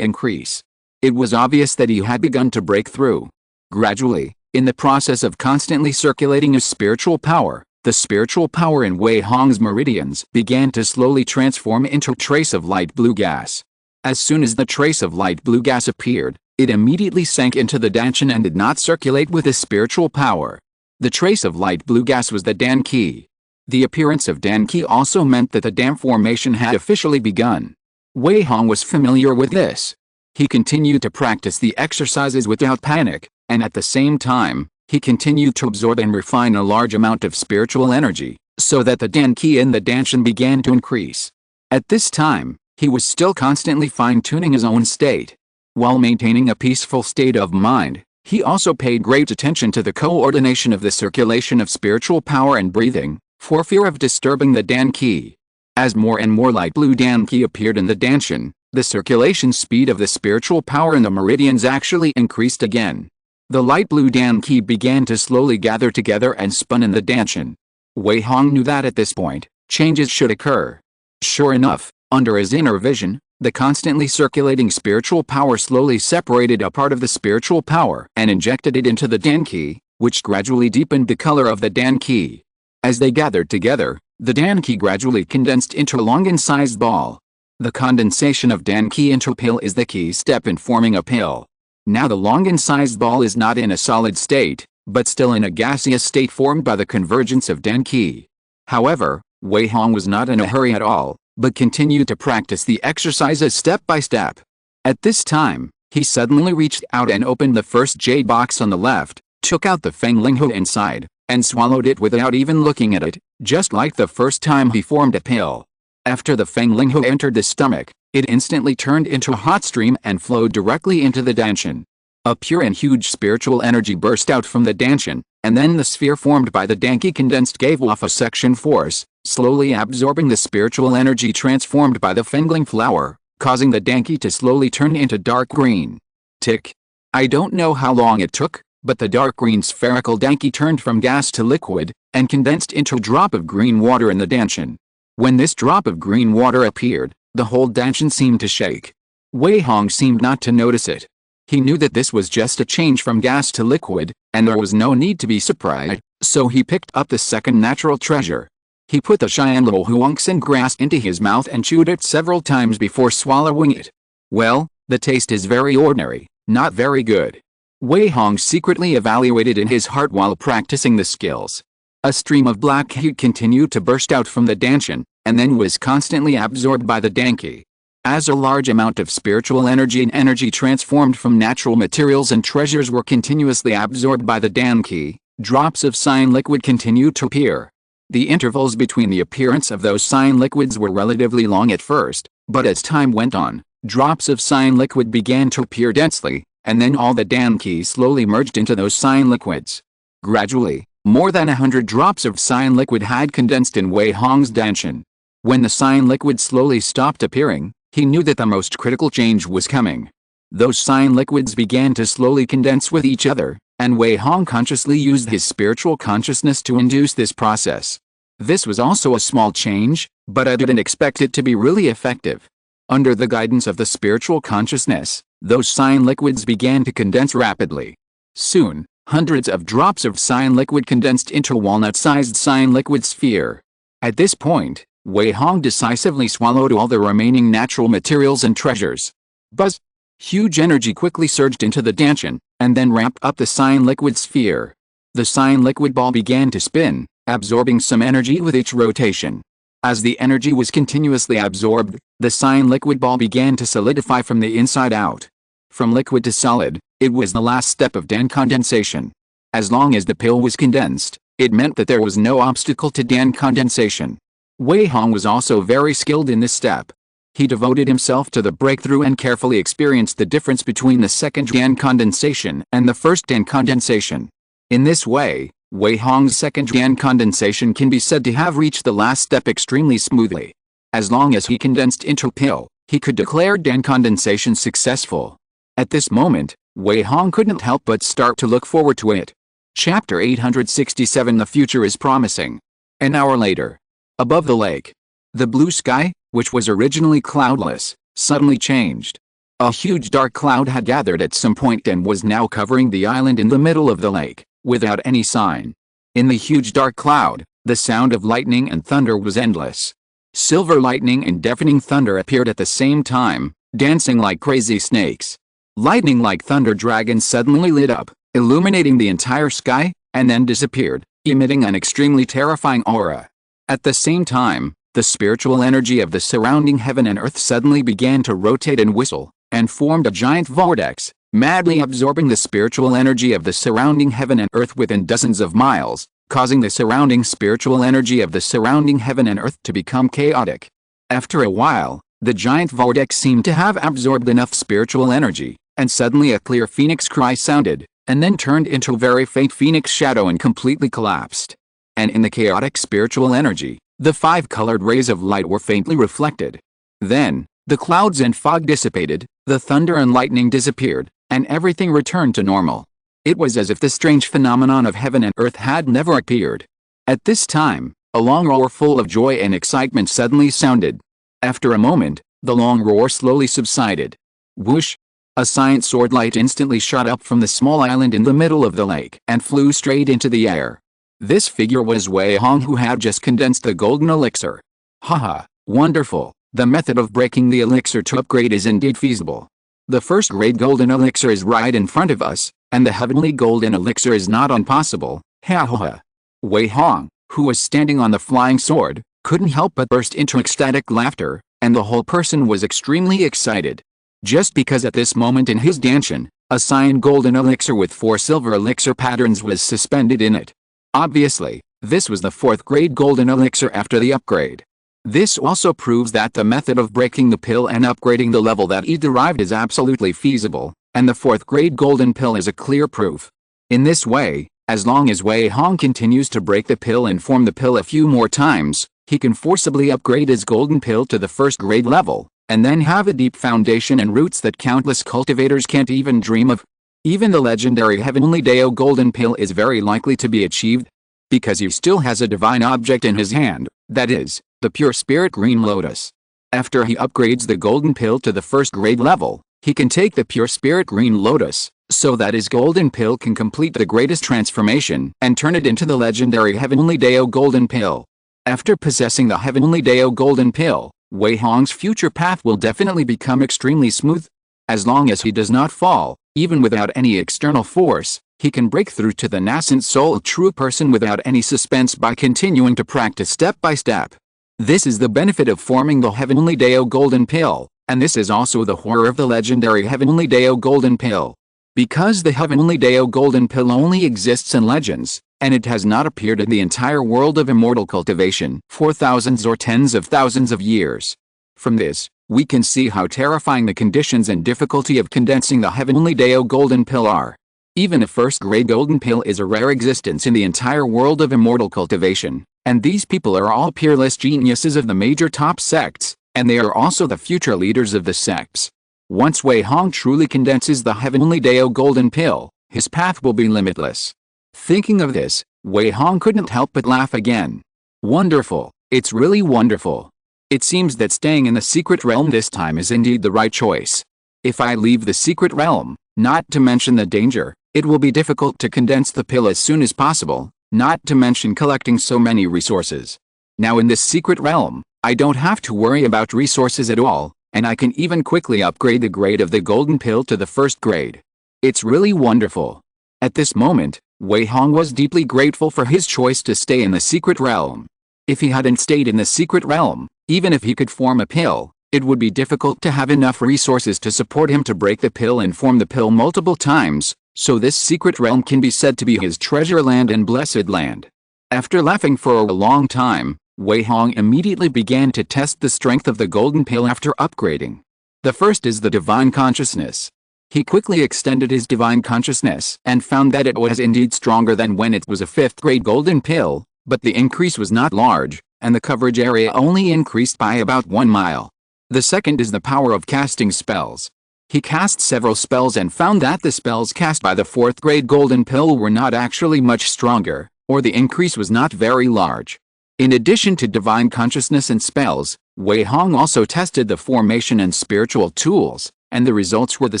increase. It was obvious that he had begun to break through. Gradually, in the process of constantly circulating his spiritual power, the spiritual power in Wei Hong's meridians began to slowly transform into a trace of light blue gas. As soon as the trace of light blue gas appeared, it immediately sank into the danshan and did not circulate with his spiritual power. The trace of light blue gas was the Dan Qi. The appearance of Dan Qi also meant that the dam formation had officially begun. Wei Hong was familiar with this. He continued to practice the exercises without panic, and at the same time, he continued to absorb and refine a large amount of spiritual energy, so that the Dan Qi in the danshan began to increase. At this time, he was still constantly fine-tuning his own state. While maintaining a peaceful state of mind, he also paid great attention to the coordination of the circulation of spiritual power and breathing, for fear of disturbing the Dan Qi. As more and more light blue Dan Qi appeared in the danshan, the circulation speed of the spiritual power in the meridians actually increased again. The light blue Dan Qi began to slowly gather together and spun in the danshan. Wei Hong knew that at this point, changes should occur. Sure enough, under his inner vision, the constantly circulating spiritual power slowly separated a part of the spiritual power and injected it into the Dan Qi, which gradually deepened the color of the Dan Qi. As they gathered together, the Dan Qi gradually condensed into a long-incised ball. The condensation of Dan Qi into a pill is the key step in forming a pill. Now the long-incised ball is not in a solid state, but still in a gaseous state formed by the convergence of Dan Qi. However, Wei Hong was not in a hurry at all, but continued to practice the exercises step by step. At this time, he suddenly reached out and opened the first jade box on the left, took out the Feng Linghu inside, and swallowed it without even looking at it, just like the first time he formed a pill. After the Feng Linghu entered the stomach, it instantly turned into a hot stream and flowed directly into the danshan. A pure and huge spiritual energy burst out from the danshan, and then the sphere formed by the Dan Qi condensed gave off a suction force, slowly absorbing the spiritual energy transformed by the Fengling flower, causing the Dan Qi to slowly turn into dark green. Tick. I don't know how long it took, but the dark green spherical Dan Qi turned from gas to liquid, and condensed into a drop of green water in the danshan. When this drop of green water appeared, the whole danshan seemed to shake. Wei Hong seemed not to notice it. He knew that this was just a change from gas to liquid, and there was no need to be surprised, so he picked up the second natural treasure. He put the Xianluo Huangxin grass into his mouth and chewed it several times before swallowing it. Well, the taste is very ordinary, not very good. Wei Hong secretly evaluated in his heart while practicing the skills. A stream of black heat continued to burst out from the danshan, and then was constantly absorbed by the Dan Qi. As a large amount of spiritual energy and energy transformed from natural materials and treasures were continuously absorbed by the Danki, drops of sign liquid continued to appear. The intervals between the appearance of those sign liquids were relatively long at first, but as time went on, drops of sign liquid began to appear densely, and then all the Danki slowly merged into those sign liquids. Gradually, more than 100 drops of sign liquid had condensed in Wei Hong's danshan. When the sign liquid slowly stopped appearing, he knew that the most critical change was coming. Those sign liquids began to slowly condense with each other, and Wei Hong consciously used his spiritual consciousness to induce this process. This was also a small change, but I didn't expect it to be really effective. Under the guidance of the spiritual consciousness, those sign liquids began to condense rapidly. Soon, hundreds of drops of sign liquid condensed into a walnut-sized sign liquid sphere. At this point, Wei Hong decisively swallowed all the remaining natural materials and treasures. Buzz! Huge energy quickly surged into the danshan, and then ramped up the sign liquid sphere. The sign liquid ball began to spin, absorbing some energy with each rotation. As the energy was continuously absorbed, the sign liquid ball began to solidify from the inside out. From liquid to solid, it was the last step of Dan condensation. As long as the pill was condensed, it meant that there was no obstacle to Dan condensation. Wei Hong was also very skilled in this step. He devoted himself to the breakthrough and carefully experienced the difference between the second Dan condensation and the first Dan condensation. In this way, Wei Hong's second Dan condensation can be said to have reached the last step extremely smoothly. As long as he condensed into pill, he could declare Dan condensation successful. At this moment, Wei Hong couldn't help but start to look forward to it. Chapter 867 The future is promising. An hour later. Above the lake. The blue sky, which was originally cloudless, suddenly changed. A huge dark cloud had gathered at some point and was now covering the island in the middle of the lake, without any sign. In the huge dark cloud, the sound of lightning and thunder was endless. Silver lightning and deafening thunder appeared at the same time, dancing like crazy snakes. Lightning like thunder dragons suddenly lit up, illuminating the entire sky, and then disappeared, emitting an extremely terrifying aura. At the same time, the spiritual energy of the surrounding heaven and earth suddenly began to rotate and whistle, and formed a giant vortex, madly absorbing the spiritual energy of the surrounding heaven and earth within dozens of miles, causing the surrounding spiritual energy of the surrounding heaven and earth to become chaotic. After a while, the giant vortex seemed to have absorbed enough spiritual energy, and suddenly a clear phoenix cry sounded, and then turned into a very faint phoenix shadow and completely collapsed. And in the chaotic spiritual energy, the 5 colored rays of light were faintly reflected. Then, the clouds and fog dissipated, the thunder and lightning disappeared, and everything returned to normal. It was as if the strange phenomenon of heaven and earth had never appeared. At this time, a long roar full of joy and excitement suddenly sounded. After a moment, the long roar slowly subsided. Whoosh! A giant sword light instantly shot up from the small island in the middle of the lake and flew straight into the air. This figure was Wei Hong, who had just condensed the golden elixir. Haha, wonderful, the method of breaking the elixir to upgrade is indeed feasible. The first grade golden elixir is right in front of us, and the heavenly golden elixir is not impossible. Ha ha ha. Wei Hong, who was standing on the flying sword, couldn't help but burst into ecstatic laughter, and the whole person was extremely excited. Just because at this moment in his danshan, a cyan golden elixir with 4 silver elixir patterns was suspended in it. Obviously, this was the 4th grade golden elixir after the upgrade. This also proves that the method of breaking the pill and upgrading the level that he derived is absolutely feasible, and the 4th grade golden pill is a clear proof. In this way, as long as Wei Hong continues to break the pill and form the pill a few more times, he can forcibly upgrade his golden pill to the 1st grade level, and then have a deep foundation and roots that countless cultivators can't even dream of. Even the legendary Heavenly Dao Golden Pill is very likely to be achieved, because he still has a divine object in his hand, that is, the pure spirit green lotus. After he upgrades the Golden Pill to the 1st grade level, he can take the pure spirit green lotus, so that his Golden Pill can complete the greatest transformation and turn it into the legendary Heavenly Dao Golden Pill. After possessing the Heavenly Dao Golden Pill, Wei Hong's future path will definitely become extremely smooth. As long as he does not fall, even without any external force, he can break through to the nascent soul true person without any suspense by continuing to practice step by step. This is the benefit of forming the Heavenly Dao Golden Pill, And this is also the horror of the legendary Heavenly Dao Golden Pill. Because the Heavenly Dao Golden Pill only exists in legends, and it has not appeared in the entire world of immortal cultivation for thousands or tens of thousands of years. From this, we can see how terrifying the conditions and difficulty of condensing the Heavenly Dao Golden Pill are. Even a first-grade golden pill is a rare existence in the entire world of immortal cultivation, and these people are all peerless geniuses of the major top sects, and they are also the future leaders of the sects. Once Wei Hong truly condenses the Heavenly Dao Golden Pill, his path will be limitless. Thinking of this, Wei Hong couldn't help but laugh again. Wonderful, it's really wonderful. It seems that staying in the secret realm this time is indeed the right choice. If I leave the secret realm, not to mention the danger, it will be difficult to condense the pill as soon as possible, not to mention collecting so many resources. Now in this secret realm, I don't have to worry about resources at all, and I can even quickly upgrade the grade of the golden pill to the first grade. It's really wonderful. At this moment, Wei Hong was deeply grateful for his choice to stay in the secret realm. If he hadn't stayed in the secret realm, even if he could form a pill, it would be difficult to have enough resources to support him to break the pill and form the pill multiple times, so this secret realm can be said to be his treasure land and blessed land. After laughing for a long time, Wei Hong immediately began to test the strength of the golden pill after upgrading. The first is the divine consciousness. He quickly extended his divine consciousness and found that it was indeed stronger than when it was a 5th grade golden pill, but the increase was not large, and the coverage area only increased by about 1 mile. The second is the power of casting spells. He cast several spells and found that the spells cast by the 4th grade golden pill were not actually much stronger, or the increase was not very large. In addition to divine consciousness and spells, Wei Hong also tested the formation and spiritual tools, and the results were the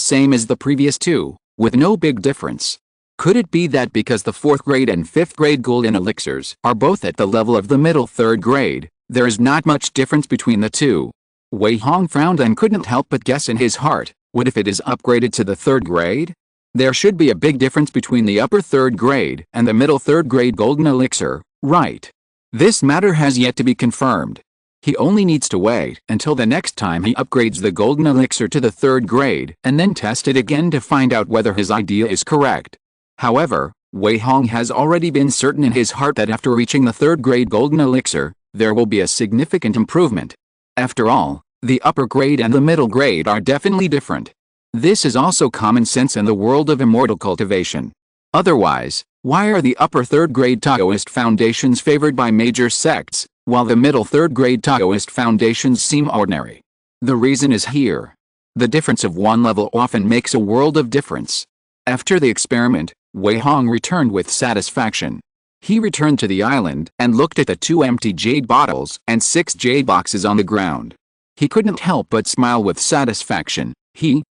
same as the previous two, with no big difference. Could it be that because the 4th grade and 5th grade golden elixirs are both at the level of the middle 3rd grade, there is not much difference between the two? Wei Hong frowned and couldn't help but guess in his heart, what if it is upgraded to the 3rd grade? There should be a big difference between the upper 3rd grade and the middle 3rd grade golden elixir, right? This matter has yet to be confirmed. He only needs to wait until the next time he upgrades the golden elixir to the 3rd grade and then test it again to find out whether his idea is correct. However, Wei Hong has already been certain in his heart that after reaching the 3rd grade golden elixir, there will be a significant improvement. After all, the upper grade and the middle grade are definitely different. This is also common sense in the world of immortal cultivation. Otherwise, why are the upper 3rd grade Taoist foundations favored by major sects, while the middle 3rd grade Taoist foundations seem ordinary? The reason is here. The difference of one level often makes a world of difference. After the experiment, Wei Hong returned with satisfaction. He returned to the island and looked at the 2 empty jade bottles and 6 jade boxes on the ground. He couldn't help but smile with satisfaction.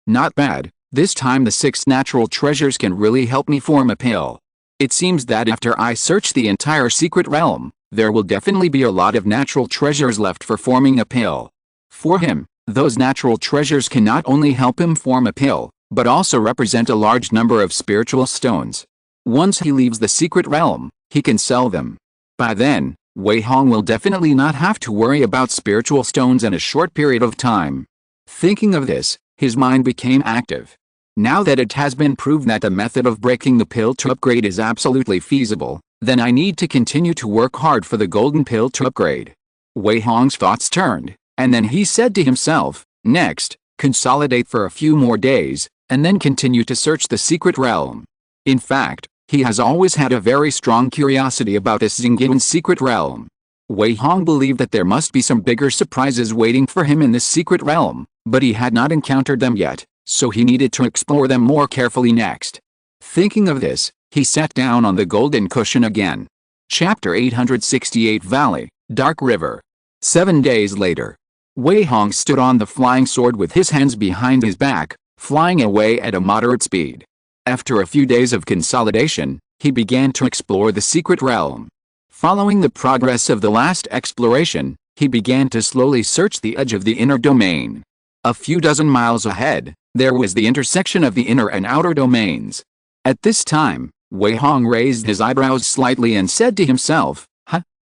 Not bad, this time the 6 natural treasures can really help me form a pill. It seems that after I search the entire secret realm, there will definitely be a lot of natural treasures left for forming a pill. For him, those natural treasures can not only help him form a pill, but also represent a large number of spiritual stones. Once he leaves the secret realm, he can sell them. By then, Wei Hong will definitely not have to worry about spiritual stones in a short period of time. Thinking of this, his mind became active. Now that it has been proved that the method of breaking the pill to upgrade is absolutely feasible, then I need to continue to work hard for the golden pill to upgrade. Wei Hong's thoughts turned, and then he said to himself, next, consolidate for a few more days, and then continue to search the secret realm. In fact, he has always had a very strong curiosity about this Xingyin secret realm. Wei Hong believed that there must be some bigger surprises waiting for him in this secret realm, but he had not encountered them yet, so he needed to explore them more carefully next. Thinking of this, he sat down on the golden cushion again. Chapter 868 Valley, Dark River. 7 days later. Wei Hong stood on the flying sword with his hands behind his back, flying away at a moderate speed. After a few days of consolidation, he began to explore the secret realm. Following the progress of the last exploration, he began to slowly search the edge of the inner domain. A few dozen miles ahead, there was the intersection of the inner and outer domains. At this time, Wei Hong raised his eyebrows slightly and said to himself,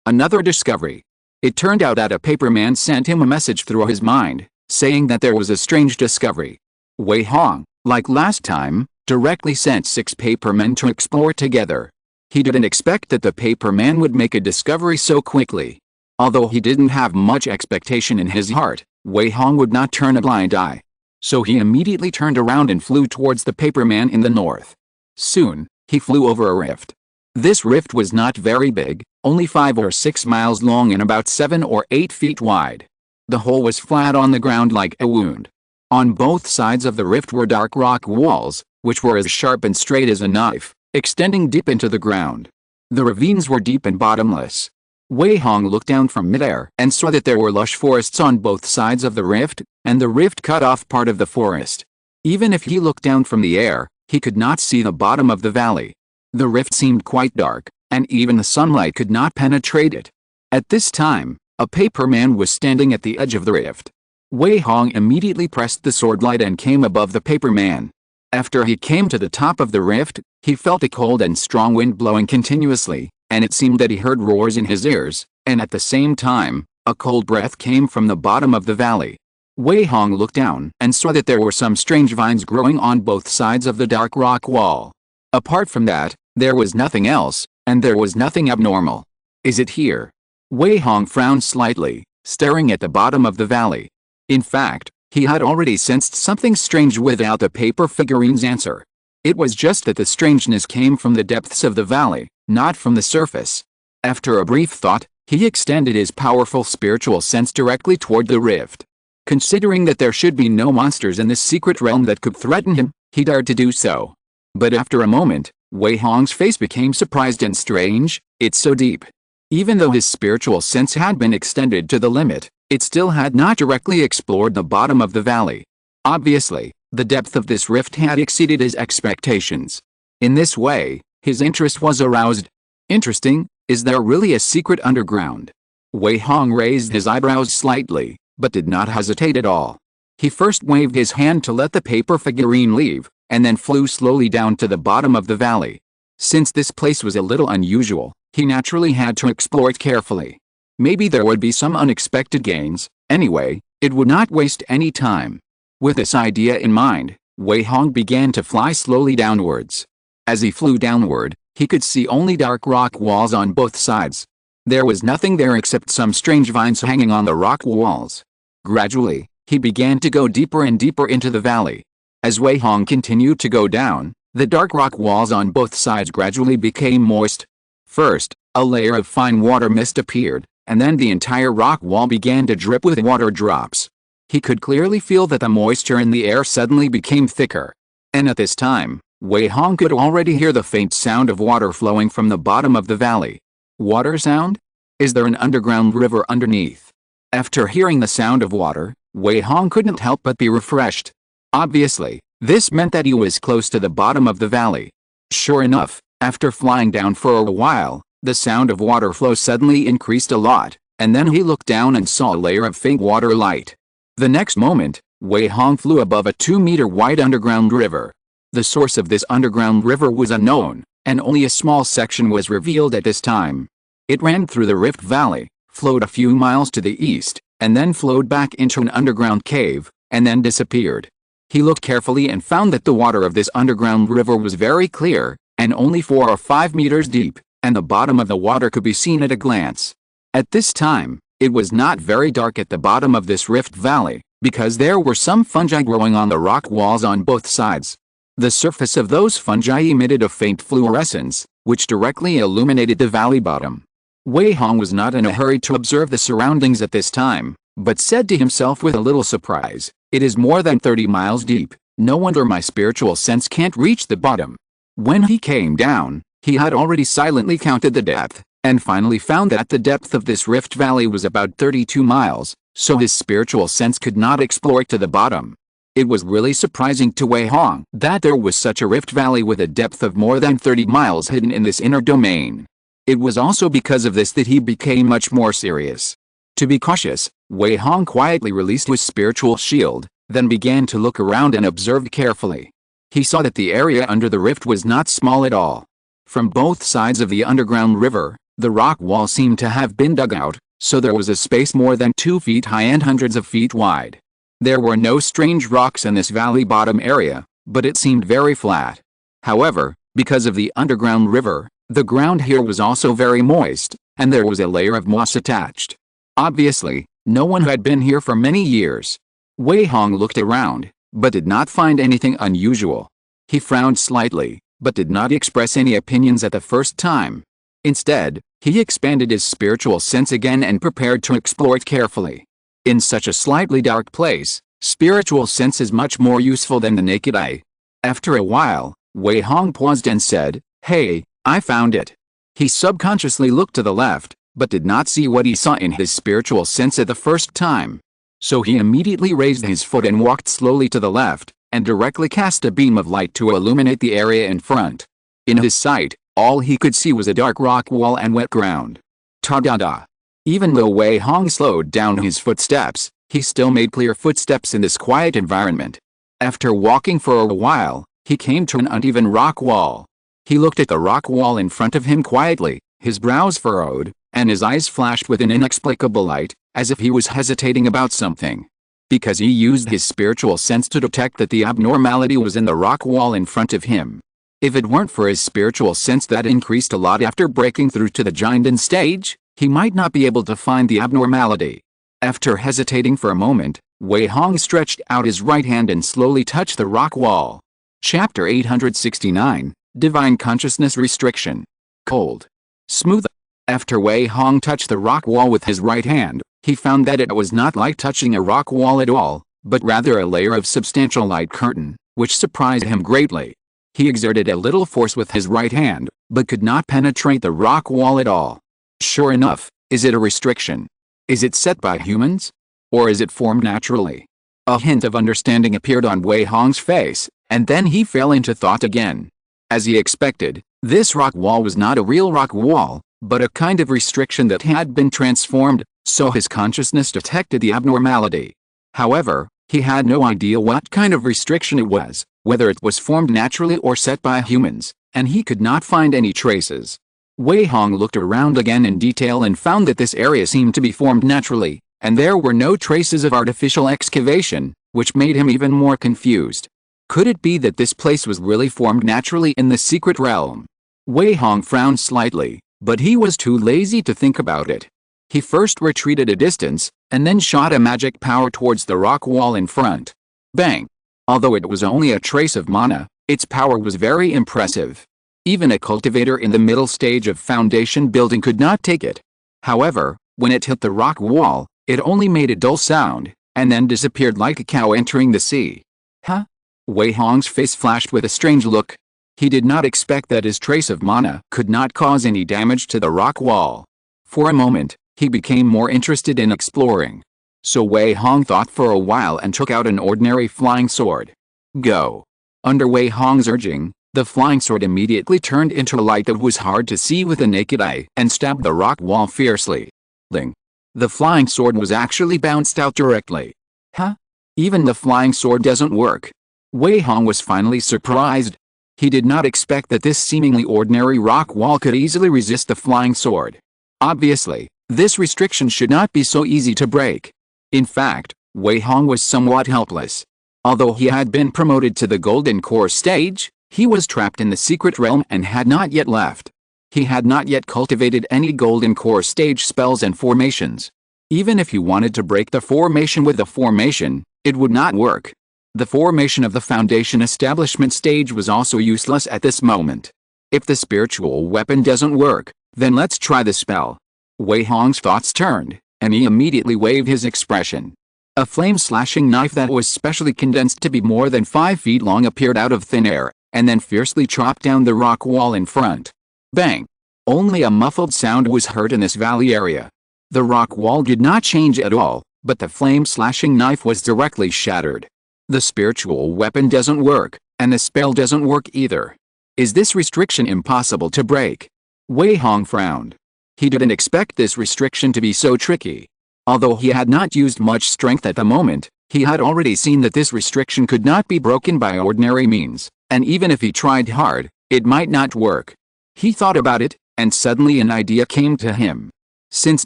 another discovery. It turned out that a paperman sent him a message through his mind, saying that there was a strange discovery. Wei Hong, like last time, directly sent 6 papermen to explore together. He didn't expect that the paperman would make a discovery so quickly. Although he didn't have much expectation in his heart, Wei Hong would not turn a blind eye. So he immediately turned around and flew towards the paperman in the north. Soon, he flew over a rift. This rift was not very big, only 5 or 6 miles long and about 7 or 8 feet wide. The hole was flat on the ground like a wound. On both sides of the rift were dark rock walls, which were as sharp and straight as a knife, extending deep into the ground. The ravines were deep and bottomless. Wei Hong looked down from midair and saw that there were lush forests on both sides of the rift, and the rift cut off part of the forest. Even if he looked down from the air, he could not see the bottom of the valley. The rift seemed quite dark, and even the sunlight could not penetrate it. At this time, a paperman was standing at the edge of the rift. Wei Hong immediately pressed the sword light and came above the paperman. After he came to the top of the rift, he felt a cold and strong wind blowing continuously, and it seemed that he heard roars in his ears, and at the same time, a cold breath came from the bottom of the valley. Wei Hong looked down and saw that there were some strange vines growing on both sides of the dark rock wall. Apart from that, there was nothing else, and there was nothing abnormal. Is it here? Wei Hong frowned slightly, staring at the bottom of the valley. In fact, he had already sensed something strange without the paper figurine's answer. It was just that the strangeness came from the depths of the valley, not from the surface. After a brief thought, he extended his powerful spiritual sense directly toward the rift. Considering that there should be no monsters in this secret realm that could threaten him, he dared to do so. But after a moment, Wei Hong's face became surprised and strange. It's so deep. Even though his spiritual sense had been extended to the limit, it still had not directly explored the bottom of the valley. Obviously, the depth of this rift had exceeded his expectations. In this way, his interest was aroused. Interesting, is there really a secret underground? Wei Hong raised his eyebrows slightly, but did not hesitate at all. He first waved his hand to let the paper figurine leave, and then flew slowly down to the bottom of the valley. Since this place was a little unusual, he naturally had to explore it carefully. Maybe there would be some unexpected gains. Anyway, it would not waste any time. With this idea in mind, Wei Hong began to fly slowly downwards. As he flew downward, he could see only dark rock walls on both sides. There was nothing there except some strange vines hanging on the rock walls. Gradually, he began to go deeper and deeper into the valley. As Wei Hong continued to go down, the dark rock walls on both sides gradually became moist. First, a layer of fine water mist appeared, and then the entire rock wall began to drip with water drops. He could clearly feel that the moisture in the air suddenly became thicker. And at this time, Wei Hong could already hear the faint sound of water flowing from the bottom of the valley. Water sound? Is there an underground river underneath? After hearing the sound of water, Wei Hong couldn't help but be refreshed. Obviously, this meant that he was close to the bottom of the valley. Sure enough, after flying down for a while, the sound of water flow suddenly increased a lot, and then he looked down and saw a layer of faint water light. The next moment, Wei Hong flew above a 2-meter wide underground river. The source of this underground river was unknown, and only a small section was revealed at this time. It ran through the Rift Valley, flowed a few miles to the east, and then flowed back into an underground cave, and then disappeared. He looked carefully and found that the water of this underground river was very clear, and only 4 or 5 meters deep, and the bottom of the water could be seen at a glance. At this time, it was not very dark at the bottom of this Rift Valley, because there were some fungi growing on the rock walls on both sides. The surface of those fungi emitted a faint fluorescence, which directly illuminated the valley bottom. Wei Hong was not in a hurry to observe the surroundings at this time, but said to himself with a little surprise, "It is more than 30 miles deep, no wonder my spiritual sense can't reach the bottom." When he came down, he had already silently counted the depth, and finally found that the depth of this rift valley was about 32 miles, so his spiritual sense could not explore it to the bottom. It was really surprising to Wei Hong that there was such a rift valley with a depth of more than 30 miles hidden in this inner domain. It was also because of this that he became much more serious. To be cautious, Wei Hong quietly released his spiritual shield, then began to look around and observed carefully. He saw that the area under the rift was not small at all. From both sides of the underground river, the rock wall seemed to have been dug out, so there was a space more than 2 feet high and hundreds of feet wide. There were no strange rocks in this valley bottom area, but it seemed very flat. However, because of the underground river, the ground here was also very moist, and there was a layer of moss attached. Obviously, no one had been here for many years. Wei Hong looked around, but did not find anything unusual. He frowned slightly, but did not express any opinions at the first time. Instead, he expanded his spiritual sense again and prepared to explore it carefully. In such a slightly dark place, spiritual sense is much more useful than the naked eye. After a while, Wei Hong paused and said, "Hey, I found it." He subconsciously looked to the left, but did not see what he saw in his spiritual sense at the first time. So he immediately raised his foot and walked slowly to the left, and directly cast a beam of light to illuminate the area in front. In his sight, all he could see was a dark rock wall and wet ground. Ta-da-da! Even though Wei Hong slowed down his footsteps, he still made clear footsteps in this quiet environment. After walking for a while, he came to an uneven rock wall. He looked at the rock wall in front of him quietly, his brows furrowed, and his eyes flashed with an inexplicable light, as if he was hesitating about something. Because he used his spiritual sense to detect that the abnormality was in the rock wall in front of him. If it weren't for his spiritual sense that increased a lot after breaking through to the Jinden stage, he might not be able to find the abnormality. After hesitating for a moment, Wei Hong stretched out his right hand and slowly touched the rock wall. Chapter 869, Divine Consciousness Restriction. Cold. Smooth. After Wei Hong touched the rock wall with his right hand, he found that it was not like touching a rock wall at all, but rather a layer of substantial light curtain, which surprised him greatly. He exerted a little force with his right hand, but could not penetrate the rock wall at all. Sure enough, is it a restriction? Is it set by humans? Or is it formed naturally? A hint of understanding appeared on Wei Hong's face, and then he fell into thought again. As he expected, this rock wall was not a real rock wall, but a kind of restriction that had been transformed, so his consciousness detected the abnormality. However, he had no idea what kind of restriction it was, whether it was formed naturally or set by humans, and he could not find any traces. Wei Hong looked around again in detail and found that this area seemed to be formed naturally, and there were no traces of artificial excavation, which made him even more confused. Could it be that this place was really formed naturally in the secret realm? Wei Hong frowned slightly, but he was too lazy to think about it. He first retreated a distance, and then shot a magic power towards the rock wall in front. Bang! Although it was only a trace of mana, its power was very impressive. Even a cultivator in the middle stage of foundation building could not take it. However, when it hit the rock wall, it only made a dull sound, and then disappeared like a cow entering the sea. Huh? Wei Hong's face flashed with a strange look. He did not expect that his trace of mana could not cause any damage to the rock wall. For a moment, he became more interested in exploring. So Wei Hong thought for a while and took out an ordinary flying sword. Go! Under Wei Hong's urging, the flying sword immediately turned into a light that was hard to see with the naked eye and stabbed the rock wall fiercely. Ling! The flying sword was actually bounced out directly. Huh? Even the flying sword doesn't work. Wei Hong was finally surprised. He did not expect that this seemingly ordinary rock wall could easily resist the flying sword. Obviously, this restriction should not be so easy to break. In fact, Wei Hong was somewhat helpless. Although he had been promoted to the Golden Core stage, he was trapped in the secret realm and had not yet left. He had not yet cultivated any Golden Core stage spells and formations. Even if he wanted to break the formation with the formation, it would not work. The formation of the foundation establishment stage was also useless at this moment. If the spiritual weapon doesn't work, then let's try the spell. Wei Hong's thoughts turned, and he immediately waved his expression. A flame-slashing knife that was specially condensed to be more than 5 feet long appeared out of thin air, and then fiercely chopped down the rock wall in front. Bang! Only a muffled sound was heard in this valley area. The rock wall did not change at all, but the flame-slashing knife was directly shattered. The spiritual weapon doesn't work, and the spell doesn't work either. Is this restriction impossible to break? Wei Hong frowned. He didn't expect this restriction to be so tricky. Although he had not used much strength at the moment, he had already seen that this restriction could not be broken by ordinary means, and even if he tried hard, it might not work. He thought about it, and suddenly an idea came to him. Since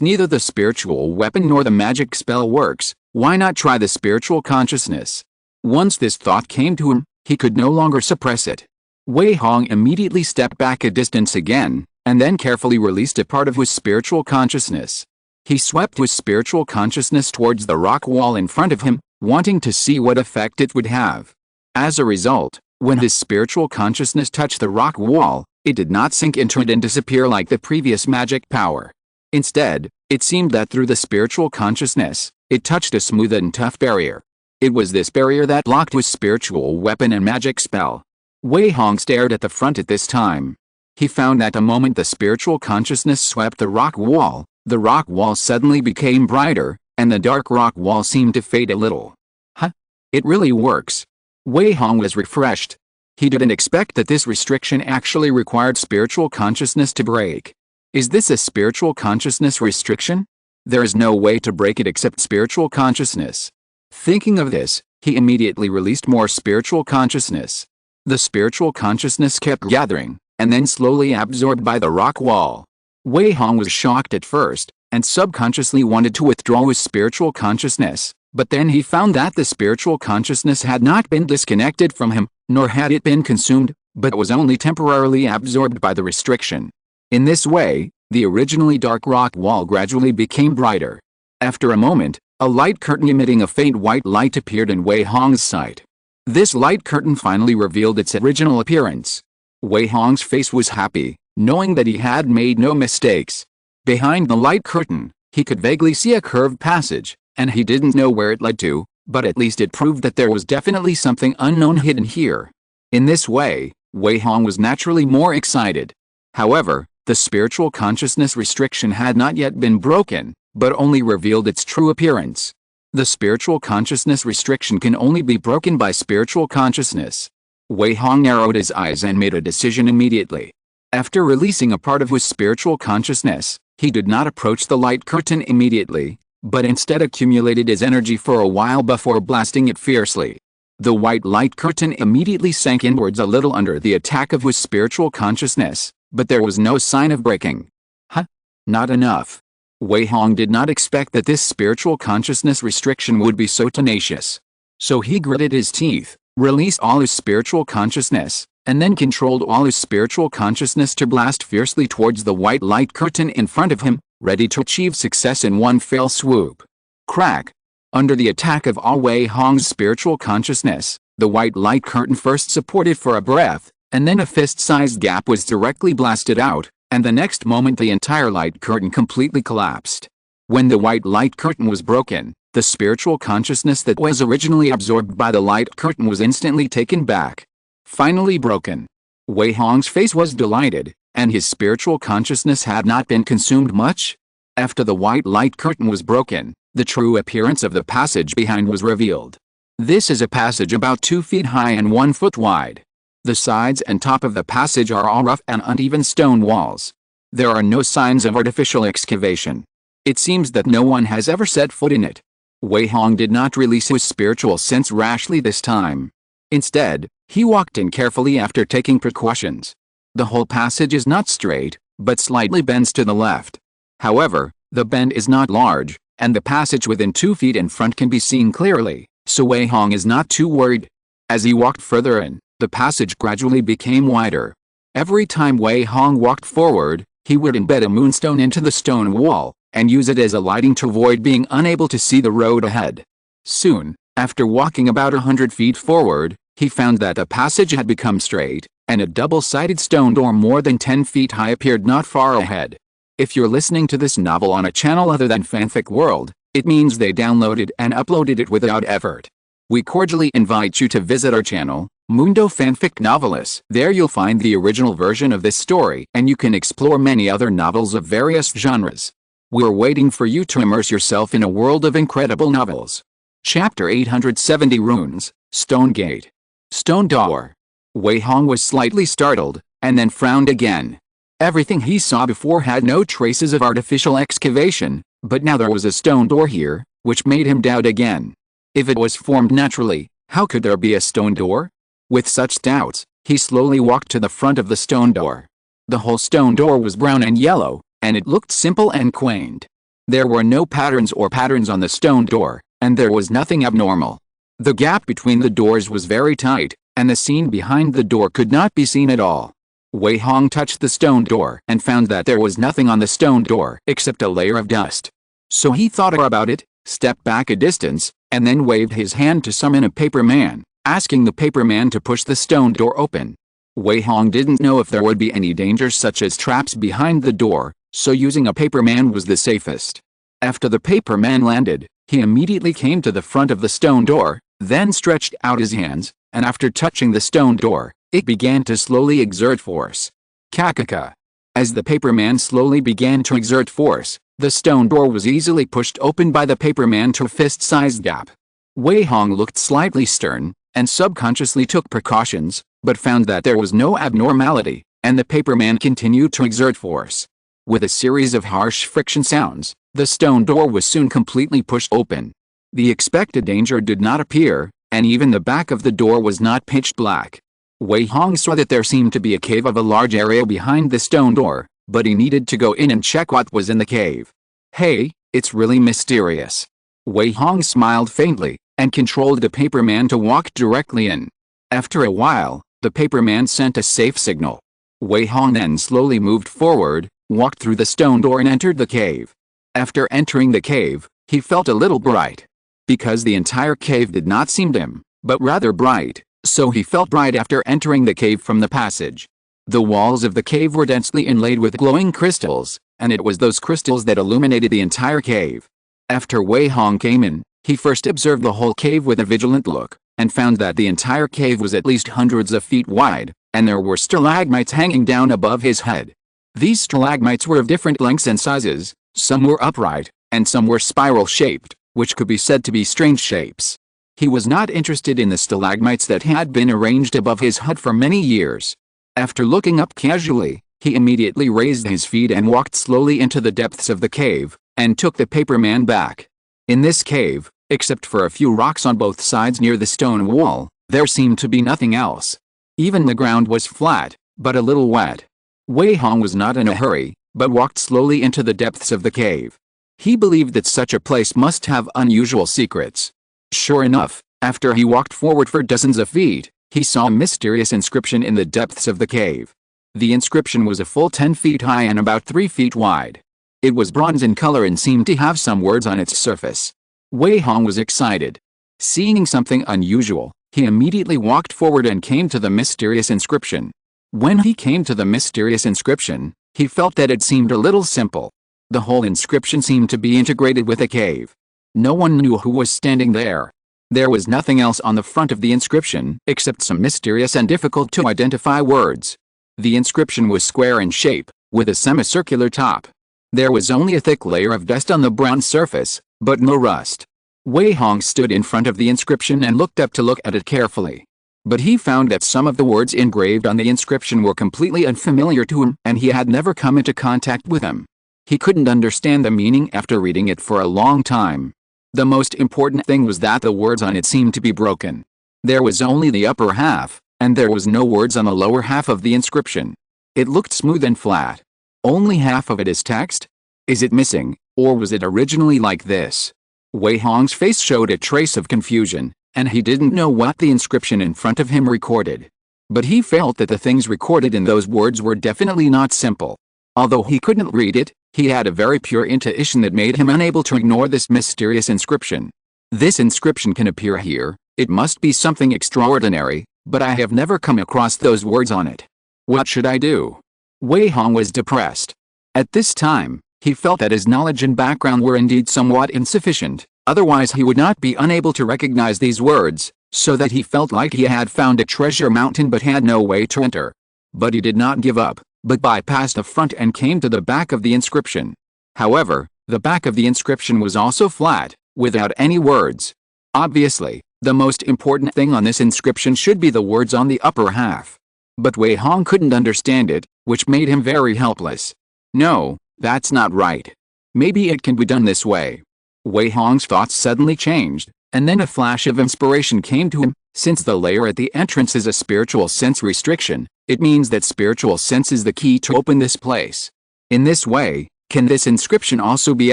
neither the spiritual weapon nor the magic spell works, Why not try the spiritual consciousness? Once this thought came to him, he could no longer suppress it. Wei Hong immediately stepped back a distance again, and then carefully released a part of his spiritual consciousness. He swept his spiritual consciousness towards the rock wall in front of him, wanting to see what effect it would have. As a result, when his spiritual consciousness touched the rock wall, it did not sink into it and disappear like the previous magic power. Instead, it seemed that through the spiritual consciousness, it touched a smooth and tough barrier. It was this barrier that blocked his spiritual weapon and magic spell. Wei Hong stared at the front at this time. He found that the moment the spiritual consciousness swept the rock wall suddenly became brighter, and the dark rock wall seemed to fade a little. Huh? It really works. Wei Hong was refreshed. He didn't expect that this restriction actually required spiritual consciousness to break. Is this a spiritual consciousness restriction? There is no way to break it except spiritual consciousness. Thinking of this, he immediately released more spiritual consciousness. The spiritual consciousness kept gathering, and then slowly absorbed by the rock wall. Wei Hong was shocked at first, and subconsciously wanted to withdraw his spiritual consciousness, but then he found that the spiritual consciousness had not been disconnected from him, nor had it been consumed, but was only temporarily absorbed by the restriction. In this way, the originally dark rock wall gradually became brighter. After a moment, a light curtain emitting a faint white light appeared in Wei Hong's sight. This light curtain finally revealed its original appearance. Wei Hong's face was happy, knowing that he had made no mistakes. Behind the light curtain, he could vaguely see a curved passage, and he didn't know where it led to, but at least it proved that there was definitely something unknown hidden here. In this way, Wei Hong was naturally more excited. However, the spiritual consciousness restriction had not yet been broken, but only revealed its true appearance. The spiritual consciousness restriction can only be broken by spiritual consciousness. Wei Hong narrowed his eyes and made a decision immediately. After releasing a part of his spiritual consciousness, he did not approach the light curtain immediately, but instead accumulated his energy for a while before blasting it fiercely. The white light curtain immediately sank inwards a little under the attack of his spiritual consciousness, but there was no sign of breaking. Huh? Not enough. Wei Hong did not expect that this spiritual consciousness restriction would be so tenacious. So he gritted his teeth, released all his spiritual consciousness, and then controlled all his spiritual consciousness to blast fiercely towards the white light curtain in front of him, ready to achieve success in one fell swoop. Crack! Under the attack of all Wei Hong's spiritual consciousness, the white light curtain first supported for a breath, and then a fist-sized gap was directly blasted out, and the next moment the entire light curtain completely collapsed. When the white light curtain was broken, the spiritual consciousness that was originally absorbed by the light curtain was instantly taken back. Finally broken. Wei Hong's face was delighted, and his spiritual consciousness had not been consumed much. After the white light curtain was broken, the true appearance of the passage behind was revealed. This is a passage about 2 feet high and 1 foot wide. The sides and top of the passage are all rough and uneven stone walls. There are no signs of artificial excavation. It seems that no one has ever set foot in it. Wei Hong did not release his spiritual sense rashly this time. Instead, he walked in carefully after taking precautions. The whole passage is not straight, but slightly bends to the left. However, the bend is not large, and the passage within 2 feet in front can be seen clearly, so Wei Hong is not too worried. As he walked further in, the passage gradually became wider. Every time Wei Hong walked forward, he would embed a moonstone into the stone wall, and use it as a lighting to avoid being unable to see the road ahead. Soon, after walking about 100 feet forward, he found that the passage had become straight, and a double-sided stone door more than 10 feet high appeared not far ahead. If you're listening to this novel on a channel other than Fanfic World, it means they downloaded and uploaded it without effort. We cordially invite you to visit our channel, Mundo Fanfic Novelist. There you'll find the original version of this story, and you can explore many other novels of various genres. We're waiting for you to immerse yourself in a world of incredible novels. Chapter 870 Runes, Stone Gate. Stone Door. Wei Hong was slightly startled, and then frowned again. Everything he saw before had no traces of artificial excavation, but now there was a stone door here, which made him doubt again. If it was formed naturally, how could there be a stone door? With such doubts, he slowly walked to the front of the stone door. The whole stone door was brown and yellow, and it looked simple and quaint. There were no patterns on the stone door, and there was nothing abnormal. The gap between the doors was very tight, and the scene behind the door could not be seen at all. Wei Hong touched the stone door and found that there was nothing on the stone door except a layer of dust. So he thought about it, stepped back a distance, and then waved his hand to summon a paper man, asking the paper man to push the stone door open. Wei Hong didn't know if there would be any dangers such as traps behind the door, so using a paper man was the safest. After the paper man landed, he immediately came to the front of the stone door, then stretched out his hands, and after touching the stone door, it began to slowly exert force. Kakaka. As the paper man slowly began to exert force, the stone door was easily pushed open by the paper man to a fist-sized gap. Wei Hong looked slightly stern, and subconsciously took precautions, but found that there was no abnormality, and the paper man continued to exert force. With a series of harsh friction sounds, the stone door was soon completely pushed open. The expected danger did not appear, and even the back of the door was not pitch black. Wei Hong saw that there seemed to be a cave of a large area behind the stone door, but he needed to go in and check what was in the cave. Hey, it's really mysterious. Wei Hong smiled faintly, and controlled the paper man to walk directly in. After a while, the paper man sent a safe signal. Wei Hong then slowly moved forward, walked through the stone door and entered the cave. After entering the cave, he felt a little bright. Because the entire cave did not seem dim, but rather bright, so he felt bright after entering the cave from the passage. The walls of the cave were densely inlaid with glowing crystals, and it was those crystals that illuminated the entire cave. After Wei Hong came in, he first observed the whole cave with a vigilant look, and found that the entire cave was at least hundreds of feet wide, and there were stalagmites hanging down above his head. These stalagmites were of different lengths and sizes, some were upright, and some were spiral-shaped, which could be said to be strange shapes. He was not interested in the stalagmites that had been arranged above his hut for many years. After looking up casually, he immediately raised his feet and walked slowly into the depths of the cave, and took the paper man back. In this cave, except for a few rocks on both sides near the stone wall, there seemed to be nothing else. Even the ground was flat, but a little wet. Wei Hong was not in a hurry, but walked slowly into the depths of the cave. He believed that such a place must have unusual secrets. Sure enough, after he walked forward for dozens of feet, he saw a mysterious inscription in the depths of the cave. The inscription was a full 10 feet high and about 3 feet wide. It was bronze in color and seemed to have some words on its surface. Wei Hong was excited. Seeing something unusual, he immediately walked forward and came to the mysterious inscription. When he came to the mysterious inscription, he felt that it seemed a little simple. The whole inscription seemed to be integrated with a cave. No one knew who was standing there. There was nothing else on the front of the inscription except some mysterious and difficult to identify words. The inscription was square in shape, with a semicircular top. There was only a thick layer of dust on the brown surface, but no rust. Wei Hong stood in front of the inscription and looked up to look at it carefully. But he found that some of the words engraved on the inscription were completely unfamiliar to him, and he had never come into contact with them. He couldn't understand the meaning after reading it for a long time. The most important thing was that the words on it seemed to be broken. There was only the upper half, and there was no words on the lower half of the inscription. It looked smooth and flat. Only half of it is text? Is it missing, or was it originally like this? Wei Hong's face showed a trace of confusion, and he didn't know what the inscription in front of him recorded. But he felt that the things recorded in those words were definitely not simple. Although he couldn't read it, he had a very pure intuition that made him unable to ignore this mysterious inscription. This inscription can appear here, it must be something extraordinary, but I have never come across those words on it. What should I do? Wei Hong was depressed. At this time, he felt that his knowledge and background were indeed somewhat insufficient, otherwise he would not be unable to recognize these words, so that he felt like he had found a treasure mountain but had no way to enter. But he did not give up, but bypassed the front and came to the back of the inscription. However, the back of the inscription was also flat, without any words. Obviously, the most important thing on this inscription should be the words on the upper half. But Wei Hong couldn't understand it, which made him very helpless. No, that's not right. Maybe it can be done this way. Wei Hong's thoughts suddenly changed, and then a flash of inspiration came to him. Since the layer at the entrance is a spiritual sense restriction, it means that spiritual sense is the key to open this place. In this way, can this inscription also be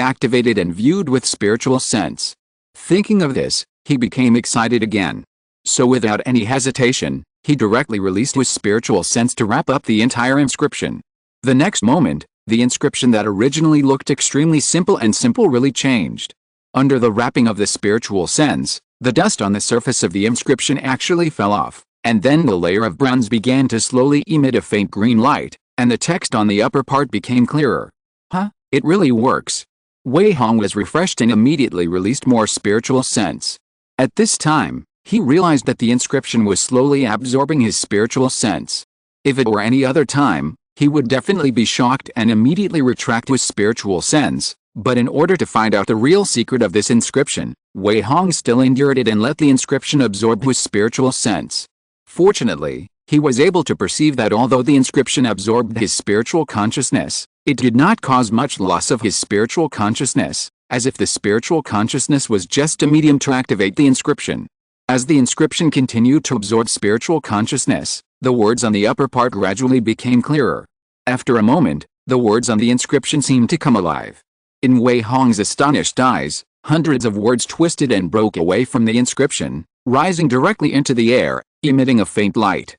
activated and viewed with spiritual sense? Thinking of this, he became excited again. So without any hesitation, he directly released his spiritual sense to wrap up the entire inscription. The next moment, the inscription that originally looked extremely simple really changed. Under the wrapping of the spiritual sense, the dust on the surface of the inscription actually fell off, and then the layer of bronze began to slowly emit a faint green light, and the text on the upper part became clearer. Huh, it really works. Wei Hong was refreshed and immediately released more spiritual sense. At this time, he realized that the inscription was slowly absorbing his spiritual sense. If it were any other time, he would definitely be shocked and immediately retract his spiritual sense, but in order to find out the real secret of this inscription, Wei Hong still endured it and let the inscription absorb his spiritual sense. Fortunately, he was able to perceive that although the inscription absorbed his spiritual consciousness, it did not cause much loss of his spiritual consciousness, as if the spiritual consciousness was just a medium to activate the inscription. As the inscription continued to absorb spiritual consciousness, the words on the upper part gradually became clearer. After a moment, the words on the inscription seemed to come alive. In Wei Hong's astonished eyes, hundreds of words twisted and broke away from the inscription, rising directly into the air, emitting a faint light.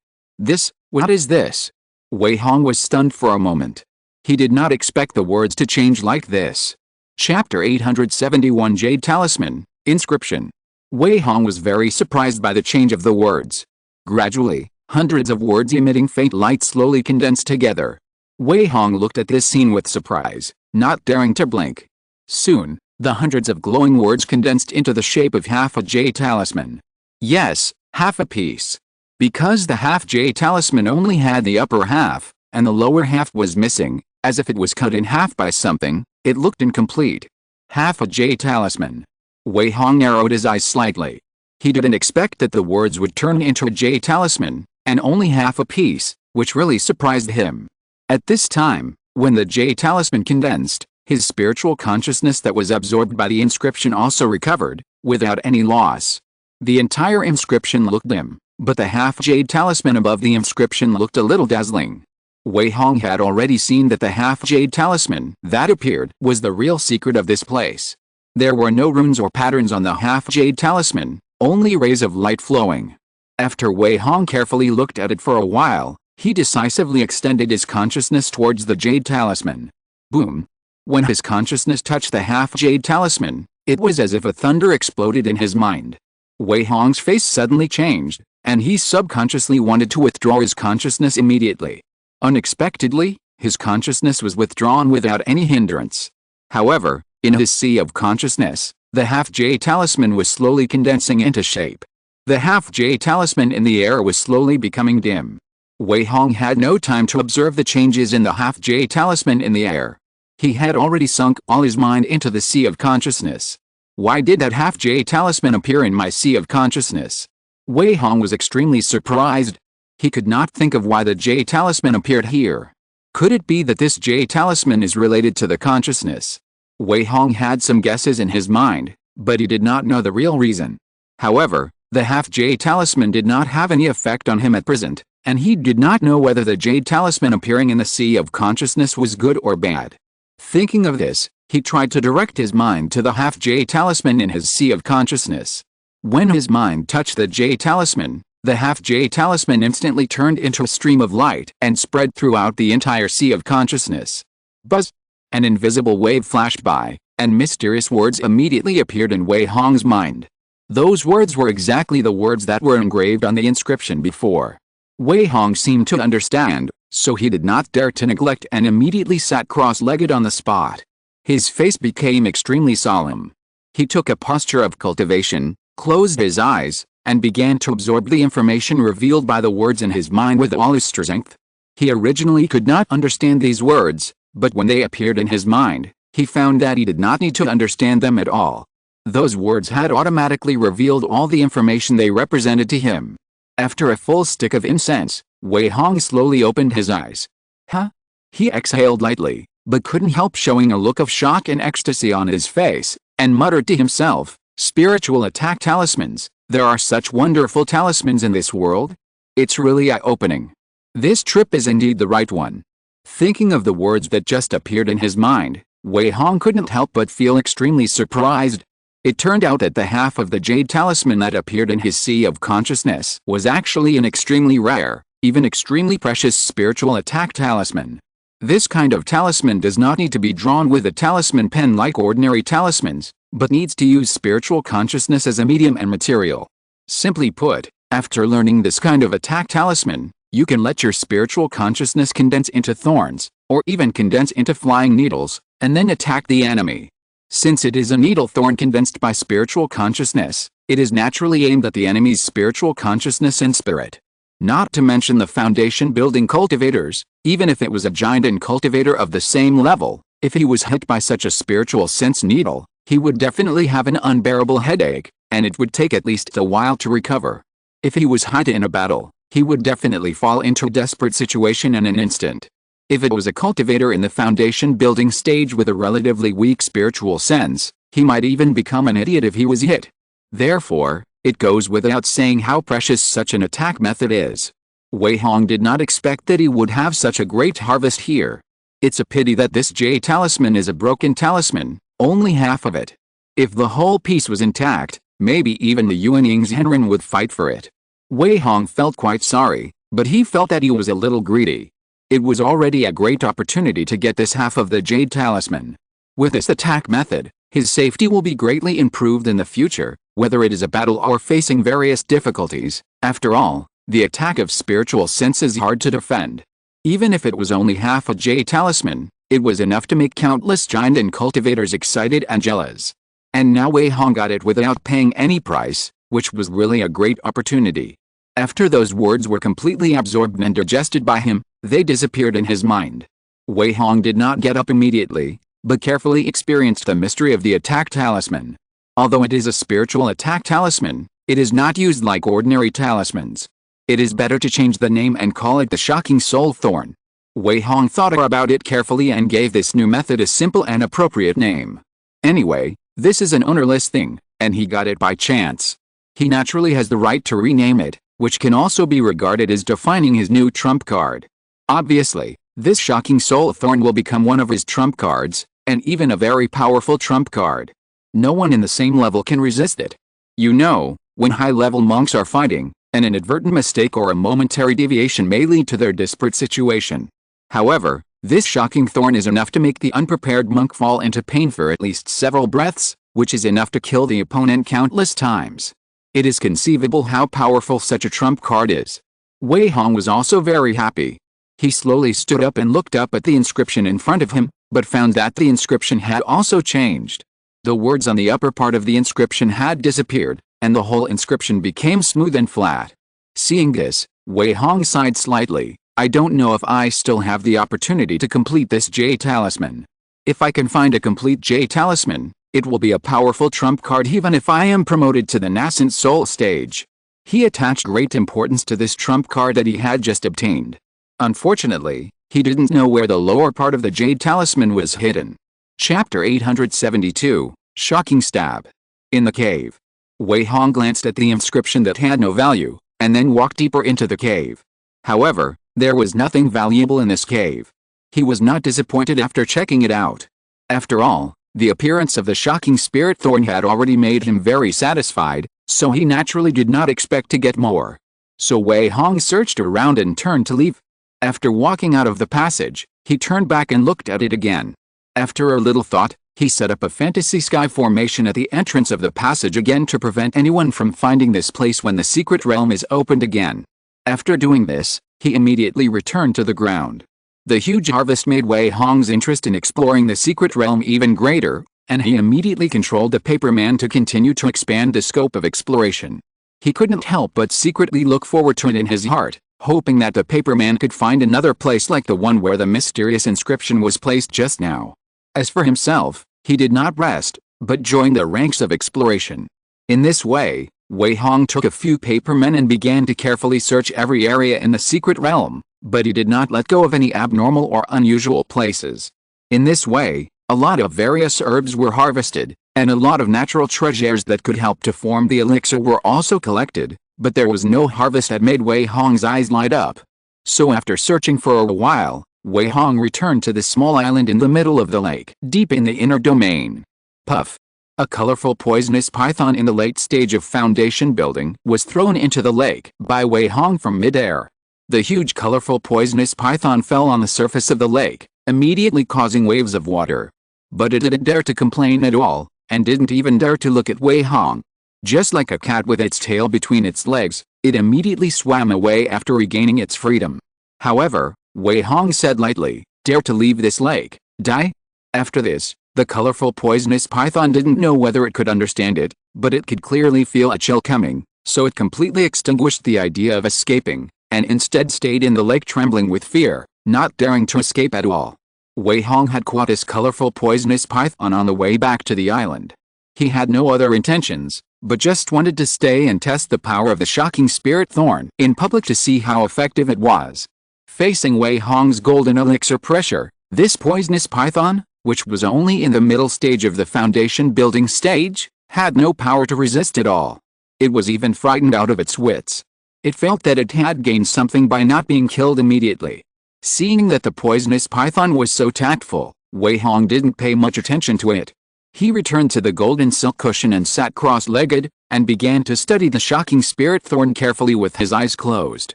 What is this? Wei Hong was stunned for a moment. He did not expect the words to change like this. Chapter 871 Jade Talisman, Inscription. Wei Hong was very surprised by the change of the words. Gradually, hundreds of words emitting faint light slowly condensed together. Wei Hong looked at this scene with surprise, not daring to blink. Soon, the hundreds of glowing words condensed into the shape of half a jade talisman. Yes, half a piece. Because the half jade talisman only had the upper half, and the lower half was missing, as if it was cut in half by something, it looked incomplete. Half a jade talisman. Wei Hong narrowed his eyes slightly. He didn't expect that the words would turn into a jade talisman, and only half a piece, which really surprised him. At this time, when the jade talisman condensed, his spiritual consciousness that was absorbed by the inscription also recovered, without any loss. The entire inscription looked dim, but the half jade talisman above the inscription looked a little dazzling. Wei Hong had already seen that the half jade talisman that appeared was the real secret of this place. There were no runes or patterns on the half jade talisman, only rays of light flowing. After Wei Hong carefully looked at it for a while, he decisively extended his consciousness towards the jade talisman. Boom! When his consciousness touched the half jade talisman, it was as if a thunder exploded in his mind. Wei Hong's face suddenly changed, and he subconsciously wanted to withdraw his consciousness immediately. Unexpectedly, his consciousness was withdrawn without any hindrance. However, in his sea of consciousness, the half jade talisman was slowly condensing into shape. The half jade talisman in the air was slowly becoming dim. Wei Hong had no time to observe the changes in the half jade talisman in the air. He had already sunk all his mind into the sea of consciousness. Why did that half jade talisman appear in my sea of consciousness? Wei Hong was extremely surprised. He could not think of why the jade talisman appeared here. Could it be that this jade talisman is related to the consciousness? Wei Hong had some guesses in his mind, but he did not know the real reason. However, the half jade talisman did not have any effect on him at present, and he did not know whether the jade talisman appearing in the sea of consciousness was good or bad. Thinking of this, he tried to direct his mind to the half jade talisman in his sea of consciousness. When his mind touched the jade talisman, the half jade talisman instantly turned into a stream of light and spread throughout the entire sea of consciousness. Buzz! An invisible wave flashed by, and mysterious words immediately appeared in Wei Hong's mind. Those words were exactly the words that were engraved on the inscription before. Wei Hong seemed to understand, so he did not dare to neglect and immediately sat cross-legged on the spot. His face became extremely solemn. He took a posture of cultivation, closed his eyes, and began to absorb the information revealed by the words in his mind with all his strength. He originally could not understand these words, but when they appeared in his mind, he found that he did not need to understand them at all. Those words had automatically revealed all the information they represented to him. After a full stick of incense, Wei Hong slowly opened his eyes. Huh? He exhaled lightly, but couldn't help showing a look of shock and ecstasy on his face, and muttered to himself, "Spiritual attack talismans, there are such wonderful talismans in this world? It's really eye-opening. This trip is indeed the right one." Thinking of the words that just appeared in his mind, Wei Hong couldn't help but feel extremely surprised. It turned out that the half of the jade talisman that appeared in his sea of consciousness was actually an extremely rare, even extremely precious spiritual attack talisman. This kind of talisman does not need to be drawn with a talisman pen like ordinary talismans, but needs to use spiritual consciousness as a medium and material. Simply put, after learning this kind of attack talisman, you can let your spiritual consciousness condense into thorns, or even condense into flying needles, and then attack the enemy. Since it is a needle thorn condensed by spiritual consciousness, it is naturally aimed at the enemy's spiritual consciousness and spirit. Not to mention the foundation building cultivators, even if it was a giant and cultivator of the same level, if he was hit by such a spiritual sense needle, he would definitely have an unbearable headache, and it would take at least a while to recover. If he was hit in a battle, he would definitely fall into a desperate situation in an instant. If it was a cultivator in the foundation building stage with a relatively weak spiritual sense, he might even become an idiot if he was hit. Therefore, it goes without saying how precious such an attack method is. Wei Hong did not expect that he would have such a great harvest here. It's a pity that this jade talisman is a broken talisman, only half of it. If the whole piece was intact, maybe even the Yuan Ying's Henren would fight for it. Wei Hong felt quite sorry, but he felt that he was a little greedy. It was already a great opportunity to get this half of the jade talisman. With this attack method, his safety will be greatly improved in the future, whether it is a battle or facing various difficulties. After all, the attack of spiritual sense is hard to defend. Even if it was only half a jade talisman, it was enough to make countless giant and cultivators excited and jealous. And now Wei Hong got it without paying any price, which was really a great opportunity. After those words were completely absorbed and digested by him, they disappeared in his mind. Wei Hong did not get up immediately, but carefully experienced the mystery of the attack talisman. Although it is a spiritual attack talisman, it is not used like ordinary talismans. It is better to change the name and call it the Shocking Soul Thorn. Wei Hong thought about it carefully and gave this new method a simple and appropriate name. Anyway, this is an ownerless thing, and he got it by chance. He naturally has the right to rename it, which can also be regarded as defining his new trump card. Obviously, this Shocking Soul Thorn will become one of his trump cards, and even a very powerful trump card. No one in the same level can resist it. You know, when high-level monks are fighting, an inadvertent mistake or a momentary deviation may lead to their desperate situation. However, this Shocking Thorn is enough to make the unprepared monk fall into pain for at least several breaths, which is enough to kill the opponent countless times. It is conceivable how powerful such a trump card is. Wei Hong was also very happy. He slowly stood up and looked up at the inscription in front of him, but found that the inscription had also changed. The words on the upper part of the inscription had disappeared, and the whole inscription became smooth and flat. Seeing this, Wei Hong sighed slightly. I don't know if I still have the opportunity to complete this jade talisman. If I can find a complete jade talisman, it will be a powerful trump card even if I am promoted to the nascent soul stage. He attached great importance to this trump card that he had just obtained. Unfortunately, he didn't know where the lower part of the jade talisman was hidden. Chapter 872, Shocking Stab. In the cave. Wei Hong glanced at the inscription that had no value, and then walked deeper into the cave. However, there was nothing valuable in this cave. He was not disappointed after checking it out. After all, the appearance of the Shocking Spirit Thorn had already made him very satisfied, so he naturally did not expect to get more. So Wei Hong searched around and turned to leave. After walking out of the passage, he turned back and looked at it again. After a little thought, he set up a fantasy sky formation at the entrance of the passage again to prevent anyone from finding this place when the secret realm is opened again. After doing this, he immediately returned to the ground. The huge harvest made Wei Hong's interest in exploring the secret realm even greater, and he immediately controlled the paperman to continue to expand the scope of exploration. He couldn't help but secretly look forward to it in his heart, hoping that the paperman could find another place like the one where the mysterious inscription was placed just now. As for himself, he did not rest, but joined the ranks of exploration. In this way, Wei Hong took a few papermen and began to carefully search every area in the secret realm, but he did not let go of any abnormal or unusual places. In this way, a lot of various herbs were harvested, and a lot of natural treasures that could help to form the elixir were also collected, but there was no harvest that made Wei Hong's eyes light up. So after searching for a while, Wei Hong returned to the small island in the middle of the lake, deep in the inner domain. Puff. A colorful poisonous python in the late stage of foundation building was thrown into the lake by Wei Hong from midair. The huge colorful poisonous python fell on the surface of the lake, immediately causing waves of water. But it didn't dare to complain at all, and didn't even dare to look at Wei Hong. Just like a cat with its tail between its legs, it immediately swam away after regaining its freedom. However, Wei Hong said lightly, "Dare to leave this lake, die?" After this, the colorful poisonous python didn't know whether it could understand it, but it could clearly feel a chill coming, so it completely extinguished the idea of escaping, and instead stayed in the lake trembling with fear, not daring to escape at all. Wei Hong had caught this colorful poisonous python on the way back to the island. He had no other intentions, but just wanted to stay and test the power of the shocking spirit thorn in public to see how effective it was. Facing Wei Hong's golden elixir pressure, this poisonous python, which was only in the middle stage of the foundation building stage, had no power to resist at all. It was even frightened out of its wits. It felt that it had gained something by not being killed immediately. Seeing that the poisonous python was so tactful, Wei Hong didn't pay much attention to it. He returned to the golden silk cushion and sat cross-legged, and began to study the shocking spirit thorn carefully with his eyes closed.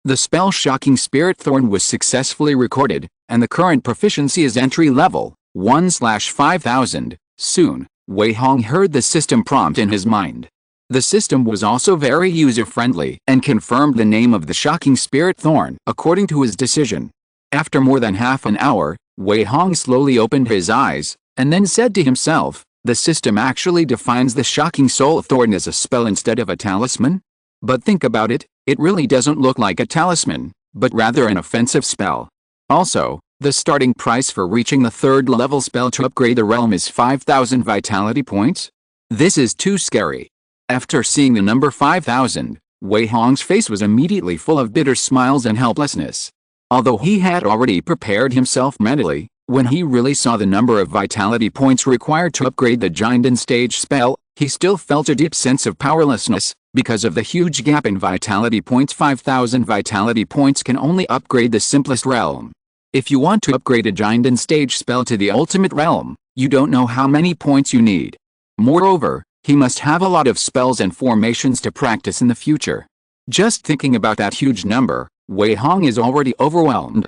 The spell Shocking Spirit Thorn was successfully recorded, and the current proficiency is entry level, 1/5000. Soon, Wei Hong heard the system prompt in his mind. The system was also very user-friendly and confirmed the name of the Shocking Spirit Thorn according to his decision. After more than half an hour, Wei Hong slowly opened his eyes, and then said to himself, "The system actually defines the Shocking Soul Thorn as a spell instead of a talisman? But think about it, it really doesn't look like a talisman, but rather an offensive spell. Also, the starting price for reaching the 3rd level spell to upgrade the realm is 5000 vitality points? This is too scary." After seeing the number 5000, Wei Hong's face was immediately full of bitter smiles and helplessness. Although he had already prepared himself mentally, when he really saw the number of vitality points required to upgrade the Jinden stage spell, he still felt a deep sense of powerlessness, because of the huge gap in vitality points. 5000 vitality points can only upgrade the simplest realm. If you want to upgrade a Jinden stage spell to the ultimate realm, you don't know how many points you need. Moreover, he must have a lot of spells and formations to practice in the future. Just thinking about that huge number, Wei Hong is already overwhelmed.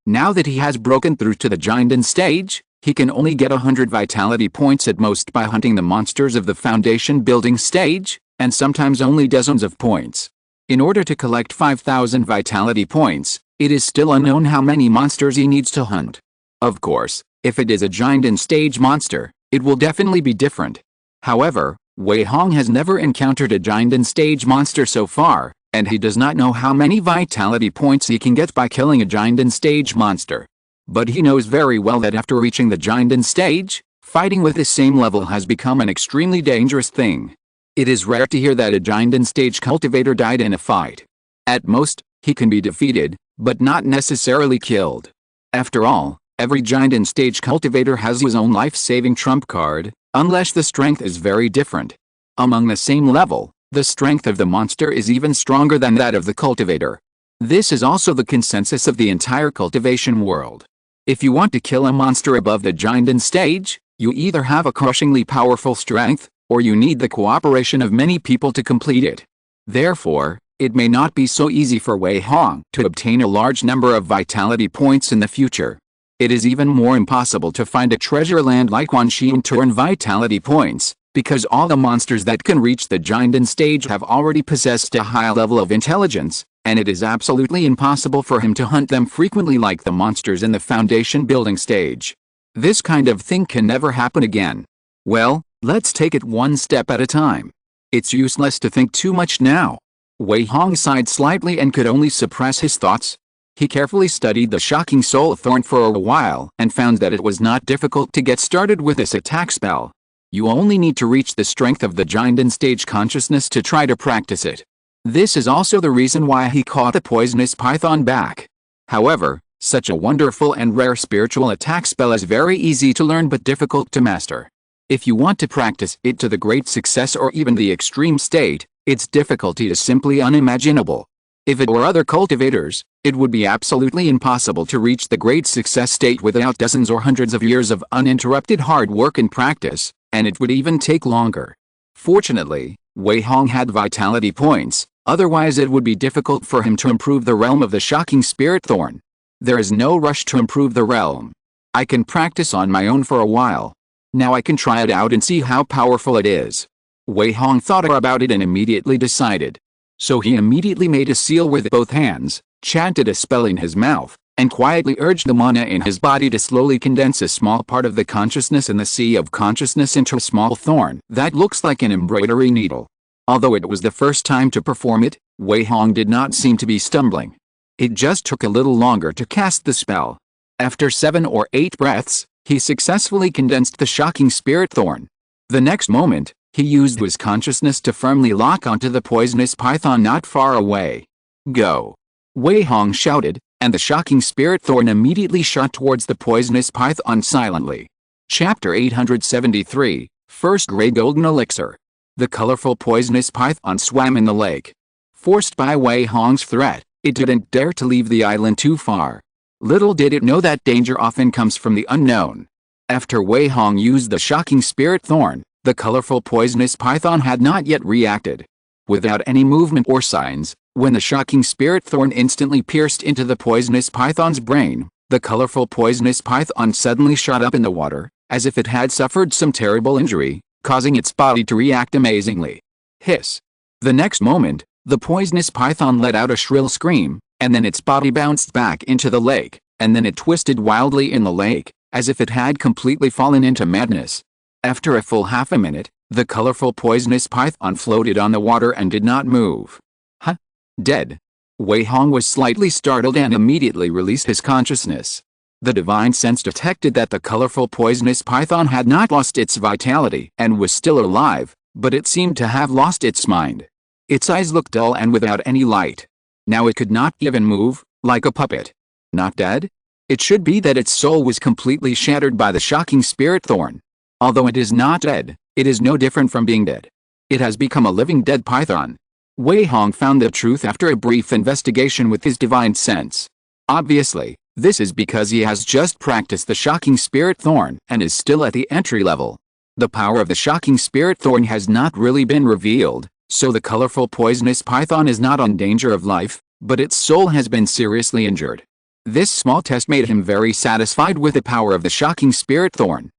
Now that he has broken through to the Jinden stage, he can only get 100 vitality points at most by hunting the monsters of the foundation building stage, and sometimes only dozens of points. In order to collect 5000 vitality points, it is still unknown how many monsters he needs to hunt. Of course, if it is a Jinden stage monster, it will definitely be different. However, Wei Hong has never encountered a Jinden stage monster so far, and he does not know how many vitality points he can get by killing a Jinden stage monster. But he knows very well that after reaching the Jinden stage, fighting with the same level has become an extremely dangerous thing. It is rare to hear that a Jinden stage cultivator died in a fight. At most, he can be defeated, but not necessarily killed. After all, every Jinden stage cultivator has his own life-saving trump card, unless the strength is very different. Among the same level, the strength of the monster is even stronger than that of the cultivator. This is also the consensus of the entire cultivation world. If you want to kill a monster above the Jinden stage, you either have a crushingly powerful strength, or you need the cooperation of many people to complete it. Therefore, it may not be so easy for Wei Hong to obtain a large number of vitality points in the future. It is even more impossible to find a treasure land like Wanxian to earn vitality points, because all the monsters that can reach the Jinden stage have already possessed a high level of intelligence, and it is absolutely impossible for him to hunt them frequently like the monsters in the foundation building stage. This kind of thing can never happen again. Well, let's take it one step at a time. It's useless to think too much now. Wei Hong sighed slightly and could only suppress his thoughts. He carefully studied the Shocking Soul Thorn for a while and found that it was not difficult to get started with this attack spell. You only need to reach the strength of the Jinden stage consciousness to try to practice it. This is also the reason why he caught the poisonous python back. However, such a wonderful and rare spiritual attack spell is very easy to learn but difficult to master. If you want to practice it to the great success or even the extreme state, its difficulty is simply unimaginable. If it were other cultivators, it would be absolutely impossible to reach the great success state without dozens or hundreds of years of uninterrupted hard work and practice, and it would even take longer. Fortunately, Wei Hong had vitality points, otherwise it would be difficult for him to improve the realm of the shocking spirit thorn. There is no rush to improve the realm. I can practice on my own for a while. Now I can try it out and see how powerful it is. Wei Hong thought about it and immediately decided. So he immediately made a seal with both hands, chanted a spell in his mouth, and quietly urged the mana in his body to slowly condense a small part of the consciousness in the sea of consciousness into a small thorn that looks like an embroidery needle. Although it was the first time to perform it, Wei Hong did not seem to be stumbling. It just took a little longer to cast the spell. After 7 or 8 breaths, he successfully condensed the shocking spirit thorn. The next moment, he used his consciousness to firmly lock onto the poisonous python not far away. Go! Wei Hong shouted, and the shocking spirit thorn immediately shot towards the poisonous python silently. Chapter 873, First Grade Golden Elixir. The colorful poisonous python swam in the lake. Forced by Wei Hong's threat, it didn't dare to leave the island too far. Little did it know that danger often comes from the unknown. After Wei Hong used the shocking spirit thorn, the colorful poisonous python had not yet reacted. Without any movement or signs, when the shocking spirit thorn instantly pierced into the poisonous python's brain, the colorful poisonous python suddenly shot up in the water, as if it had suffered some terrible injury, causing its body to react amazingly. Hiss! The next moment, the poisonous python let out a shrill scream, and then its body bounced back into the lake, and then it twisted wildly in the lake, as if it had completely fallen into madness. After a full half a minute, the colorful poisonous python floated on the water and did not move. Huh? Dead? Wei Hong was slightly startled and immediately released his consciousness. The divine sense detected that the colorful poisonous python had not lost its vitality and was still alive, but it seemed to have lost its mind. Its eyes looked dull and without any light. Now it could not even move, like a puppet. Not dead? It should be that its soul was completely shattered by the shocking spirit thorn. Although it is not dead, it is no different from being dead. It has become a living dead python. Wei Hong found the truth after a brief investigation with his divine sense. Obviously, this is because he has just practiced the shocking spirit thorn and is still at the entry level. The power of the shocking spirit thorn has not really been revealed, so the colorful poisonous python is not in danger of life, but its soul has been seriously injured. This small test made him very satisfied with the power of the shocking spirit thorn.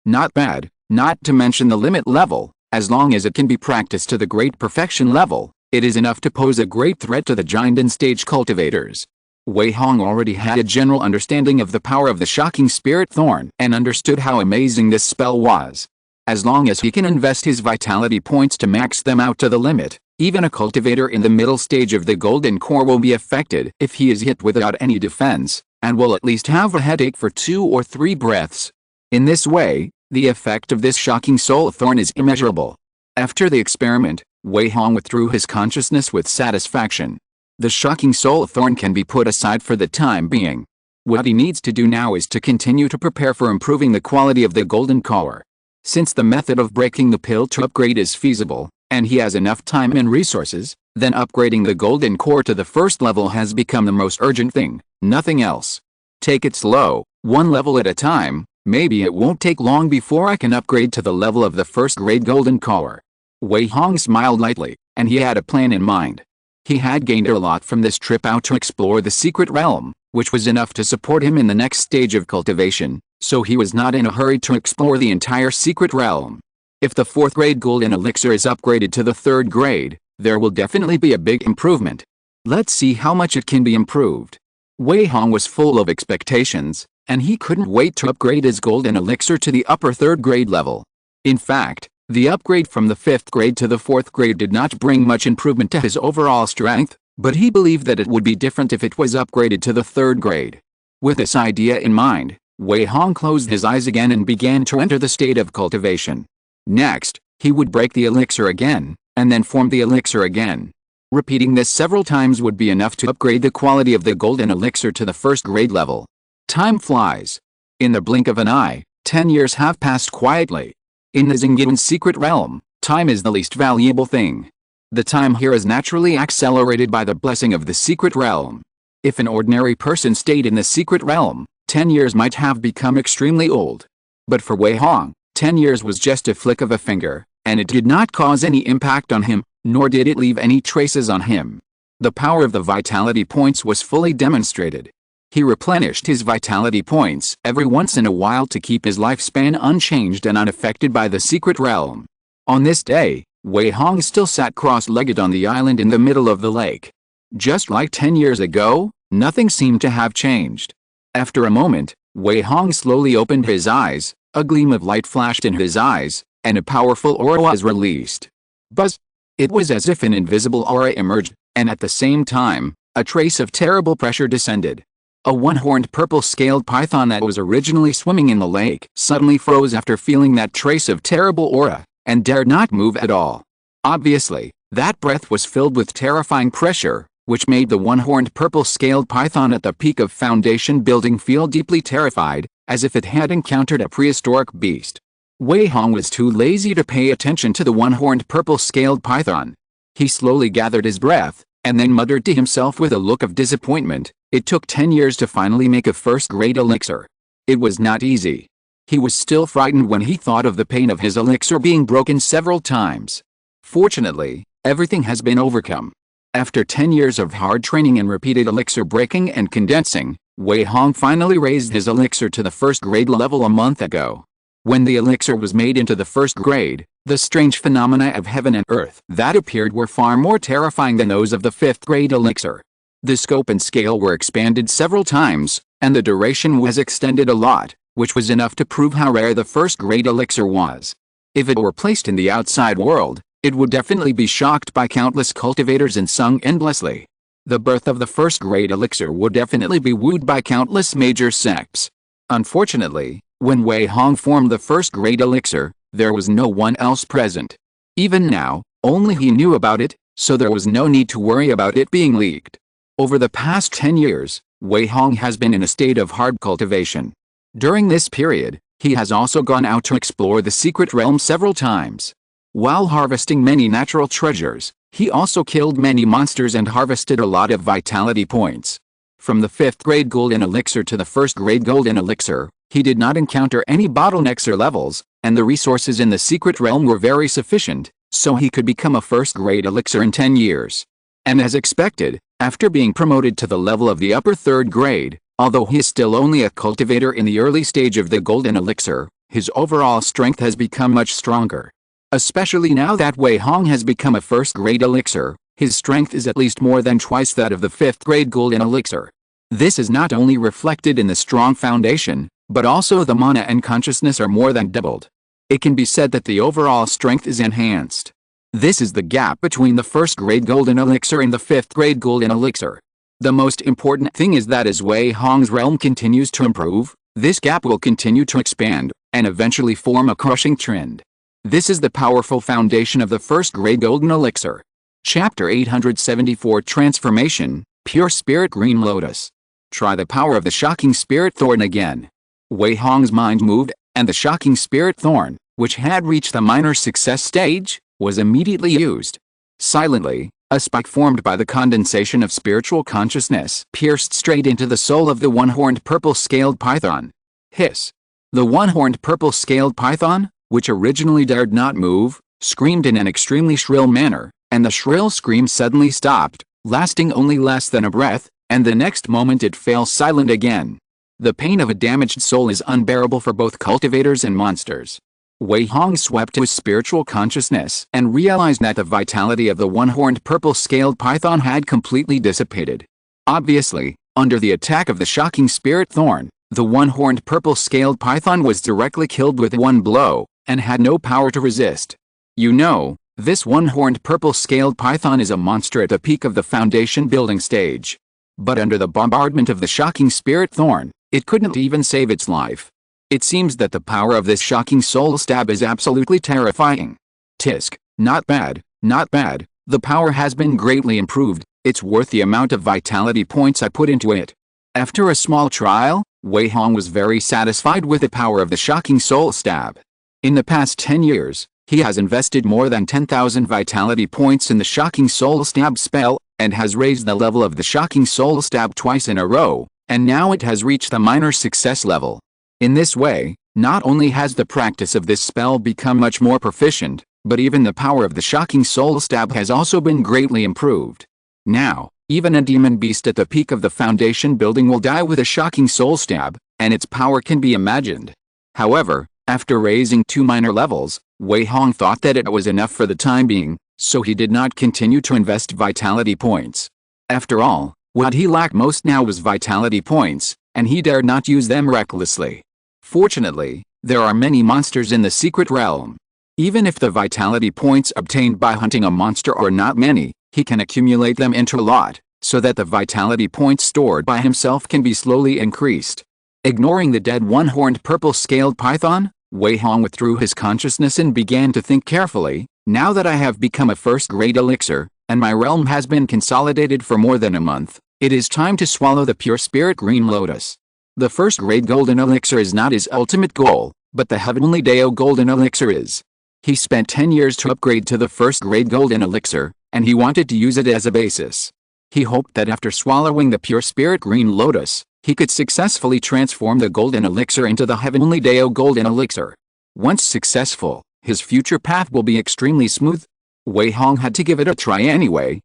Not bad, not to mention the limit level, as long as it can be practiced to the great perfection level, it is enough to pose a great threat to the giant and stage cultivators. Wei Hong already had a general understanding of the power of the shocking spirit thorn and understood how amazing this spell was. As long as he can invest his vitality points to max them out to the limit, even a cultivator in the middle stage of the golden core will be affected if he is hit without any defense, and will at least have a headache for 2 or 3 breaths. In this way, the effect of this shocking soul thorn is immeasurable. After the experiment, Wei Hong withdrew his consciousness with satisfaction. The shocking soul thorn can be put aside for the time being. What he needs to do now is to continue to prepare for improving the quality of the golden core. Since the method of breaking the pill to upgrade is feasible, and he has enough time and resources, then upgrading the golden core to the first level has become the most urgent thing, nothing else. Take it slow, one level at a time. Maybe it won't take long before I can upgrade to the level of the first grade golden core. Wei Hong smiled lightly, and he had a plan in mind. He had gained a lot from this trip out to explore the secret realm, which was enough to support him in the next stage of cultivation, so he was not in a hurry to explore the entire secret realm. If the 4th grade golden elixir is upgraded to the 3rd grade, there will definitely be a big improvement. Let's see how much it can be improved. Wei Hong was full of expectations, and he couldn't wait to upgrade his golden elixir to the upper 3rd grade level. In fact, the upgrade from the 5th grade to the 4th grade did not bring much improvement to his overall strength, but he believed that it would be different if it was upgraded to the 3rd grade. With this idea in mind, Wei Hong closed his eyes again and began to enter the state of cultivation. Next, he would break the elixir again, and then form the elixir again. Repeating this several times would be enough to upgrade the quality of the golden elixir to the 1st grade level. Time flies. In the blink of an eye, 10 years have passed quietly. In the Xingyian secret realm, time is the least valuable thing. The time here is naturally accelerated by the blessing of the secret realm. If an ordinary person stayed in the secret realm, 10 years might have become extremely old. But for Wei Hong, 10 years was just a flick of a finger, and it did not cause any impact on him, nor did it leave any traces on him. The power of the vitality points was fully demonstrated. He replenished his vitality points every once in a while to keep his lifespan unchanged and unaffected by the secret realm. On this day, Wei Hong still sat cross-legged on the island in the middle of the lake. Just like 10 years ago, nothing seemed to have changed. After a moment, Wei Hong slowly opened his eyes, a gleam of light flashed in his eyes, and a powerful aura was released. Buzz! It was as if an invisible aura emerged, and at the same time, a trace of terrible pressure descended. A one-horned purple-scaled python that was originally swimming in the lake suddenly froze after feeling that trace of terrible aura, and dared not move at all. Obviously, that breath was filled with terrifying pressure, which made the one-horned purple-scaled python at the peak of foundation building feel deeply terrified, as if it had encountered a prehistoric beast. Wei Hong was too lazy to pay attention to the one-horned purple-scaled python. He slowly gathered his breath, and then muttered to himself with a look of disappointment, "It took 10 years to finally make a first-grade elixir. It was not easy." He was still frightened when he thought of the pain of his elixir being broken several times. Fortunately, everything has been overcome. After 10 years of hard training and repeated elixir breaking and condensing, Wei Hong finally raised his elixir to the first-grade level a month ago. When the elixir was made into the first grade, the strange phenomena of heaven and earth that appeared were far more terrifying than those of the fifth-grade elixir. The scope and scale were expanded several times, and the duration was extended a lot, which was enough to prove how rare the first-grade elixir was. If it were placed in the outside world, it would definitely be shocked by countless cultivators and sung endlessly. The birth of the first-grade elixir would definitely be wooed by countless major sects. Unfortunately, when Wei Hong formed the first-grade elixir, there was no one else present. Even now, only he knew about it, so there was no need to worry about it being leaked. Over the past 10 years, Wei Hong has been in a state of hard cultivation. During this period, he has also gone out to explore the secret realm several times. While harvesting many natural treasures, he also killed many monsters and harvested a lot of vitality points. From the 5th-grade golden elixir to the 1st-grade golden elixir, he did not encounter any bottlenecks or levels, and the resources in the secret realm were very sufficient, so he could become a 1st-grade elixir in 10 years. And as expected, after being promoted to the level of the upper 3rd grade, although he is still only a cultivator in the early stage of the golden elixir, his overall strength has become much stronger. Especially now that Wei Hong has become a 1st-grade elixir, his strength is at least more than twice that of the 5th-grade golden elixir. This is not only reflected in the strong foundation, but also the mana and consciousness are more than doubled. It can be said that the overall strength is enhanced. This is the gap between the 1st-grade golden elixir and the 5th-grade golden elixir. The most important thing is that as Wei Hong's realm continues to improve, this gap will continue to expand, and eventually form a crushing trend. This is the powerful foundation of the 1st-grade golden elixir. Chapter 874 Transformation, Pure Spirit Green Lotus. Try the power of the shocking spirit thorn again. Wei Hong's mind moved, and the shocking spirit thorn, which had reached the minor success stage, was immediately used. Silently, a spike formed by the condensation of spiritual consciousness pierced straight into the soul of the one-horned purple-scaled python. Hiss! The one-horned purple-scaled python, which originally dared not move, screamed in an extremely shrill manner, and the shrill scream suddenly stopped, lasting only less than a breath, and the next moment it fell silent again. The pain of a damaged soul is unbearable for both cultivators and monsters. Wei Hong swept his spiritual consciousness and realized that the vitality of the one-horned purple-scaled python had completely dissipated. Obviously, under the attack of the shocking spirit thorn, the one-horned purple-scaled python was directly killed with one blow, and had no power to resist. You know, this one-horned purple-scaled python is a monster at the peak of the foundation building stage. But under the bombardment of the shocking spirit thorn, it couldn't even save its life. It seems that the power of this shocking soul stab is absolutely terrifying. Tisk, not bad, not bad, the power has been greatly improved, it's worth the amount of vitality points I put into it. After a small trial, Wei Hong was very satisfied with the power of the shocking soul stab. In the past 10 years, He has invested more than 10,000 vitality points in the Shocking Soul Stab spell, and has raised the level of the Shocking Soul Stab twice in a row, and now it has reached the minor success level. In this way, not only has the practice of this spell become much more proficient, but even the power of the Shocking Soul Stab has also been greatly improved. Now, even a demon beast at the peak of the foundation building will die with a Shocking Soul Stab, and its power can be imagined. However, after raising 2 minor levels, Wei Hong thought that it was enough for the time being, so he did not continue to invest vitality points. After all, what he lacked most now was vitality points, and he dared not use them recklessly. Fortunately, there are many monsters in the secret realm. Even if the vitality points obtained by hunting a monster are not many, he can accumulate them into a lot, so that the vitality points stored by himself can be slowly increased. Ignoring the dead one-horned purple-scaled python, Wei Hong withdrew his consciousness and began to think carefully. Now that I have become a first-grade elixir, and my realm has been consolidated for more than a month, it is time to swallow the pure spirit green lotus. The first-grade golden elixir is not his ultimate goal, but the heavenly Dao golden elixir is. He spent 10 years to upgrade to the first-grade golden elixir, and he wanted to use it as a basis. He hoped that after swallowing the pure spirit green lotus, he could successfully transform the golden elixir into the heavenly Dao golden elixir. Once successful, his future path will be extremely smooth. Wei Hong had to give it a try anyway,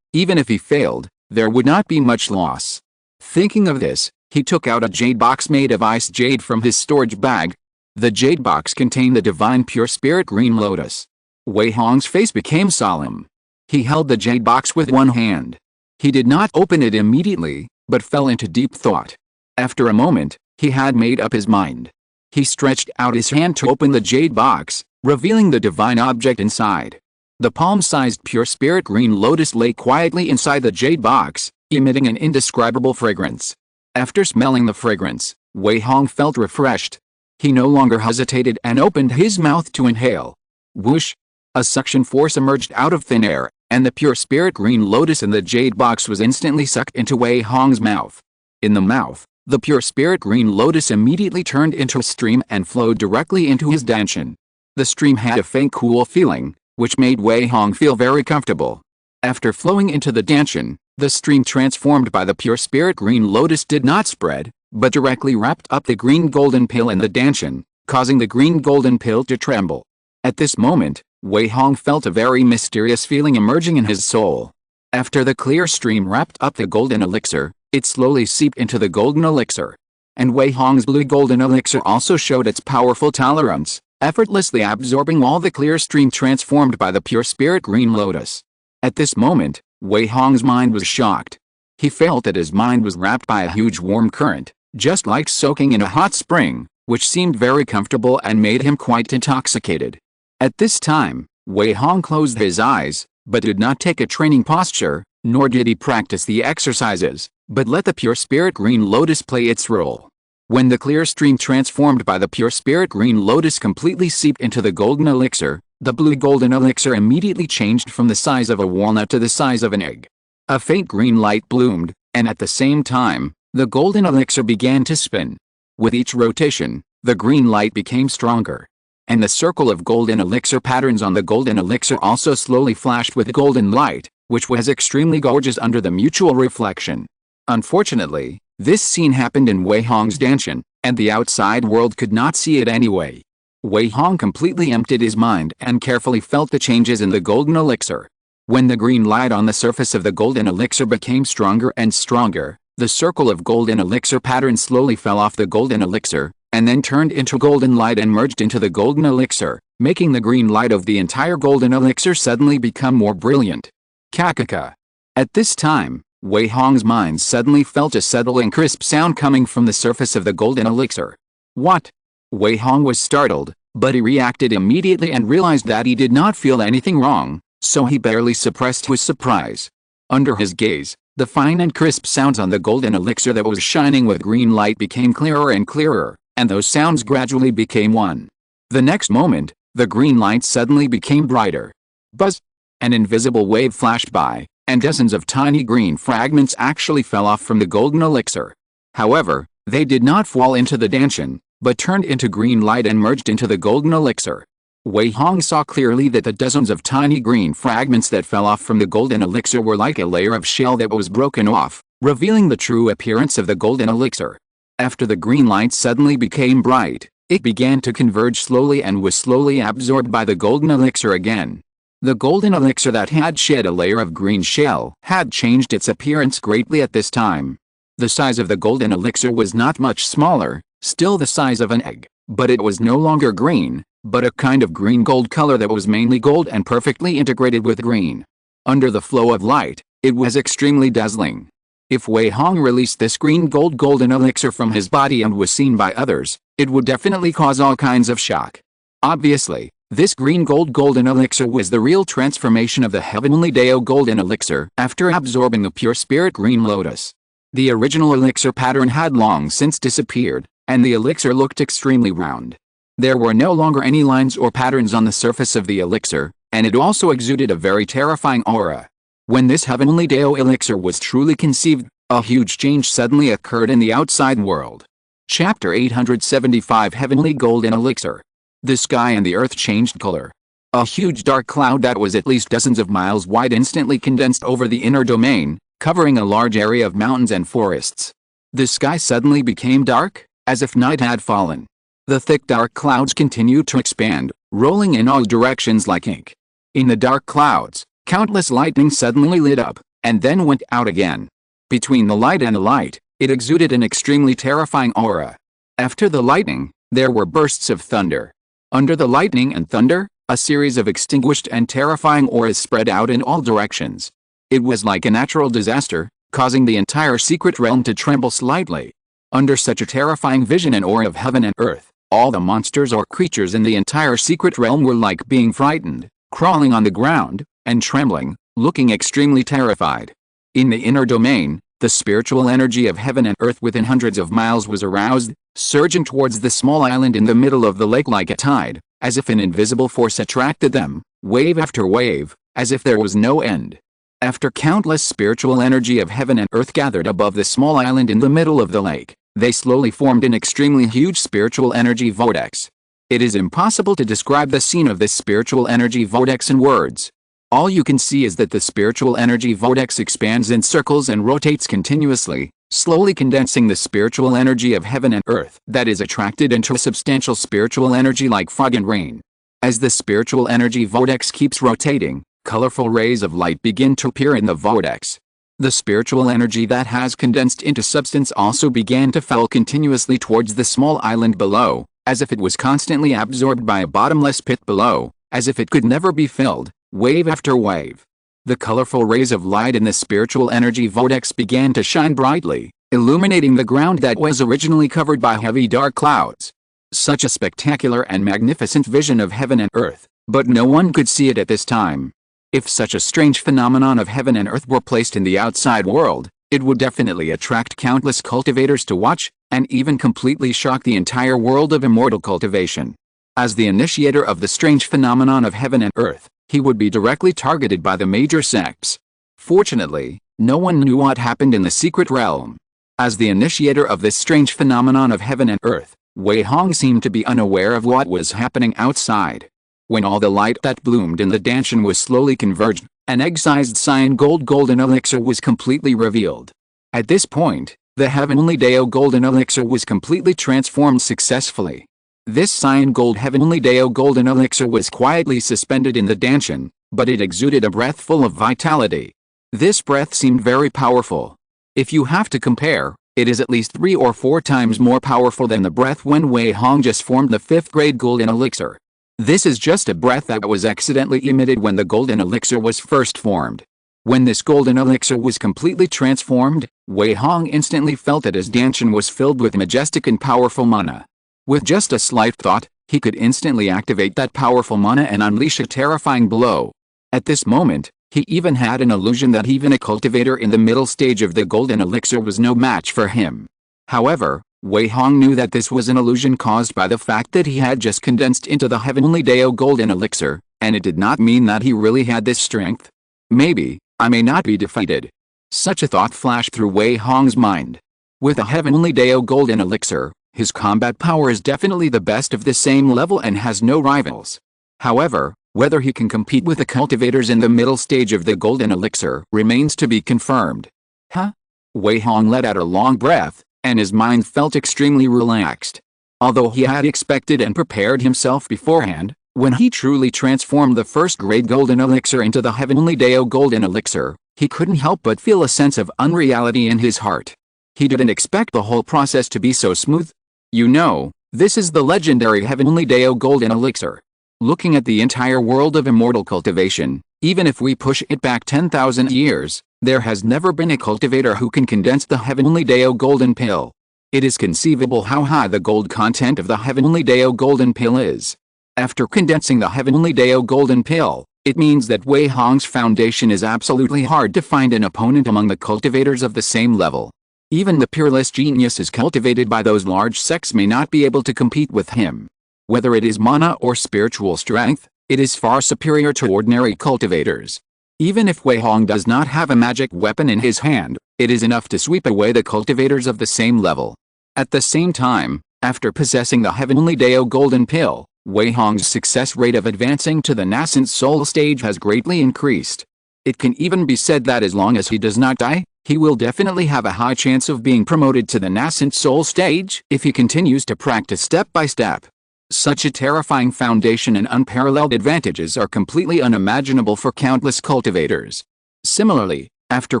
even if he failed, there would not be much loss. Thinking of this, he took out a jade box made of ice jade from his storage bag. The jade box contained the divine pure spirit green lotus. Wei Hong's face became solemn. He held the jade box with one hand. He did not open it immediately, but fell into deep thought. After a moment, he had made up his mind. He stretched out his hand to open the jade box, revealing the divine object inside. The palm-sized pure spirit green lotus lay quietly inside the jade box, emitting an indescribable fragrance. After smelling the fragrance, Wei Hong felt refreshed. He no longer hesitated and opened his mouth to inhale. Whoosh! A suction force emerged out of thin air, and the pure spirit green lotus in the jade box was instantly sucked into Wei Hong's mouth. In the mouth, the pure spirit green lotus immediately turned into a stream and flowed directly into his danchan. The stream had a faint cool feeling, which made Wei Hong feel very comfortable. After flowing into the danchan, the stream transformed by the pure spirit green lotus did not spread, but directly wrapped up the green golden pill in the danchan, causing the green golden pill to tremble. At this moment, Wei Hong felt a very mysterious feeling emerging in his soul. After the clear stream wrapped up the golden elixir, it slowly seeped into the golden elixir. And Wei Hong's blue golden elixir also showed its powerful tolerance, effortlessly absorbing all the clear stream transformed by the pure spirit green lotus. At this moment, Wei Hong's mind was shocked. He felt that his mind was wrapped by a huge warm current, just like soaking in a hot spring, which seemed very comfortable and made him quite intoxicated. At this time, Wei Hong closed his eyes, but did not take a training posture, nor did he practice the exercises, but let the pure spirit green lotus play its role. When the clear stream transformed by the pure spirit green lotus completely seeped into the golden elixir, the blue golden elixir immediately changed from the size of a walnut to the size of an egg. A faint green light bloomed, and at the same time, the golden elixir began to spin. With each rotation, the green light became stronger. And the circle of golden elixir patterns on the golden elixir also slowly flashed with golden light, which was extremely gorgeous under the mutual reflection. Unfortunately, this scene happened in Wei Hong's danchan, and the outside world could not see it anyway. Wei Hong completely emptied his mind and carefully felt the changes in the golden elixir. When the green light on the surface of the golden elixir became stronger and stronger, the circle of golden elixir patterns slowly fell off the golden elixir, and then turned into golden light and merged into the golden elixir, making the green light of the entire golden elixir suddenly become more brilliant. Kakaka. At this time, Wei Hong's mind suddenly felt a subtle and crisp sound coming from the surface of the golden elixir. What? Wei Hong was startled, but he reacted immediately and realized that he did not feel anything wrong, so he barely suppressed his surprise. Under his gaze, the fine and crisp sounds on the golden elixir that was shining with green light became clearer and clearer, and those sounds gradually became one. The next moment, the green light suddenly became brighter. Buzz! An invisible wave flashed by, and dozens of tiny green fragments actually fell off from the golden elixir. However, they did not fall into the danchan, but turned into green light and merged into the golden elixir. Wei Hong saw clearly that the dozens of tiny green fragments that fell off from the golden elixir were like a layer of shell that was broken off, revealing the true appearance of the golden elixir. After the green light suddenly became bright, it began to converge slowly and was slowly absorbed by the golden elixir again. The golden elixir that had shed a layer of green shell had changed its appearance greatly at this time. The size of the golden elixir was not much smaller, still the size of an egg, but it was no longer green, but a kind of green-gold color that was mainly gold and perfectly integrated with green. Under the flow of light, it was extremely dazzling. If Wei Hong released this green-gold golden elixir from his body and was seen by others, it would definitely cause all kinds of shock. Obviously, this green-gold golden elixir was the real transformation of the heavenly Dao golden elixir after absorbing the pure spirit green lotus. The original elixir pattern had long since disappeared, and the elixir looked extremely round. There were no longer any lines or patterns on the surface of the elixir, and it also exuded a very terrifying aura. When this heavenly Dao elixir was truly conceived, a huge change suddenly occurred in the outside world. Chapter 875 Heavenly Golden Elixir. The sky and the earth changed color. A huge dark cloud that was at least dozens of miles wide instantly condensed over the inner domain, covering a large area of mountains and forests. The sky suddenly became dark, as if night had fallen. The thick dark clouds continued to expand, rolling in all directions like ink. In the dark clouds, countless lightning suddenly lit up, and then went out again. Between the light and the light, it exuded an extremely terrifying aura. After the lightning, there were bursts of thunder. Under the lightning and thunder, a series of extinguished and terrifying auras spread out in all directions. It was like a natural disaster, causing the entire secret realm to tremble slightly. Under such a terrifying vision and aura of heaven and earth, all the monsters or creatures in the entire secret realm were like being frightened, crawling on the ground, and trembling, looking extremely terrified. In the inner domain, the spiritual energy of heaven and earth within hundreds of miles was aroused, surging towards the small island in the middle of the lake like a tide, as if an invisible force attracted them, wave after wave, as if there was no end. After countless spiritual energy of heaven and earth gathered above the small island in the middle of the lake, they slowly formed an extremely huge spiritual energy vortex. It is impossible to describe the scene of this spiritual energy vortex in words. All you can see is that the spiritual energy vortex expands in circles and rotates continuously, slowly condensing the spiritual energy of heaven and earth that is attracted into a substantial spiritual energy like fog and rain. As the spiritual energy vortex keeps rotating, colorful rays of light begin to appear in the vortex. The spiritual energy that has condensed into substance also began to fall continuously towards the small island below, as if it was constantly absorbed by a bottomless pit below, as if it could never be filled, wave after wave. The colorful rays of light in the spiritual energy vortex began to shine brightly, illuminating the ground that was originally covered by heavy dark clouds. Such a spectacular and magnificent vision of heaven and earth, but no one could see it at this time. If such a strange phenomenon of heaven and earth were placed in the outside world, it would definitely attract countless cultivators to watch, and even completely shock the entire world of immortal cultivation. As the initiator of the strange phenomenon of heaven and earth, he would be directly targeted by the major sects. Fortunately, no one knew what happened in the secret realm. As the initiator of this strange phenomenon of heaven and earth, Wei Hong seemed to be unaware of what was happening outside. When all the light that bloomed in the Danshan was slowly converged, an egg-sized cyan golden elixir was completely revealed. At this point, the heavenly Dao golden elixir was completely transformed successfully. This cyan heavenly Dao golden elixir was quietly suspended in the Danshan, but it exuded a breath full of vitality. This breath seemed very powerful. If you have to compare, it is at least 3 or 4 times more powerful than the breath when Wei Hong just formed the 5th grade golden elixir. This is just a breath that was accidentally emitted when the golden elixir was first formed. When this golden elixir was completely transformed, Wei Hong instantly felt that his Danshan was filled with majestic and powerful mana. With just a slight thought, he could instantly activate that powerful mana and unleash a terrifying blow. At this moment, he even had an illusion that even a cultivator in the middle stage of the golden elixir was no match for him. However, Wei Hong knew that this was an illusion caused by the fact that he had just condensed into the heavenly Dao golden elixir, and it did not mean that he really had this strength. Maybe, I may not be defeated. Such a thought flashed through Wei Hong's mind. With a heavenly Dao golden elixir, his combat power is definitely the best of the same level and has no rivals. However, whether he can compete with the cultivators in the middle stage of the golden elixir remains to be confirmed. Huh? Wei Hong let out a long breath, and his mind felt extremely relaxed. Although he had expected and prepared himself beforehand, when he truly transformed the first-grade golden elixir into the heavenly Dao golden elixir, he couldn't help but feel a sense of unreality in his heart. He didn't expect the whole process to be so smooth. You know, this is the legendary heavenly Dao golden elixir. Looking at the entire world of immortal cultivation, even if we push it back 10,000 years, there has never been a cultivator who can condense the heavenly Dao golden pill. It is conceivable how high the gold content of the heavenly Dao golden pill is. After condensing the heavenly Dao golden pill, it means that Wei Hong's foundation is absolutely hard to find an opponent among the cultivators of the same level. Even the peerless geniuses cultivated by those large sects may not be able to compete with him. Whether it is mana or spiritual strength, it is far superior to ordinary cultivators. Even if Wei Hong does not have a magic weapon in his hand, it is enough to sweep away the cultivators of the same level. At the same time, after possessing the heavenly Dao golden pill, Wei Hong's success rate of advancing to the nascent soul stage has greatly increased. It can even be said that as long as he does not die, he will definitely have a high chance of being promoted to the nascent soul stage if he continues to practice step by step. Such a terrifying foundation and unparalleled advantages are completely unimaginable for countless cultivators. Similarly, after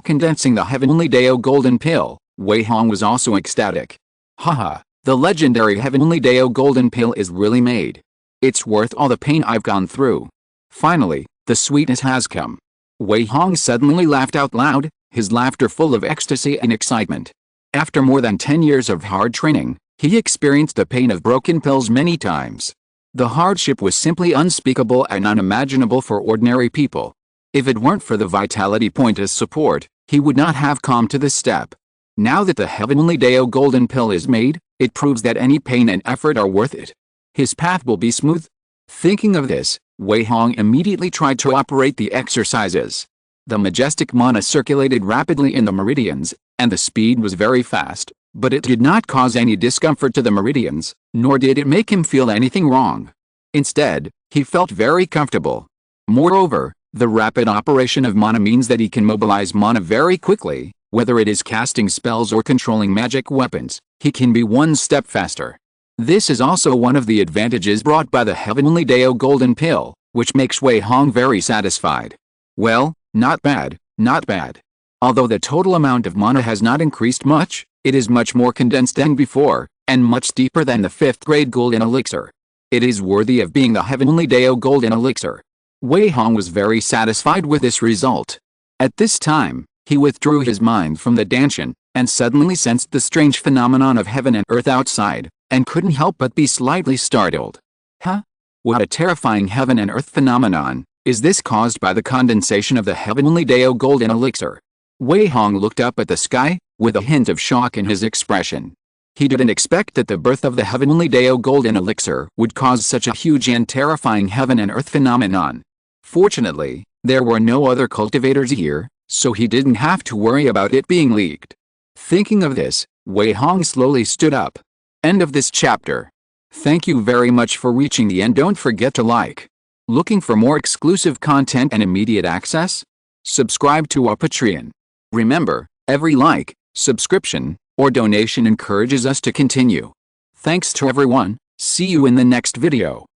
condensing the heavenly Dao golden pill, Wei Hong was also ecstatic. Haha, the legendary heavenly Dao golden pill is really made. It's worth all the pain I've gone through. Finally, the sweetness has come. Wei Hong suddenly laughed out loud, his laughter full of ecstasy and excitement. After more than 10 years of hard training, he experienced the pain of broken pills many times. The hardship was simply unspeakable and unimaginable for ordinary people. If it weren't for the vitality point as support, he would not have come to this step. Now that the heavenly Dao golden pill is made, it proves that any pain and effort are worth it. His path will be smooth. Thinking of this, Wei Hong immediately tried to operate the exercises. The majestic mana circulated rapidly in the meridians, and the speed was very fast, but it did not cause any discomfort to the meridians, nor did it make him feel anything wrong. Instead, he felt very comfortable. Moreover, the rapid operation of mana means that he can mobilize mana very quickly. Whether it is casting spells or controlling magic weapons, he can be one step faster. This is also one of the advantages brought by the heavenly Dao golden pill, which makes Wei Hong very satisfied. Well, not bad, not bad. Although the total amount of mana has not increased much, it is much more condensed than before, and much deeper than the 5th grade golden elixir. It is worthy of being the heavenly Dao golden elixir. Wei Hong was very satisfied with this result. At this time, he withdrew his mind from the Danshan, and suddenly sensed the strange phenomenon of heaven and earth outside, and couldn't help but be slightly startled. Huh? What a terrifying heaven and earth phenomenon! Is this caused by the condensation of the heavenly Dao golden elixir? Wei Hong looked up at the sky, with a hint of shock in his expression. He didn't expect that the birth of the heavenly Dao golden elixir would cause such a huge and terrifying heaven and earth phenomenon. Fortunately, there were no other cultivators here, so he didn't have to worry about it being leaked. Thinking of this, Wei Hong slowly stood up. End of this chapter. Thank you very much for reaching the end. Don't forget to like. Looking for more exclusive content and immediate access? Subscribe to our Patreon. Remember, every like, subscription, or donation encourages us to continue. Thanks to everyone. See you in the next video.